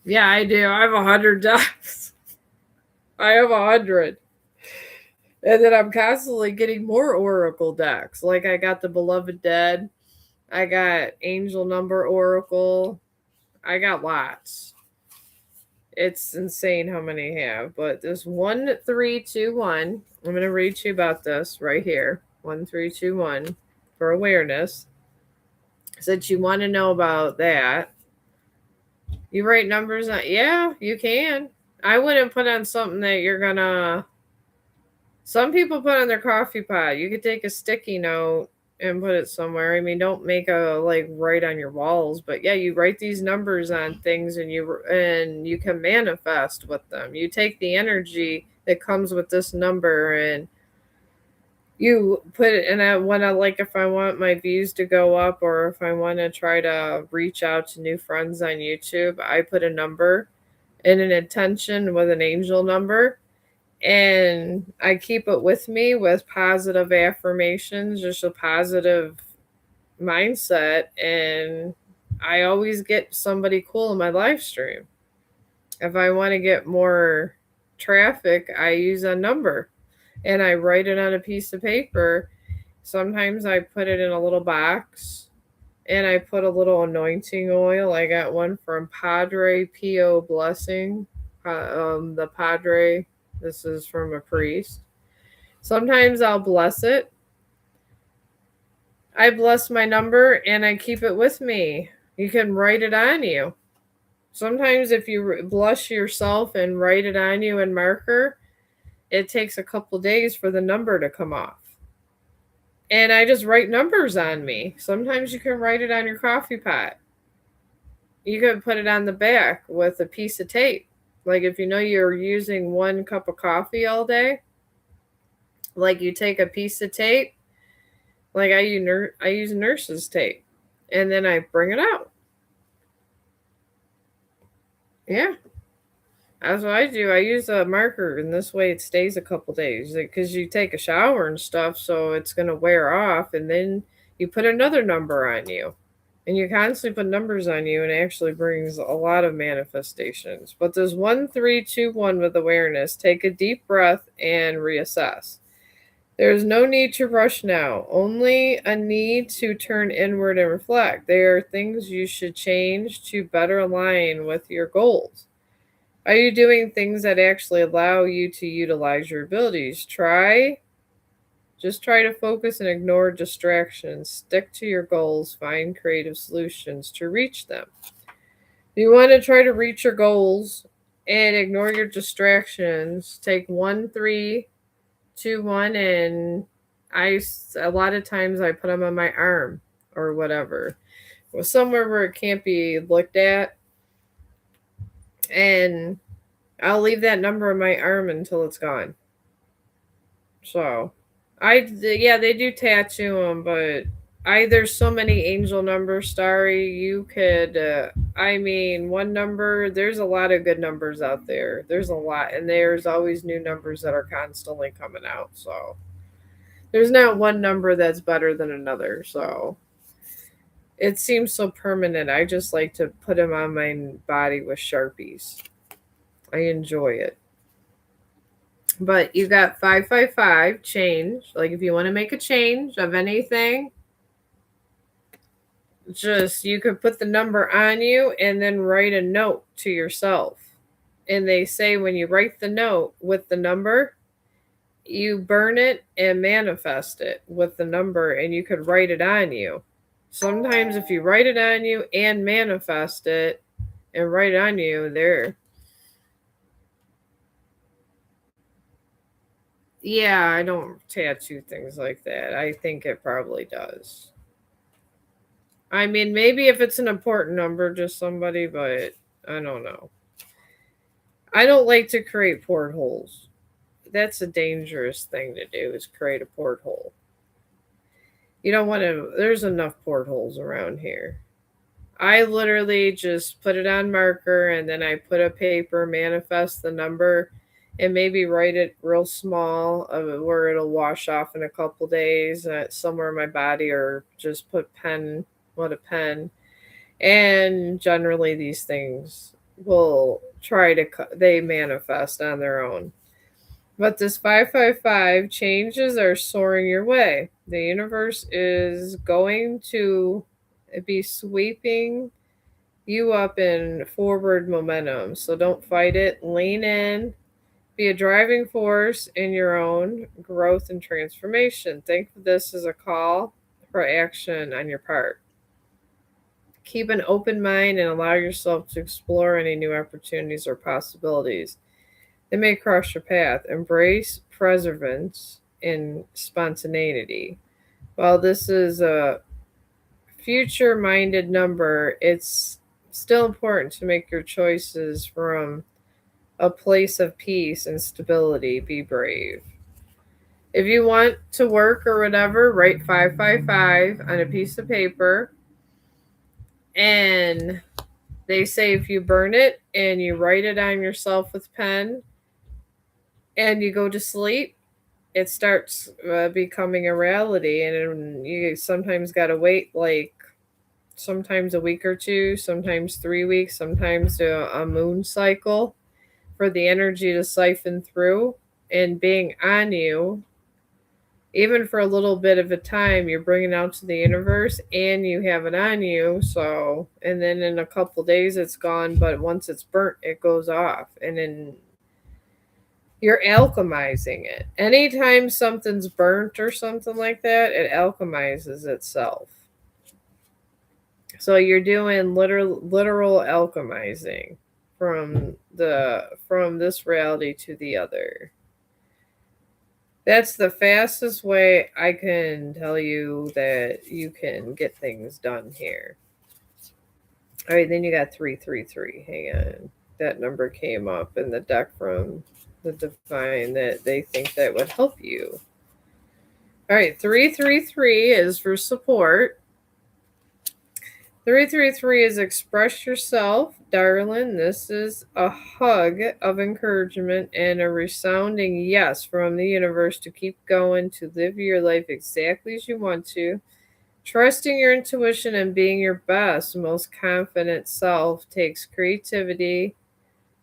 Yeah, I do. I have 100 decks. I have 100. And then I'm constantly getting more Oracle decks. Like I got the Beloved Dead. I got Angel Number Oracle. I got lots. It's insane how many I have. But this 1321, I'm going to read to you about this right here. 1321 for awareness. Since you want to know about that, you write numbers on. Yeah, you can. I wouldn't put on something that you're going to. Some people put on their coffee pot. You could take a sticky note and put it somewhere. I mean, don't make write on your walls, but yeah, you write these numbers on things and you can manifest with them. You take the energy that comes with this number and you put it. And if I want my views to go up or if I want to try to reach out to new friends on YouTube, I put a number and an intention with an angel number. And I keep it with me with positive affirmations, just a positive mindset. And I always get somebody cool in my live stream. If I want to get more traffic, I use a number and I write it on a piece of paper. Sometimes I put it in a little box and I put a little anointing oil. I got one from Padre Pio Blessing, the Padre. This is from a priest. Sometimes I'll bless it. I bless my number and I keep it with me. You can write it on you. Sometimes if you bless yourself and write it on you in marker, it takes a couple days for the number to come off. And I just write numbers on me. Sometimes you can write it on your coffee pot. You can put it on the back with a piece of tape. Like if you know you're using 1 cup of coffee all day, like you take a piece of tape, like I use nurse's tape, and then I bring it out. Yeah, that's what I do. I use a marker, and this way it stays a couple days because you take a shower and stuff, so it's going to wear off, and then you put another number on you. And you constantly put numbers on you, and it actually brings a lot of manifestations. But there's 1321 with awareness. Take a deep breath and reassess. There's no need to rush now, only a need to turn inward and reflect. There are things you should change to better align with your goals. Are you doing things that actually allow you to utilize your abilities? Just try to focus and ignore distractions. Stick to your goals. Find creative solutions to reach them. You want to try to reach your goals and ignore your distractions. Take 1, 3, 2, 1, and a lot of times I put them on my arm or whatever, or somewhere where it can't be looked at, and I'll leave that number on my arm until it's gone. So, yeah, they do tattoo them, but there's so many angel numbers, Starry. You could, I mean, one number. There's a lot of good numbers out there. There's a lot, and there's always new numbers that are constantly coming out. So, there's not one number that's better than another. So, it seems so permanent. I just like to put them on my body with Sharpies. I enjoy it. But you got 555 change. Like if you want to make a change of anything, just you could put the number on you and then write a note to yourself. And they say when you write the note with the number, you burn it and manifest it with the number, and you could write it on you. Sometimes if you write it on you and manifest it and write it on you, there. Yeah, I don't tattoo things like that. I think it probably does. I mean, maybe if it's an important number, just somebody, but I don't know. I don't like to create portholes. That's a dangerous thing to do, is create a porthole. You don't want to, there's enough portholes around here. I literally just put it on marker and then I put a paper, manifest the number, and maybe write it real small where it'll wash off in a couple days somewhere in my body, or just put pen, what a pen. And generally these things will try to they manifest on their own. But this 555 changes are soaring your way. The universe is going to be sweeping you up in forward momentum. So don't fight it. Lean in. Be a driving force in your own growth and transformation. Think of this as a call for action on your part. Keep an open mind and allow yourself to explore any new opportunities or possibilities that may cross your path. Embrace perseverance and spontaneity. While this is a future minded number, it's still important to make your choices from a place of peace and stability. Be brave. If you want to work or whatever, write 555 on a piece of paper, and they say if you burn it and you write it on yourself with pen and you go to sleep, it starts becoming a reality. And you sometimes got to wait, like sometimes a week or two, sometimes 3 weeks, sometimes a moon cycle for the energy to siphon through. And being on you, even for a little bit of a time, you're bringing out to the universe and you have it on you. So, and then in a couple days it's gone, but once it's burnt, it goes off. And then you're alchemizing it. Anytime something's burnt or something like that, it alchemizes itself. So you're doing literal alchemizing from this reality to the other. That's the fastest way I can tell you that you can get things done here. All right, then you got 333. Hang on. That number came up in the deck from the divine that they think that would help you. All right, 333 is for support. 333 is express yourself, darling. This is a hug of encouragement and a resounding yes from the universe to keep going, to live your life exactly as you want to. Trusting your intuition and being your best, most confident self takes creativity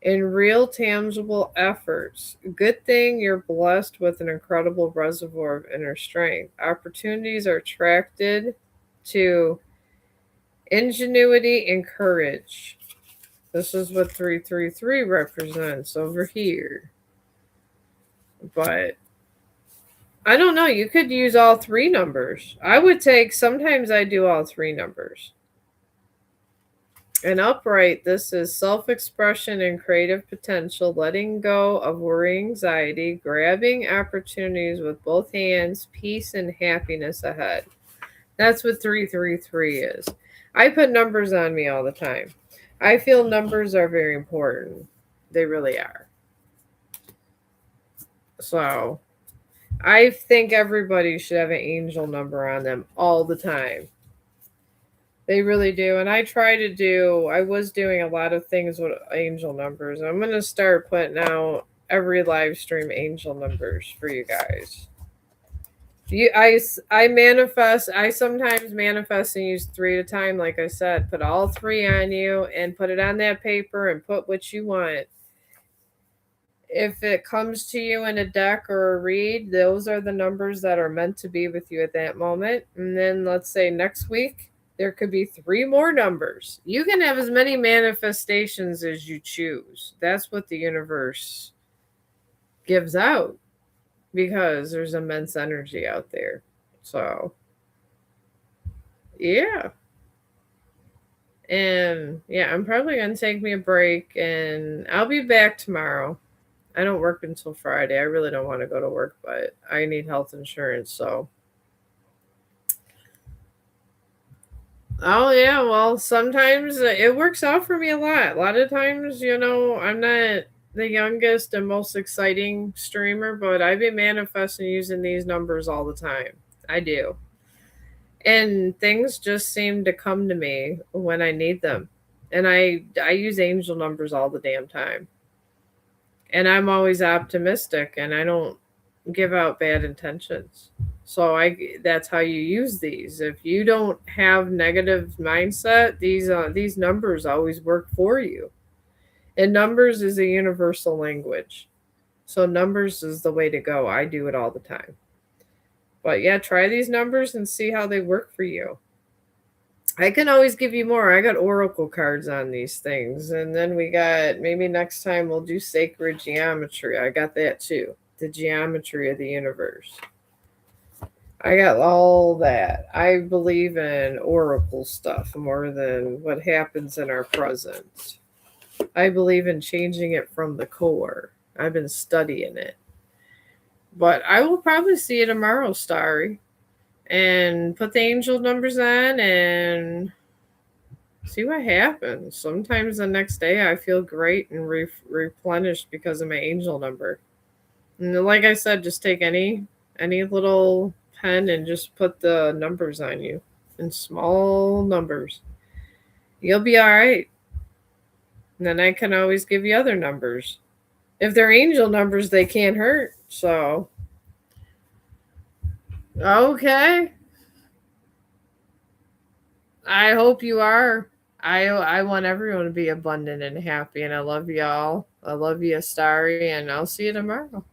and real tangible efforts. Good thing you're blessed with an incredible reservoir of inner strength. Opportunities are attracted to ingenuity and courage. This is what 333 represents over here. But I don't know. You could use all three numbers. Sometimes I do all three numbers. And upright, this is self-expression and creative potential, letting go of worry, anxiety, grabbing opportunities with both hands, peace and happiness ahead. That's what 333 is. I put numbers on me all the time. I feel numbers are very important. They really are. So I think everybody should have an angel number on them all the time. They really do. And I was doing a lot of things with angel numbers. I'm going to start putting out every live stream angel numbers for you guys. I sometimes manifest and use 3 at a time. Like I said, put all 3 on you and put it on that paper and put what you want. If it comes to you in a deck or a read, those are the numbers that are meant to be with you at that moment. And then let's say next week, there could be 3 more numbers. You can have as many manifestations as you choose. That's what the universe gives out because there's immense energy out there. So, yeah. And yeah, I'm probably going to take me a break and I'll be back tomorrow. I don't work until Friday. I really don't want to go to work, but I need health insurance. So, oh, yeah. Well, sometimes it works out for me a lot. A lot of times, I'm not the youngest and most exciting streamer, but I've been manifesting using these numbers all the time. I do. And things just seem to come to me when I need them. And I use angel numbers all the damn time. And I'm always optimistic and I don't give out bad intentions. So that's how you use these. If you don't have negative mindset, these numbers always work for you. And numbers is a universal language. So numbers is the way to go. I do it all the time. But yeah, try these numbers and see how they work for you. I can always give you more. I got oracle cards on these things. And then we got, maybe next time we'll do sacred geometry. I got that too. The geometry of the universe. I got all that. I believe in oracle stuff more than what happens in our present. I believe in changing it from the core. I've been studying it. But I will probably see you tomorrow, Starry. And put the angel numbers on and see what happens. Sometimes the next day I feel great and replenished because of my angel number. And like I said, just take any little pen and just put the numbers on you in small numbers. You'll be all right. And then I can always give you other numbers. If they're angel numbers, they can't hurt. So, okay. I hope you are. I want everyone to be abundant and happy, and I love y'all. I love you, Starry, and I'll see you tomorrow.